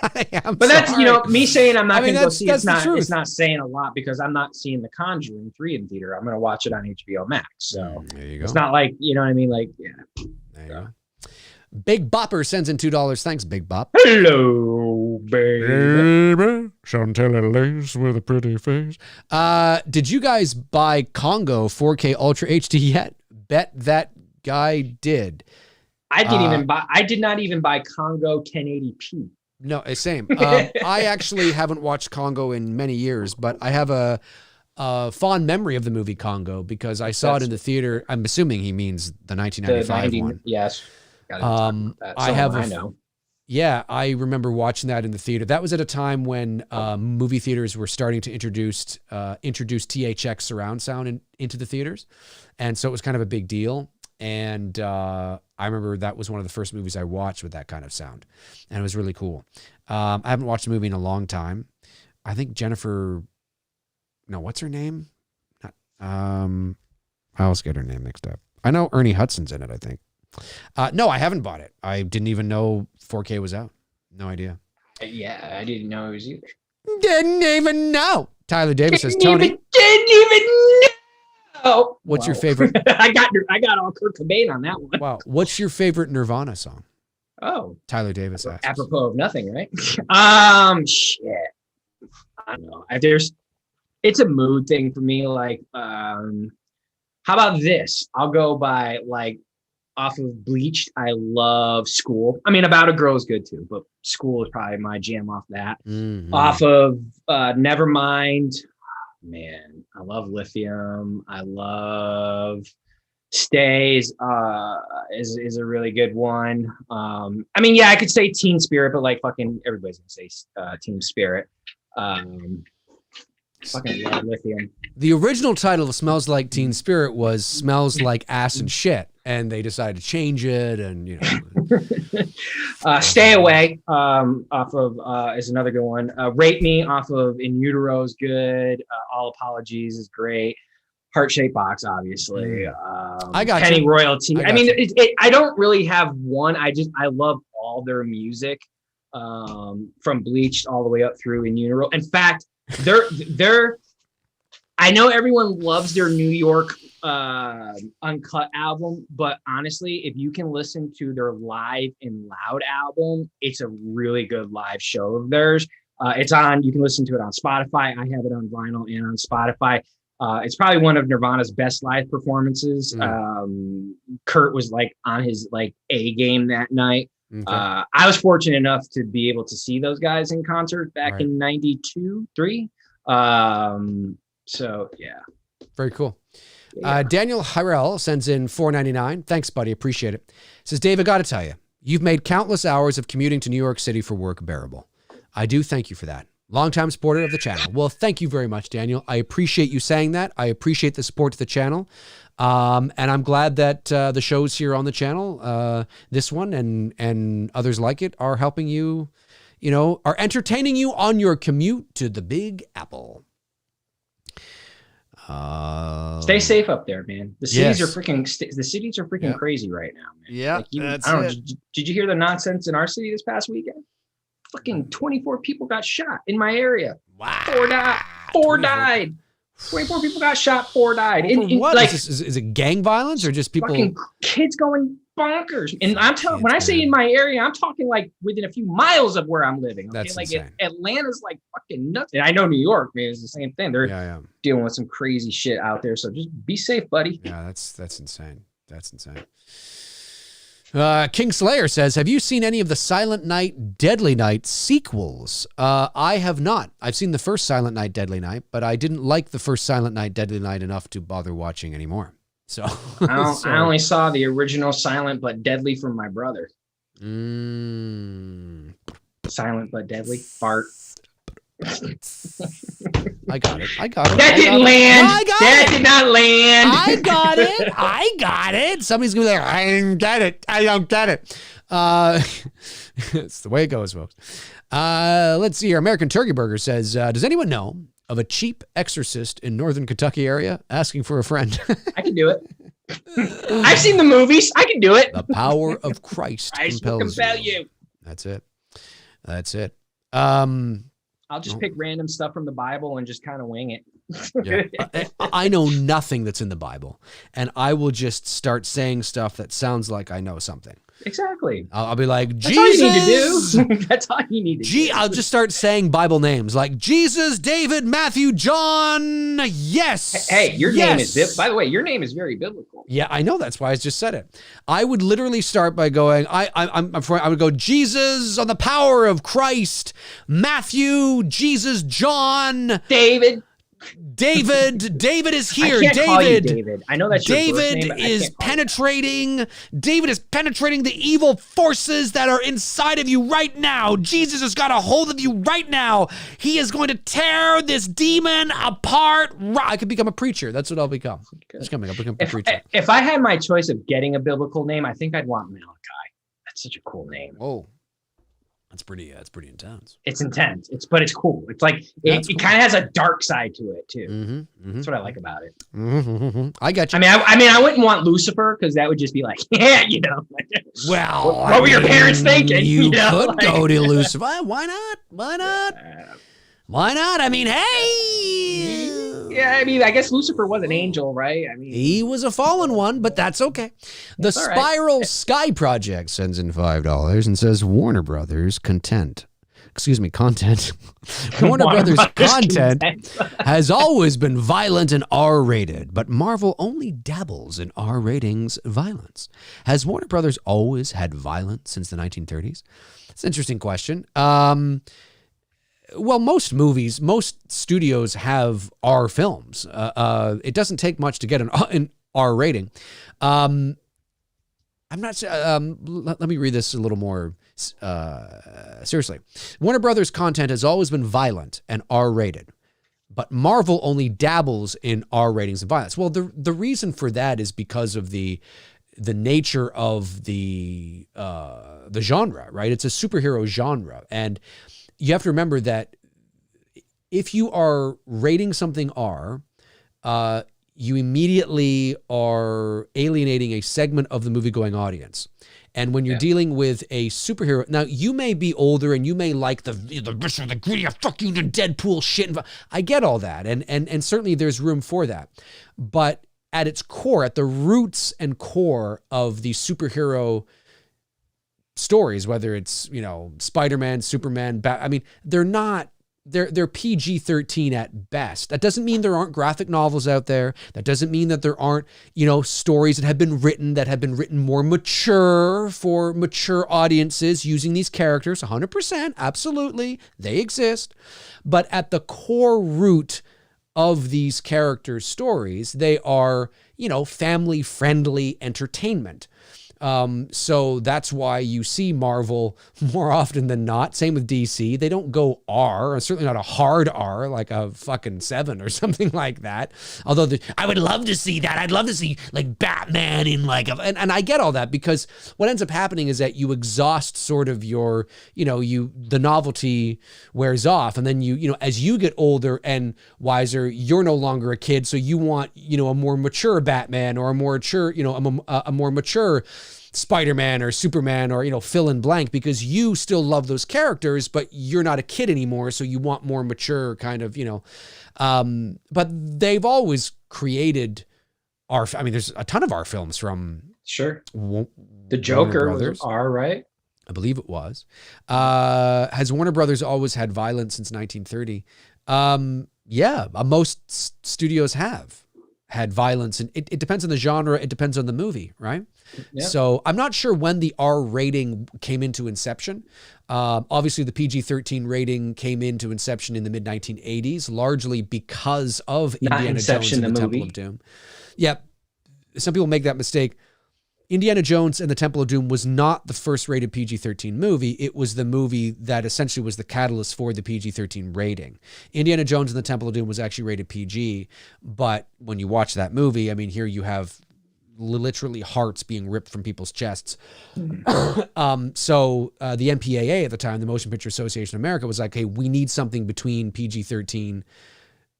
I'm But that's, sorry. me saying I'm not going to go see that's the truth. it's not saying a lot because I'm not seeing The Conjuring 3 in theater. I'm going to watch it on HBO Max. So There you go. it's not like, you know what I mean? Like, yeah. There you go. Big Bopper sends in $2. Thanks, Big Bop. Hello, baby. Baby, Chantel lace with a pretty face. Did you guys buy Congo 4K Ultra HD yet? Bet that guy did. I did not even buy Congo 1080p. No, same. I actually haven't watched Congo in many years, but I have a fond memory of the movie Congo because I saw it in the theater. I'm assuming he means the 1995 one. Yes. I know. Yeah, I remember watching that in the theater. That was at a time when movie theaters were starting to introduce THX surround sound into the theaters, and so it was kind of a big deal. And I remember that was one of the first movies I watched with that kind of sound, and it was really cool. I haven't watched the movie in a long time. I think what's her name? I always get her name mixed up. I know Ernie Hudson's in it, I think. No, I haven't bought it. I didn't even know 4K was out. No idea. Yeah, I didn't know it was either. Didn't even know. Tyler Davis says, Tony. Didn't even know. What's your favorite? I got all Kurt Cobain on that one. Wow. What's your favorite Nirvana song? Oh. Tyler Davis asks. Apropos of nothing, right? Shit. I don't know. It's a mood thing for me. Like, how about this? I'll go by like off of Bleached. I love School. I mean, About a Girl is good too, but School is probably my jam off that. Mm-hmm. Off of Nevermind. Man, I love Lithium. I love Stays is a really good one. I mean, yeah, I could say Teen Spirit, but like fucking everybody's gonna say Teen Spirit. Fucking love Lithium. The original title of Smells Like Teen Spirit was Smells Like Ass and Shit, and they decided to change it, and Stay Away off of is another good one. Rape Me off of In Utero is good. All Apologies is great. Heart Shaped Box, obviously. I got Penny you. Royalty. I mean, I don't really have one. I love all their music, from Bleached all the way up through In Utero. In fact, they're I know everyone loves their New York Uncut album, but honestly, if you can listen to their Live and Loud album, it's a really good live show of theirs. You can listen to it on Spotify. I have it on vinyl and on Spotify. It's probably one of Nirvana's best live performances. Kurt was like on his like A game that night. Okay. I was fortunate enough to be able to see those guys in concert back in 92, 3. So yeah. Very cool. Daniel Hirel sends in $4.99. Thanks, buddy. Appreciate it. Says, Dave, I got to tell you, you've made countless hours of commuting to New York City for work bearable. I do thank you for that. Longtime supporter of the channel. Well, thank you very much, Daniel. I appreciate you saying that. I appreciate the support to the channel. And I'm glad that the shows here on the channel, this one and others like it, are helping you, are entertaining you on your commute to the Big Apple. Stay safe up there, man. The cities are freaking crazy right now, man. Yeah, did you hear the nonsense in our city this past weekend? Fucking 24 people got shot in my area. Wow. 4 died. 24 people got shot, 4 died. What? Like, is it gang violence or just people? Fucking kids going bonkers. And I'm telling, when I say in my area, I'm talking like within a few miles of where I'm living. Okay? That's like insane. Atlanta's like fucking nuts. And I know New York, man, is the same thing. They're dealing with some crazy shit out there. So just be safe, buddy. Yeah, that's insane. That's insane. King Slayer says, have you seen any of the Silent Night, Deadly Night sequels? I have not. I've seen the first Silent Night, Deadly Night, but I didn't like the first Silent Night, Deadly Night enough to bother watching anymore. So I only saw the original Silent but Deadly from my brother. Silent but Deadly. Fart. I got it. That didn't land. That did not land. I got it. Somebody's gonna be like, I don't get it. It's the way it goes, folks. Let's see here. American Turkey Burger says, does anyone know of a cheap exorcist in Northern Kentucky area? Asking for a friend. I can do it. I've seen the movies. I can do it. The power of Christ will compel you. That's it. I'll just pick random stuff from the Bible and just kind of wing it. Yeah. I know nothing that's in the Bible, and I will just start saying stuff that sounds like I know something. Exactly. I'll be like, That's Jesus. all you need to do. That's all you need to do. I'll just start saying Bible names like Jesus, David, Matthew, John. Yes. Hey, your name is, by the way, your name is very biblical. Yeah, I know. That's why I just said it. I would literally start by going, I would go, Jesus on the power of Christ, Matthew, Jesus, John, David is here. I can't call you David. I know that's your birth name, but I is can't call you penetrating. David is penetrating the evil forces that are inside of you right now. Jesus has got a hold of you right now. He is going to tear this demon apart. I could become a preacher. That's what I'll become. I'll become a preacher. If I had my choice of getting a biblical name, I think I'd want Malachi. That's such a cool name. Whoa. That's pretty intense. It's intense. But it's cool. It's like it kind of has a dark side to it too. That's what I like about it. I got you. I mean, I wouldn't want Lucifer because that would just be like, yeah, you know. Well, what were your parents thinking? You know? could go to Lucifer. Why not? Why not? I mean, hey. Yeah, I mean, I guess Lucifer was an angel, right? I mean, he was a fallen one, but that's okay. The Spiral Sky Project sends in $5 and says Warner Brothers content. Warner Brothers content has always been violent and R-rated, but Marvel only dabbles in R ratings violence. Has Warner Brothers always had violence since the 1930s? It's an interesting question. Well, most studios have R films. It doesn't take much to get an R rating. I'm not sure. Let me read this a little more seriously. Warner Brothers content has always been violent and R rated, but Marvel only dabbles in R ratings and violence. Well, the reason for that is because of the nature of the genre, right? It's a superhero genre, and you have to remember that if you are rating something R, you immediately are alienating a segment of the movie-going audience. And when you're dealing with a superhero, now you may be older and you may like the Richard, the gritty, fuck you, the Deadpool shit. I get all that, and certainly there's room for that. But at its core, at the roots and core of the superhero stories, whether it's, Spider-Man, Superman, they're PG-13 at best. That doesn't mean there aren't graphic novels out there. That doesn't mean that there aren't, stories that have been written more mature for mature audiences using these characters. 100%, absolutely, they exist. But at the core root of these characters' stories, they are, family-friendly entertainment. So that's why you see Marvel more often than not. Same with DC. They don't go R, or certainly not a hard R, like a fucking 7 or something like that. Although I would love to see that. I'd love to see like Batman in like and I get all that, because what ends up happening is that you exhaust sort of your, the novelty wears off. And then as you get older and wiser, you're no longer a kid. So you want, a more mature Batman or a more mature, a more mature Spider-Man or Superman or, fill in blank, because you still love those characters, but you're not a kid anymore. So you want more mature kind of, but they've always created there's a ton of R films from. Sure. The Joker was R, right? I believe it was. Has Warner Brothers always had violence since 1930? Yeah, most studios have had violence, and it depends on the genre. It depends on the movie, right? Yep. So I'm not sure when the R rating came into inception. Obviously, the PG-13 rating came into inception in the mid-1980s, largely because of Indiana Jones and the Temple of Doom. Yeah, some people make that mistake. Indiana Jones and the Temple of Doom was not the first rated PG-13 movie. It was the movie that essentially was the catalyst for the PG-13 rating. Indiana Jones and the Temple of Doom was actually rated PG, but when you watch that movie, here you have literally hearts being ripped from people's chests. So the MPAA at the time, the Motion Picture Association of America, was like, hey, we need something between PG-13,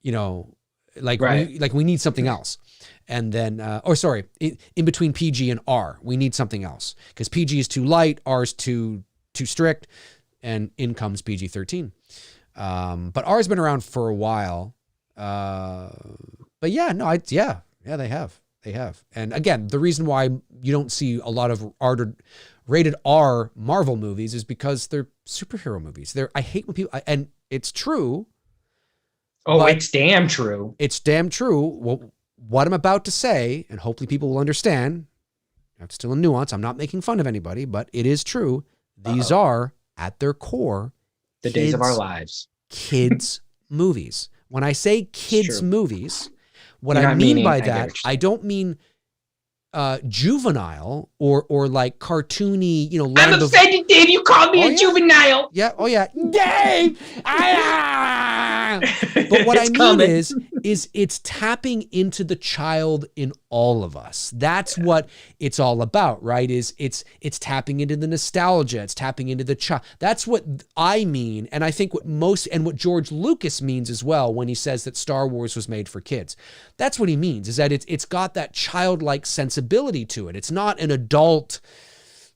we need something else. And then, in between PG and R, we need something else, because PG is too light, R is too strict. and in comes PG-13. But R's been around for a while. But yeah, no, yeah, they have. And again, the reason why you don't see a lot of rated R Marvel movies is because they're superhero movies. I hate when people, and it's true. Oh, it's damn true. It's damn true. Well, what I'm about to say, and hopefully people will understand, that's still a nuance. I'm not making fun of anybody, but it is true. These are, at their core, the days of our lives. Kids movies. When I say kids movies, what I mean by that, I don't mean juvenile or like cartoony, I'm offended, Dave. You called me a juvenile. Yeah. Oh yeah. Dave. But what I mean is it's tapping into the child in all of us. That's what it's all about, right? It's tapping into the nostalgia. It's tapping into the child. That's what I mean. And I think what George Lucas means as well when he says that Star Wars was made for kids. That's what he means, is that it's got that childlike sensibility to it. It's not an adult,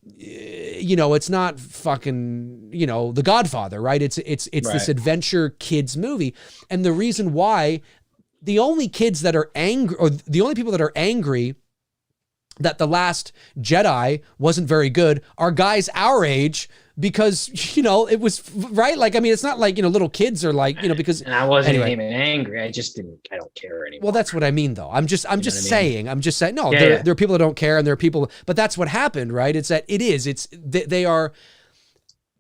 it's not fucking, The Godfather, right? It's this adventure kids movie. And the reason why the only kids that are angry, or the only people that are angry that The Last Jedi wasn't very good are guys our age, because, it was right. Like, I mean, it's not like, little kids are like, because. And I wasn't even angry. I don't care anymore. Well, that's what I mean though. I'm just saying, no, there are people that don't care, and there are people, but that's what happened, right?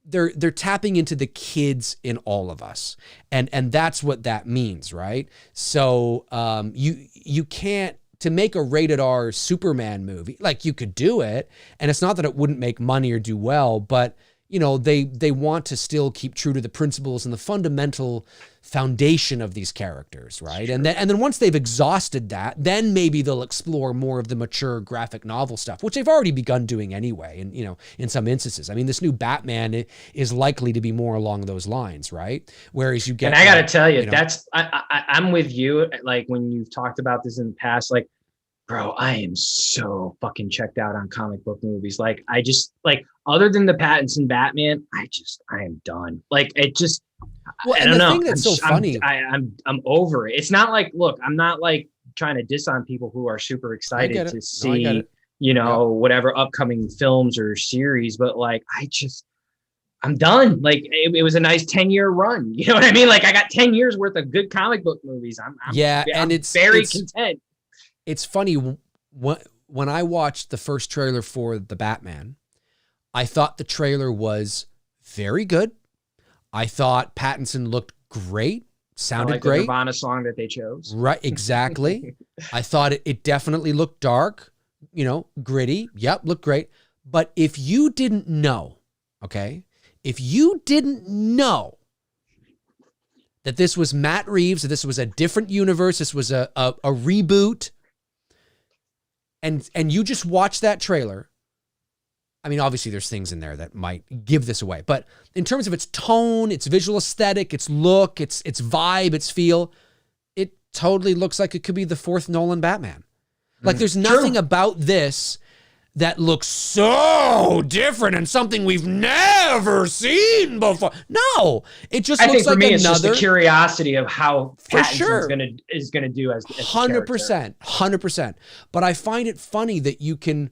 They're tapping into the kids in all of us. And that's what that means, right? So, you can't, to make a rated R Superman movie, like, you could do it, and it's not that it wouldn't make money or do well, but they want to still keep true to the principles and the fundamental foundation of these characters, right? Sure. And then once they've exhausted that, then maybe they'll explore more of the mature graphic novel stuff, which they've already begun doing anyway. And in some instances, I mean, this new Batman is likely to be more along those lines, right? Whereas you get, and I got to tell you, I'm with you. Like, when you've talked about this in the past, like, bro, I am so fucking checked out on comic book movies. Like, I just, like, other than the Pattinson Batman, I am done. Like, it just, I don't know. Thing that's so funny. I'm over it. It's not like, look, I'm not like trying to diss on people who are super excited to see, whatever upcoming films or series, but like, I'm done. Like, it was a nice 10-year run. You know what I mean? Like, I got 10 years worth of good comic book movies. I'm very content. It's funny, when I watched the first trailer for the Batman, I thought the trailer was very good. I thought Pattinson looked great, sounded great. The Nirvana song that they chose. Right, exactly. I thought it definitely looked dark, gritty. Yep, looked great. But if you didn't know, that this was Matt Reeves, that this was a different universe, this was a reboot, and you just watch that trailer, I mean, obviously there's things in there that might give this away, but in terms of its tone, its visual aesthetic, its look, its vibe, its feel, it totally looks like it could be the fourth Nolan Batman. Like, there's nothing about this that looks so different and something we've never seen before. No, it just looks like another. It's just the curiosity of how Pattinson is gonna do as 100%. But I find it funny that you can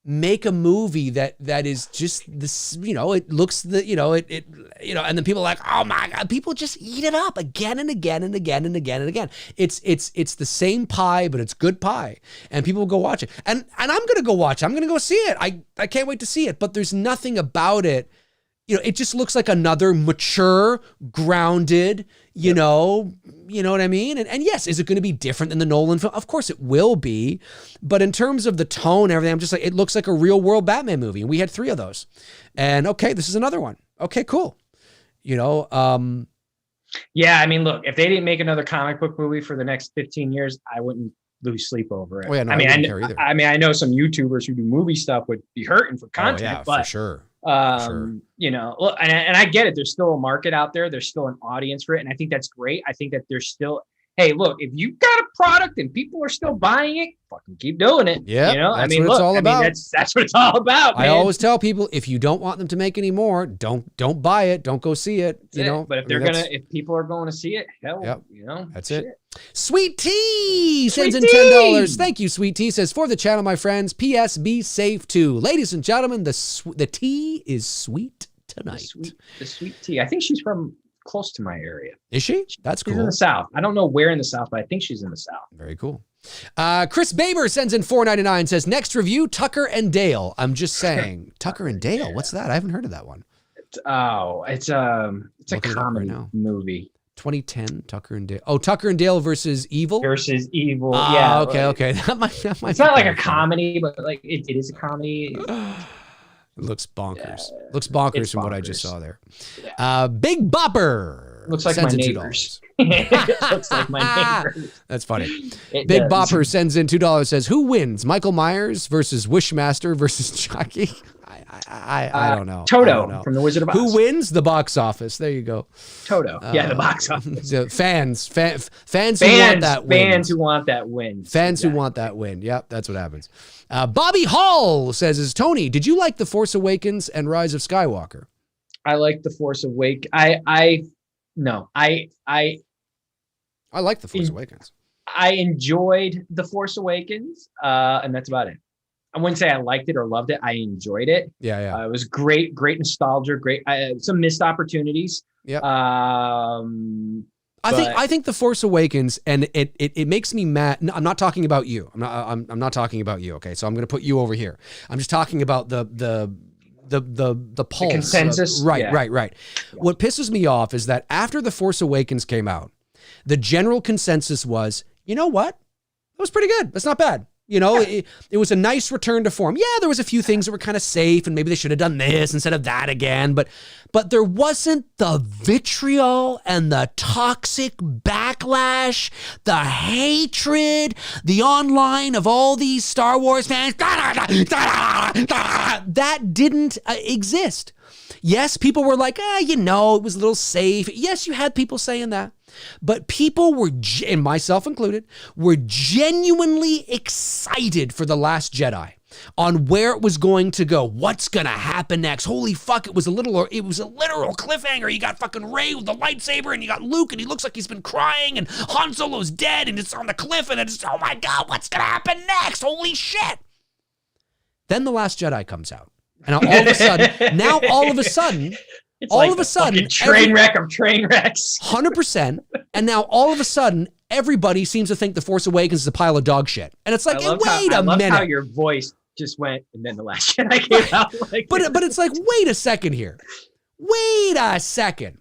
make a movie that is just this, it looks and then people are like, oh my God, people just eat it up again and again and again and again and again. It's the same pie, but it's good pie, and people will go watch it. And I'm going to go watch it. I'm going to go see it. I can't wait to see it, but there's nothing about it. It just looks like another mature, grounded, you know what I mean? And yes, is it going to be different than the Nolan film? Of course it will be. But in terms of the tone and everything, I'm just like, it looks like a real world Batman movie. And we had 3 of those. And okay, this is another one. Okay, cool. Yeah, I mean, look, if they didn't make another comic book movie for the next 15 years, I wouldn't lose sleep over it. Oh, yeah, no, I wouldn't care either. I know some YouTubers who do movie stuff would be hurting for content. Oh, yeah, but for sure. Look, and I get it. There's still a market out there. There's still an audience for it. And I think that's great. I think that there's still, hey, look, if you got a product and people are still buying it, fucking keep doing it. Yeah, you know, that's I mean, what it's all about. That's what it's all about. I Man. always tell people, if you don't want them to make any more, don't buy it. Don't go see it. That's it. But if people are going to see it, hell, Yep. you know, that's shit. it. Sweet Tea sends in Sweet Tea! $10. Thank you, Sweet Tea. Says, for the channel, my friends, P.S. Be safe too. Ladies and gentlemen, the tea is sweet tonight. The sweet tea. I think she's from close to my area. Is she? That's She's cool. in the South. I don't know where in the South, but I think she's in the South. Very cool. Chris Baber sends in $4.99. Says, next review, Tucker and Dale. I'm just saying. Tucker and Dale. What's that? I haven't heard of that one. It's a comedy movie. 2010, Tucker and Dale. Oh, Tucker and Dale versus Evil? Versus Evil. Yeah. Okay. That might it's not like a comedy, but like it is a comedy. It looks bonkers. Looks bonkers from what I just saw there. Yeah. Big Bopper. Looks like my neighbors. Looks like my neighbors. That's funny. It Big does. Bopper sends in $2. Says, who wins? Michael Myers versus Wishmaster versus Chucky? I don't know. Toto I don't know. from The Wizard of Oz. Who wins? The box office. There you go. Toto. Yeah, the box office. So fans who want that win. Fans who want that win. Fans who want that win. Yep, that's what happens. Bobby Hall says, Tony, did you like The Force Awakens and Rise of Skywalker? I like The Force Awakens. I like The Force Awakens. I enjoyed The Force Awakens, and that's about it. I wouldn't say I liked it or loved it. I enjoyed it. Yeah. It was great nostalgia, some missed opportunities. Yeah. I I think The Force Awakens, and it makes me mad. No, I'm not talking about you. I'm not talking about you. Okay, so I'm going to put you over here. I'm just talking about the pulse. The consensus. Right. Yeah. What pisses me off is that after The Force Awakens came out, the general consensus was, you know what? That was pretty good. That's not bad. You know, it was a nice return to form. Yeah, there was a few things that were kind of safe, and maybe they should have done this instead of that again. But there wasn't the vitriol and the toxic backlash, the hatred, the online of all these Star Wars fans. That didn't exist. Yes, people were like, it was a little safe. Yes, you had people saying that. But people were, and myself included, were genuinely excited for The Last Jedi on where it was going to go. What's going to happen next? Holy fuck, it was a literal cliffhanger. You got fucking Rey with the lightsaber, and you got Luke, and he looks like he's been crying, and Han Solo's dead, and it's on the cliff, and it's, oh my God, what's going to happen next? Holy shit. Then The Last Jedi comes out. And all of a sudden, it's like a train wreck of train wrecks. 100%. And now all of a sudden, everybody seems to think The Force Awakens is a pile of dog shit. And it's like, wait a minute. I love how your voice just went, and then The Last Jedi came out. But it's like, wait a second here. Wait a second.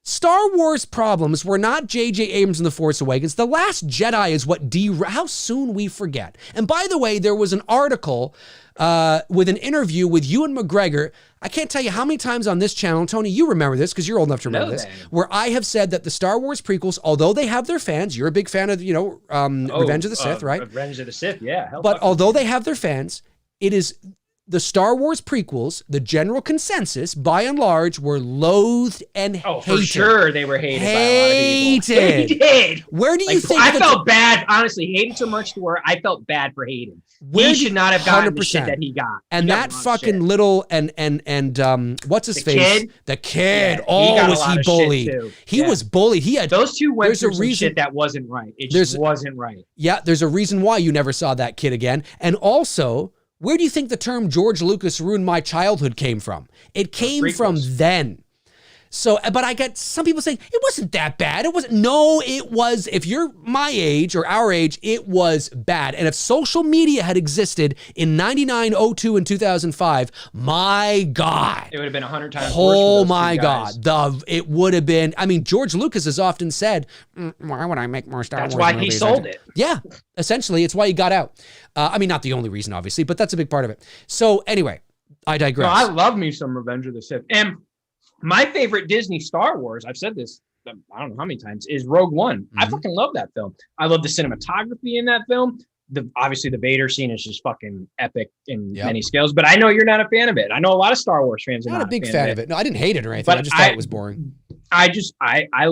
Star Wars problems were not J.J. Abrams and The Force Awakens. The Last Jedi is what how soon we forget. And by the way, there was an article with an interview with Ewan McGregor. I can't tell you how many times on this channel, Tony, you remember this because you're old enough to remember this, where I have said that the Star Wars prequels, although they have their fans, you're a big fan of, Revenge of the Sith, right? Revenge of the Sith, yeah. But although they have their fans, it is the Star Wars prequels, the general consensus, by and large, were loathed and hated. Oh, for sure they were hated by a lot of people. They did. Where do you think... I felt bad, honestly, hated so much to where I felt bad for Hayden. He should not have gotten 100%. The shit that he got. And that fucking little, and what's his face? The kid. Yeah, oh, was he bullied? He was bullied. He had... Those two went through some shit that wasn't right. It just wasn't right. Yeah, there's a reason why you never saw that kid again. And also... where do you think the term George Lucas ruined my childhood came from? It came from then. So, but I got some people saying, it wasn't that bad. It wasn't. No, it was. If you're my age or our age, it was bad. And if social media had existed in 99, 02, and 2005, my God. It would have been 100 times worse. Oh my God. It would have been. I mean, George Lucas has often said, why would I make more Star Wars movies? That's why he sold it. Yeah, essentially. It's why he got out. I mean, not the only reason, obviously, but that's a big part of it. So anyway, I digress. No, I love me some Revenge of the Sith. And my favorite Disney Star Wars, I've said this, I don't know how many times, is Rogue One. Mm-hmm. I fucking love that film. I love the cinematography in that film. Obviously, the Vader scene is just fucking epic in many scales, but I know you're not a fan of it. I know a lot of Star Wars fans are not a big fan of it. No, I didn't hate it or anything. I just thought it was boring. I think I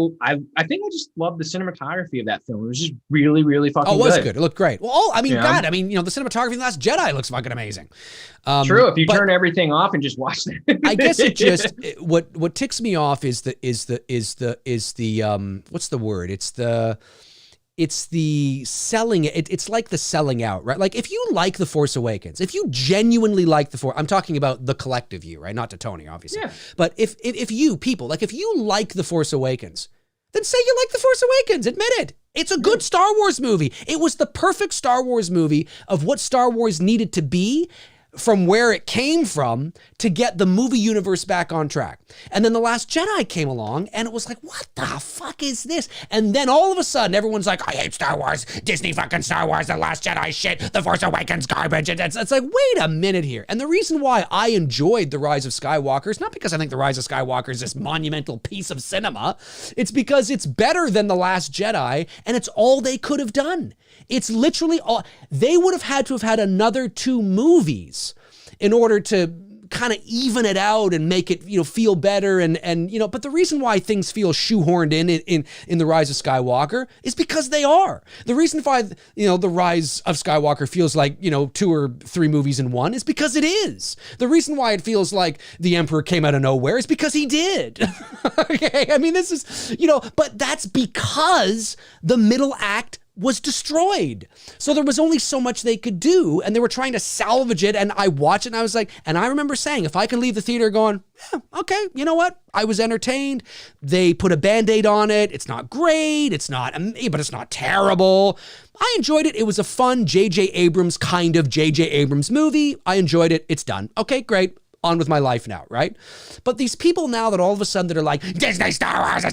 just love the cinematography of that film. It was just really, really fucking good. Oh, it was good. It looked great. Well, I mean, Yeah. God, I mean, the cinematography in The Last Jedi looks fucking amazing. True. If you but turn everything off and just watch that. I guess it just what ticks me off is the what's the word? It's the selling. It's like the selling out, right? Like if you like The Force Awakens, if you genuinely like I'm talking about the collective you, right? Not to Tony, obviously. Yeah. But if you people, like if you like The Force Awakens, then say you like The Force Awakens. Admit it. It's a good Star Wars movie. It was the perfect Star Wars movie of what Star Wars needed to be from where it came from to get the movie universe back on track. And then The Last Jedi came along and it was like, what the fuck is this? And then all of a sudden everyone's like, I hate Star Wars, Disney fucking Star Wars, The Last Jedi shit, The Force Awakens garbage. And it's like, wait a minute here. And the reason why I enjoyed The Rise of Skywalker is not because I think The Rise of Skywalker is this monumental piece of cinema. It's because it's better than The Last Jedi and it's all they could have done. It's literally all, they would have had to have had another 2 movies in order to kind of even it out and make it, feel better. And but the reason why things feel shoehorned in The Rise of Skywalker is because they are. The reason why, The Rise of Skywalker feels like, 2 or 3 movies in one is because it is. The reason why it feels like The Emperor came out of nowhere is because he did. Okay. I mean, this is, but that's because the middle act was destroyed. So there was only so much they could do and they were trying to salvage it. And I watched it and I was like, and I remember saying, if I can leave the theater going, okay, you know what? I was entertained. They put a Band-Aid on it. It's not great. It's not, but it's not terrible. I enjoyed it. It was a fun J.J. Abrams kind of J.J. Abrams movie. I enjoyed it. It's done. Okay, great. On with my life now, right? But these people now that all of a sudden that are like, Disney Star Wars,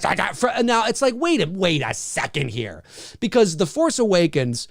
now it's like, wait a second here. Because The Force Awakens,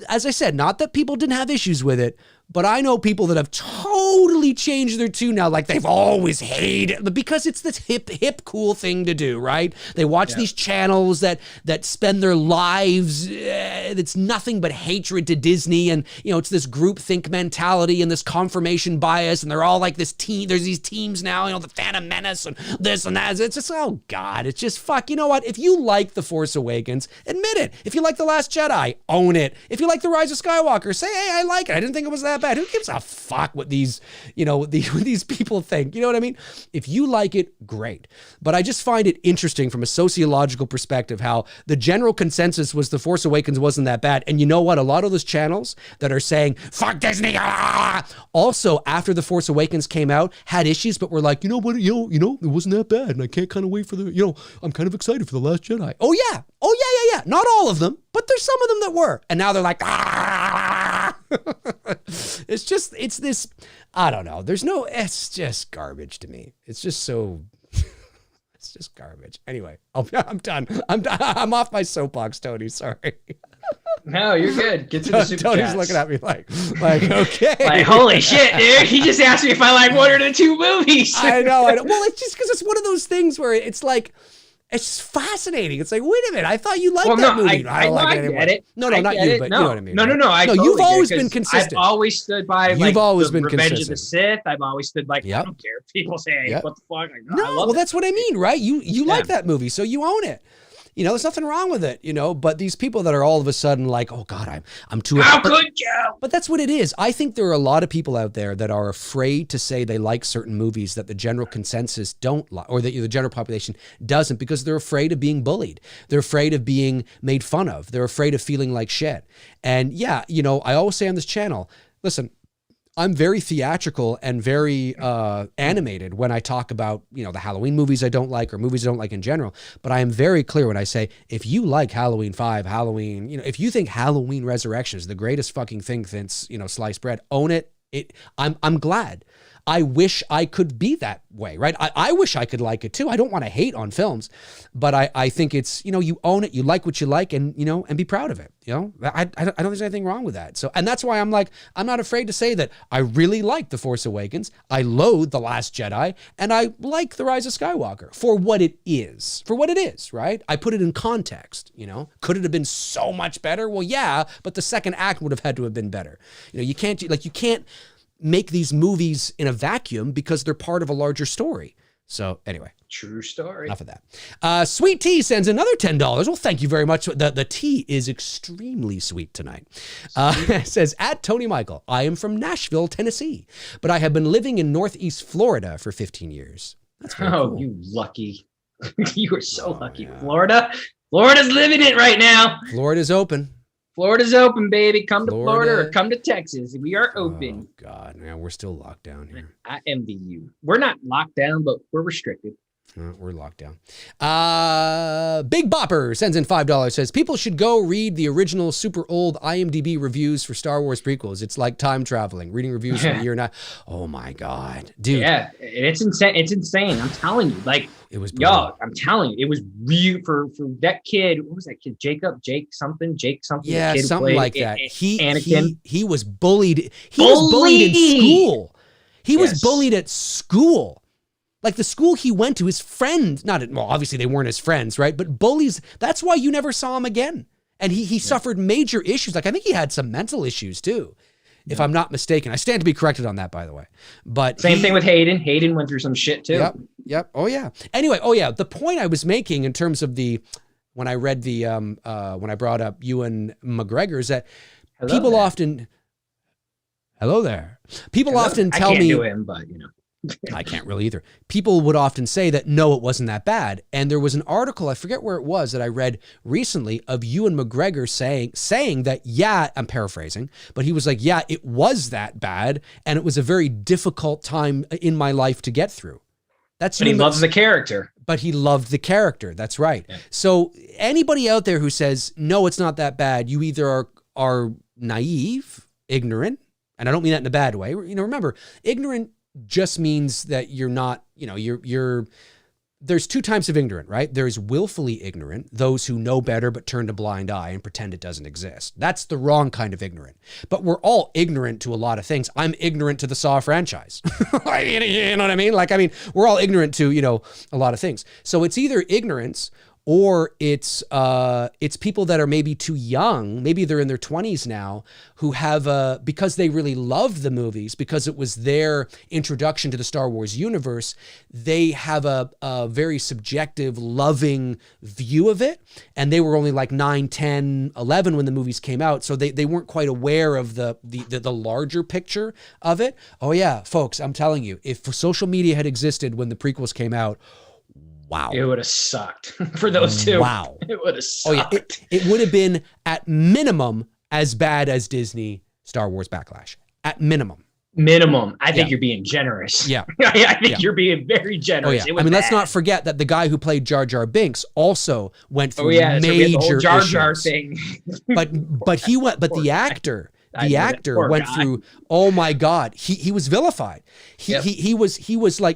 as I said, not that people didn't have issues with it, but I know people that have totally changed their tune now, like they've always hated it, because it's this hip, cool thing to do, right? They watch these channels that spend their lives, it's nothing but hatred to Disney, and it's this groupthink mentality and this confirmation bias, and they're all like this team. There's these teams now, the Phantom Menace and this and that. It's just, oh God, it's just fuck. You know what? If you like The Force Awakens, admit it. If you like The Last Jedi, own it. If you like The Rise of Skywalker, say, hey, I like it. I didn't think it was that bad. Who gives a fuck what these, what these people think? You know what I mean? If you like it, great. But I just find it interesting from a sociological perspective how the general consensus was The Force Awakens wasn't that bad. And you know what? A lot of those channels that are saying, fuck Disney, also after The Force Awakens came out, had issues, but were like, it wasn't that bad. And I can't kind of wait for I'm kind of excited for The Last Jedi. Oh yeah. Not all of them, but there's some of them that were. And now they're like, it's this, I don't know. It's just garbage to me. It's just so, it's just garbage. Anyway, I'm done. I'm off my soapbox, Tony. Sorry. No, you're good. Get to the super Tony's chats. looking at me like, okay. Like, holy shit, dude. He just asked me if I like 1 or the 2 movies. I know. Well, it's just because it's one of those things where it's like, it's just fascinating. It's like, wait a minute, I thought you liked that movie. I don't like it anymore. No, not you, but you know what I mean. No. You've always been consistent. I've always stood by You've always been Revenge consistent. of the Sith. I've always stood like, I don't care. People say, hey, what the fuck? I love it. That's what I mean, right? You like that movie, so you own it. There's nothing wrong with it, but these people that are all of a sudden like, oh God, I'm too. How could you? But that's what it is. I think there are a lot of people out there that are afraid to say they like certain movies that the general consensus don't like, or that the general population doesn't, because they're afraid of being bullied. They're afraid of being made fun of. They're afraid of feeling like shit. And yeah, I always say on this channel, listen, I'm very theatrical and very animated when I talk about, the Halloween movies I don't like or movies I don't like in general. But I am very clear when I say, if you like Halloween 5, Halloween, if you think Halloween Resurrection is the greatest fucking thing since, sliced bread, own it. I'm glad. I wish I could be that way, right? I wish I could like it too. I don't want to hate on films, but I think it's, you own it, you like what you like, and, and be proud of it. I don't think there's anything wrong with that. So, and that's why I'm like, I'm not afraid to say that I really like The Force Awakens. I loathe The Last Jedi, and I like The Rise of Skywalker for what it is, right? I put it in context, could it have been so much better? Well, yeah, but the second act would have had to have been better. You can't make these movies in a vacuum because they're part of a larger story. So anyway. True story. Enough of that. Sweet Tea sends another $10. Well, thank you very much. The tea is extremely sweet tonight. It says, at Tony Michael, I am from Nashville, Tennessee, but I have been living in Northeast Florida for 15 years. That's very cool. You lucky. You are so lucky. Yeah. Florida's living it right now. Florida's open. Florida's open, baby. Come to Florida or come to Texas. We are open. Oh, God. Man, we're still locked down here. I envy you. We're not locked down, but we're restricted. We're locked down. Big Bopper sends in $5, says, people should go read the original super old IMDb reviews for Star Wars prequels. It's like time traveling, reading reviews from a year now. Oh my God, dude. Yeah, it's insane. It's insane. I'm telling you, like, it was, I'm telling you, it was real for that kid. What was that kid? Jake something. Yeah, something like that. Anakin. He was bullied. He was bullied in school. He was bullied at school. Like the school he went to, his friends, obviously they weren't his friends, right? But bullies, that's why you never saw him again. And he suffered major issues. Like I think he had some mental issues too, if I'm not mistaken. I stand to be corrected on that, by the way. But same thing with Hayden. Hayden went through some shit too. Yep. Oh yeah. Anyway, the point I was making in terms of when I read when I brought up Ewan McGregor is that people often, hello there. People often tell me. I can't do him, but I can't really either. People would often say that, no, it wasn't that bad. And there was an article, I forget where it was, that I read recently of Ewan McGregor saying that, yeah, I'm paraphrasing, but he was like, yeah, it was that bad. And it was a very difficult time in my life to get through. But he loves the character. But he loved the character. That's right. Yeah. So anybody out there who says, no, it's not that bad, you either are naive, ignorant, and I don't mean that in a bad way. Remember, ignorant just means that you're not, there's two types of ignorant, right? There's willfully ignorant, those who know better but turn a blind eye and pretend it doesn't exist. That's the wrong kind of ignorant. But we're all ignorant to a lot of things. I'm ignorant to the Saw franchise. You know what I mean? We're all ignorant to, a lot of things. So it's either ignorance or it's people that are maybe too young, maybe they're in their 20s now, who have because they really loved the movies, because it was their introduction to the Star Wars universe, they have a very subjective, loving view of it. And they were only like 9, 10, 11 when the movies came out, so they weren't quite aware of the larger picture of it. Oh yeah, folks, I'm telling you, if social media had existed when the prequels came out, wow. It would have sucked for those two. Wow. It would have sucked. Oh, yeah. It would have been, at minimum, as bad as Disney Star Wars Backlash. At minimum. I think you're being generous. Yeah. I think you're being very generous. Oh, yeah. Let's not forget that the guy who played Jar Jar Binks also went through major the whole Jar Jar issues. Thing. But the actor went through. Oh my God, he was vilified. He was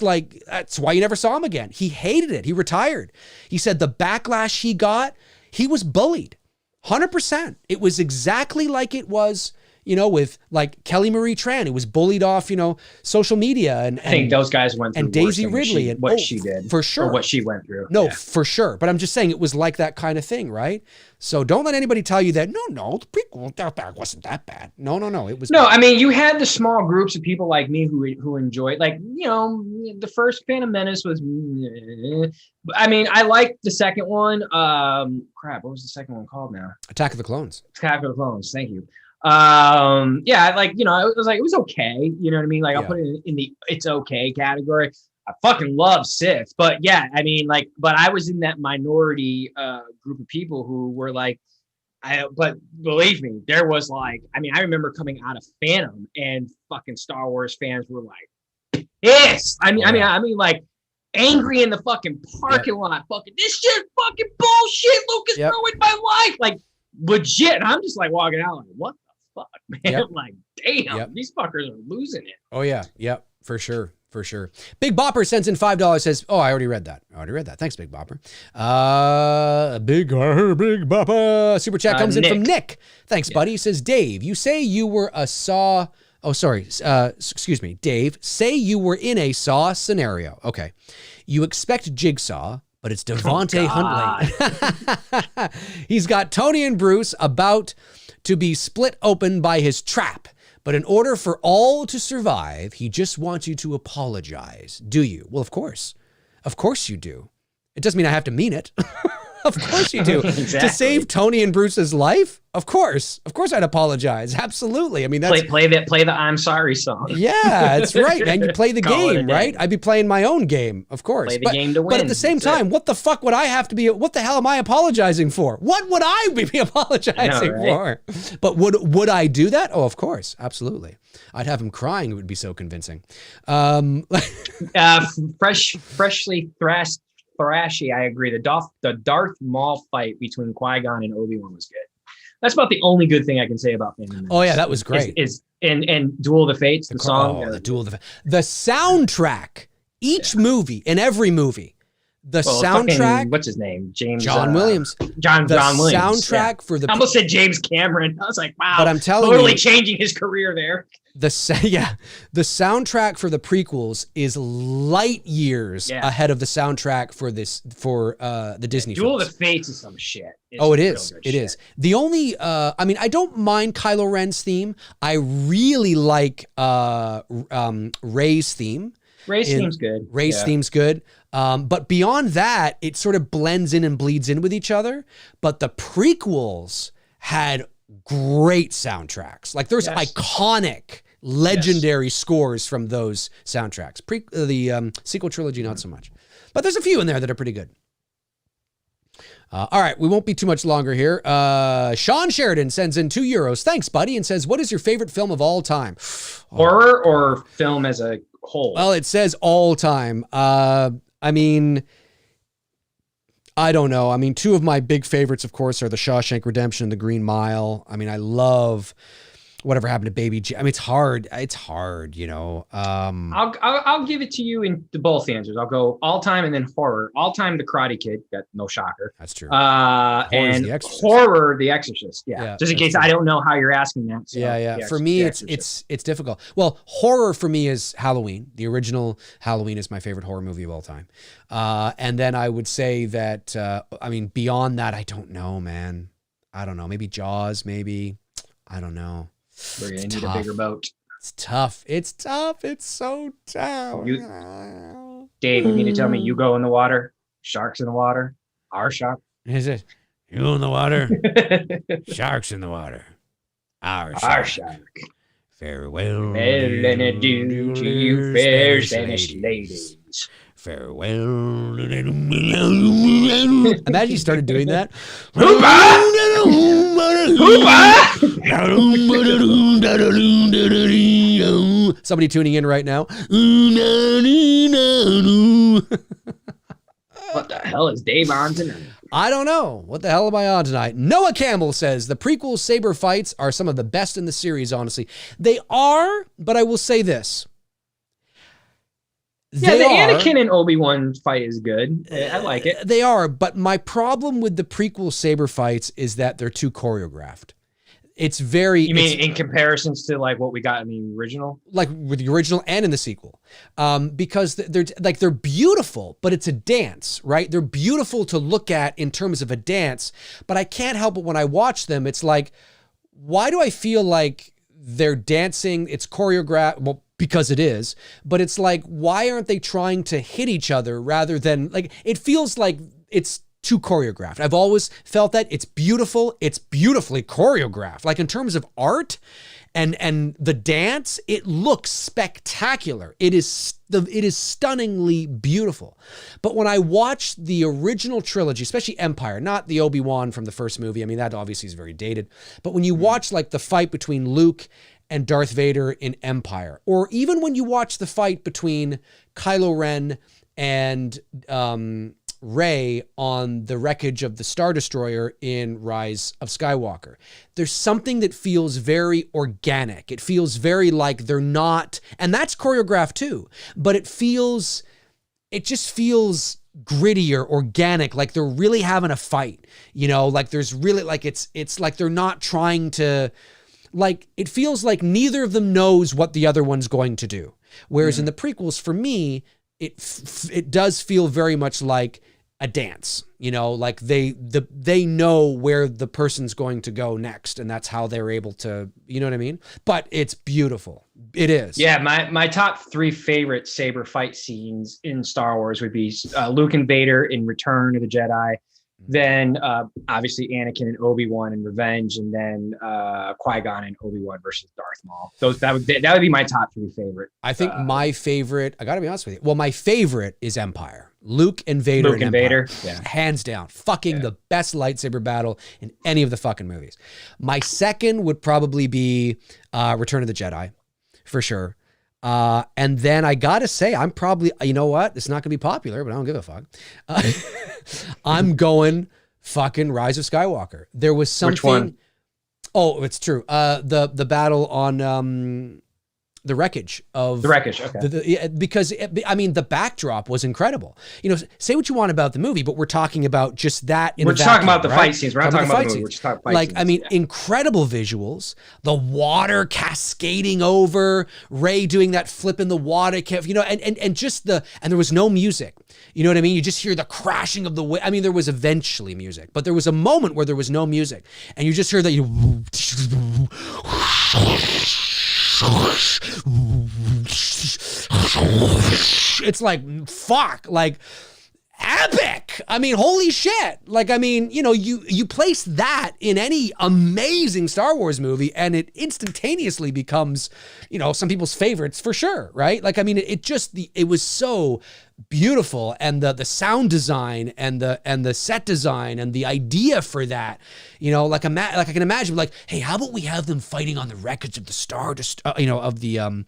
like that's why you never saw him again. He hated it. He retired. He said the backlash he got, he was bullied, 100%. It was exactly like it was, with like Kelly Marie Tran, who was bullied off, social media, and I think those guys went through and Daisy Ridley and what she did for sure, or what she went through. No, for sure. But I'm just saying it was like that kind of thing, right? So don't let anybody tell you that no, the prequel that wasn't that bad. No, it was. No, bad. I mean, you had the small groups of people like me who enjoyed, like, the first Phantom Menace was. I mean, I liked the second one. What was the second one called now? Attack of the Clones. Attack of the Clones. Thank you. It was okay. You know what I mean? Like, I'll put it in the it's okay category. I fucking love Sith, but yeah, I mean, but I was in that minority group of people who were like, but believe me, there was I remember coming out of Phantom and fucking Star Wars fans were like pissed. I mean, like angry in the fucking parking lot. Fucking this shit, fucking bullshit. Lucas ruined my life. Like legit. And I'm just like walking out like, what the fuck, man? Like, damn, these fuckers are losing it. Oh yeah, yep, for sure. Big Bopper sends in $5, says, oh, I already read that. Thanks, Big Bopper. Big Bopper. Super chat comes in from Nick. Thanks, buddy. He says, Dave, you say you were a Saw. Oh, sorry. Excuse me. Dave, say you were in a Saw scenario. Okay. You expect Jigsaw, but it's Devontae Huntley. He's got Tony and Bruce about to be split open by his trap, But in order for all to survive, he just wants you to apologize. Do you? Well, of course. Of course you do. It doesn't mean I have to mean it. Of course you do. Exactly. To save Tony and Bruce's life? Of course. Of course I'd apologize. Absolutely. I mean, that's... Play the I'm sorry song. Yeah, that's right, man. You play the Call it a game, day. right? I'd be playing my own game, of course. Play the game to But win. at the same That's time, what the fuck would I have to be... What the hell am I apologizing for? What would I be apologizing for? But would I do that? Oh, of course. Absolutely. I'd have him crying. It would be so convincing. Freshly thrashy, I agree. The Darth Maul fight between Qui-Gon and Obi-Wan was good. That's about the only good thing I can say about Phantom Menace. Oh yeah, that was great. And Duel of the Fates, the song. The Duel of the The soundtrack, each movie, in every movie, the soundtrack. What's his name? John Williams. John Williams. Soundtrack for the... I almost said James Cameron. I was like, wow. But I'm telling totally you, changing his career there. the soundtrack for the prequels is light years ahead of the soundtrack for the Disney Duel films. of the Fates is some shit. It is. It is. The only, I mean, I don't mind Kylo Ren's theme. I really like Rey's theme. Rey's theme's good. Rey's theme's good. But beyond that, it sort of blends in and bleeds in with each other. But the prequels had great soundtracks. Like there's iconic, legendary scores from those soundtracks. The sequel trilogy, not so much. But there's a few in there that are pretty good. All right, we won't be too much longer here. Sean Sheridan sends in €2. Thanks, buddy, and says, what is your favorite film of all time? Horror or film as a whole? Well, it says all time. I mean, I don't know. I mean, two of my big favorites, of course, are The Shawshank Redemption and The Green Mile. I mean, I love Whatever Happened to Baby J. I mean, it's hard. It's hard, you know. I'll give it to you in both answers. I'll go all time and then horror. All time, The Karate Kid. Got no shocker. That's true. And The Exorcist. horror, The Exorcist. Yeah. Just in case true. I don't know how you're asking that. So, Yeah. For me, it's difficult. Well, horror for me is Halloween. The original Halloween is my favorite horror movie of all time. And then I would say that, I mean, beyond that, I don't know, man. I don't know. Maybe Jaws, maybe. I don't know. We're going to need a bigger boat. It's tough. It's tough. It's so tough. Dave, you mean to tell me you go in the water? Sharks in the water? Our shark? Is it? You in the water? Sharks in the water. Our shark. Farewell. And adieu to you, fair Spanish ladies. Farewell. Imagine you started doing that. Somebody tuning in right now. What the hell is Dave on tonight? I don't know. What the hell am I on tonight? Noah Campbell says the prequel saber fights are some of the best in the series, honestly. They are, but I will say this. Yeah, the Anakin and Obi-Wan fight is good. I like it. They are, but my problem with the prequel saber fights is that they're too choreographed. It's very... You mean in comparisons to like what we got in the original? Like with the original and in the sequel. Because they're beautiful, but it's a dance, right? They're beautiful to look at in terms of a dance, but I can't help it when I watch them. It's like, why do I feel like they're dancing? It's choreographed. Well, because it is, but it's like, why aren't they trying to hit each other rather than like, it feels like it's too choreographed. I've always felt that it's beautiful. It's beautifully choreographed. Like in terms of art and the dance, it looks spectacular. It is stunningly beautiful. But when I watch the original trilogy, especially Empire, not the Obi-Wan from the first movie, I mean, that obviously is very dated, but when you watch like the fight between Luke and Darth Vader in Empire, or even when you watch the fight between Kylo Ren and Rey on the wreckage of the Star Destroyer in Rise of Skywalker, there's something that feels very organic. It feels very like they're not, and that's choreographed too, but it just feels grittier, organic, like they're really having a fight, you know, like there's really like, it's like they're not trying to, like, it feels like neither of them knows what the other one's going to do. Whereas in the prequels, for me, it does feel very much like a dance, you know, like they know where the person's going to go next, and that's how they're able to, you know what I mean? But it's beautiful. It is. Yeah, my top 3 favorite saber fight scenes in Star Wars would be Luke and Vader in Return of the Jedi, then obviously Anakin and Obi-Wan in Revenge, and then Qui-Gon and Obi-Wan versus Darth Maul. That would be my top 3 favorite. I think my favorite, I gotta be honest with you. Well, my favorite is Empire. Luke and Vader. Luke and Vader, yeah. Hands down. Fucking the best lightsaber battle in any of the fucking movies. My second would probably be Return of the Jedi, for sure. And then I gotta say, I'm probably, you know what? It's not gonna be popular, but I don't give a fuck. I'm going fucking Rise of Skywalker. There was something. Which one? Oh, it's true. The battle on the wreckage of The wreckage, okay. because I mean the backdrop was incredible. You know, say what you want about the movie, but we're talking about just that. We're just talking about the fight scenes. We're not talking about the movie. We're just talking fight like scenes. I mean, incredible visuals. The water cascading over, Rey doing that flip in the water, you know, and just and there was no music. You know what I mean? You just hear the crashing of the wave. I mean, there was eventually music, but there was a moment where there was no music, and you just hear that it's like, fuck, like epic. I mean, holy shit. Like, I mean, you know, you place that in any amazing Star Wars movie and it instantaneously becomes, you know, some people's favorites for sure, right? Like, I mean, it was so beautiful, and the sound design and the set design and the idea for that, you know, like I can imagine, like, hey, how about we have them fighting on the wreckage of the Star, you know, of the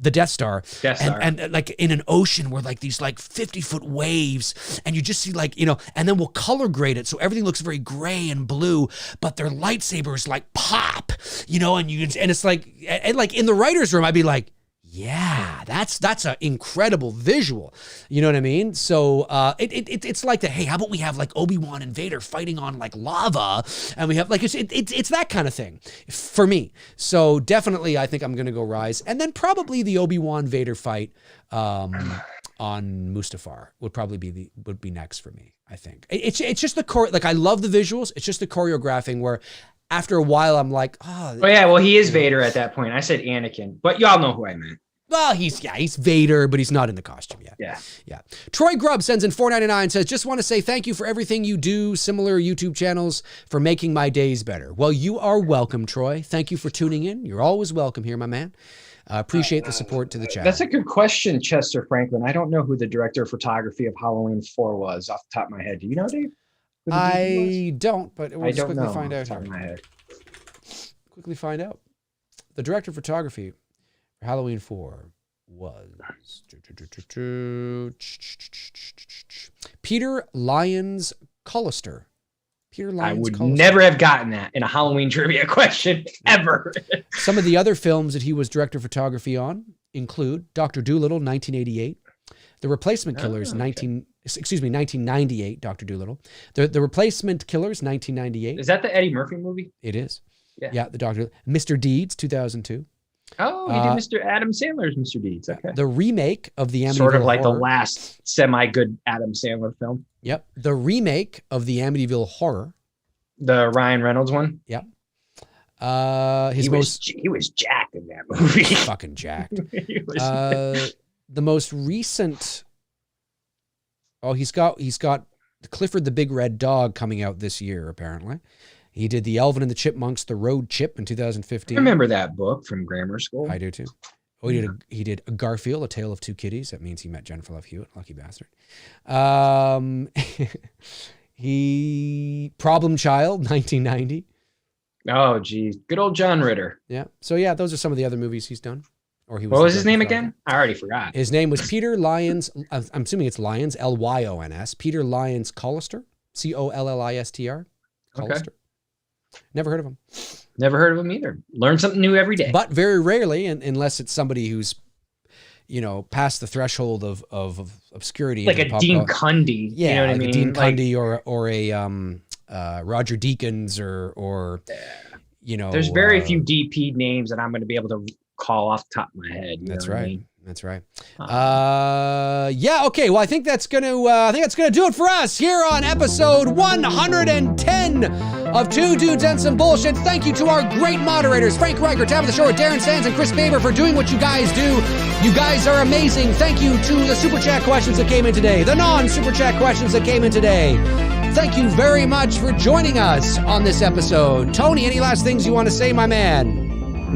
Death Star, and like in an ocean where like these like 50-foot waves, and you just see like, you know, and then we'll color grade it so everything looks very gray and blue, but their lightsabers like pop, you know, and it's like, and like in the writer's room, I'd be like, yeah, that's an incredible visual. You know what I mean? So it's like that. Hey, how about we have like Obi-Wan and Vader fighting on like lava, and we have like it's that kind of thing for me. So definitely, I think I'm gonna go Rise, and then probably the Obi-Wan Vader fight on Mustafar would probably be next for me. I think it's just the core. Like, I love the visuals. It's just the choreographing where, after a while, I'm like, oh yeah, well, he is Vader at that point. I said Anakin, but y'all know who I meant. Well, he's Vader, but he's not in the costume yet. Yeah. Troy Grubb sends in $4.99, says, just want to say thank you for everything you do, similar YouTube channels, for making my days better. Well, you are welcome, Troy. Thank you for tuning in. You're always welcome here, my man. Appreciate the support to the channel. That's a good question, Chester Franklin. I don't know who the director of photography of Halloween 4 was off the top of my head. Do you know, Dave? I don't, but we'll just quickly find out here. Quickly find out. The director of photography for Halloween 4 was Peter Lyons Collister. I would never have gotten that in a Halloween trivia question, ever. Some of the other films that he was director of photography on include Dr. Dolittle, 1988, The Replacement Killers, 1998, Dr. Dolittle. The Replacement Killers, 1998. Is that the Eddie Murphy movie? It is. Yeah, the Dr. Mr. Deeds, 2002. Oh, he did Mr. Adam Sandler's Mr. Deeds. Okay. The remake of the Amityville sort of like Horror. The last semi-good Adam Sandler film. Yep. The remake of the Amityville Horror. The Ryan Reynolds one. Yep. He was jacked in that movie. Fucking jacked. The most recent. Oh, he's got Clifford the Big Red Dog coming out this year, apparently. He did the Alvin and the Chipmunks, The Road Chip in 2015. I remember that book from grammar school. I do too. Oh, he did a Garfield, A Tale of Two Kitties. That means he met Jennifer Love Hewitt, lucky bastard. He Problem Child, 1990. Oh, geez. Good old John Ritter. Yeah. So yeah, those are some of the other movies he's done. Or he was. What was his name again? I already forgot. His name was Peter Lyons. I'm assuming it's Lyons, Lyons. Peter Lyons Collister, Collistr. Collister. Okay. Never heard of him. Never heard of him either. Learn something new every day. But very rarely, unless it's somebody who's, you know, past the threshold of obscurity. Like a Dean Cundy. Yeah, you know what like I mean? A Dean Cundy or a Roger Deakins or you know. There's very few DP names that I'm going to be able to call off the top of my head. That's right. That's right. Yeah. Okay. Well, I think that's gonna do it for us here on episode 110 of Two Dudes and Some Bullshit. Thank you to our great moderators, Frank Riker, Tabitha Shore, Darren Sands, and Chris Baber for doing what you guys do. You guys are amazing. Thank you to the super chat questions that came in today, the non-super chat questions that came in today. Thank you very much for joining us on this episode. Tony, any last things you want to say, my man?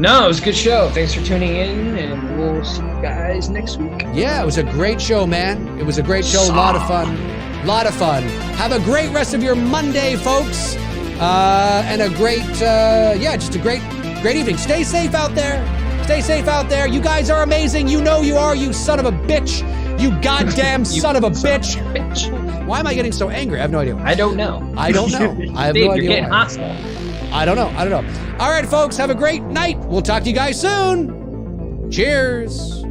No, it was a good show. Thanks for tuning in, and we'll see you guys next week. Yeah, it was a great show, man. It was a great show. A lot of fun. Have a great rest of your Monday, folks. And a great, just a great evening. Stay safe out there. You guys are amazing. You know you are, you son of a bitch. You goddamn son of a bitch. Why am I getting so angry? I have no idea. I don't know. I have no Dave, idea. You're getting hostile. I don't know. All right, folks, have a great night. We'll talk to you guys soon. Cheers.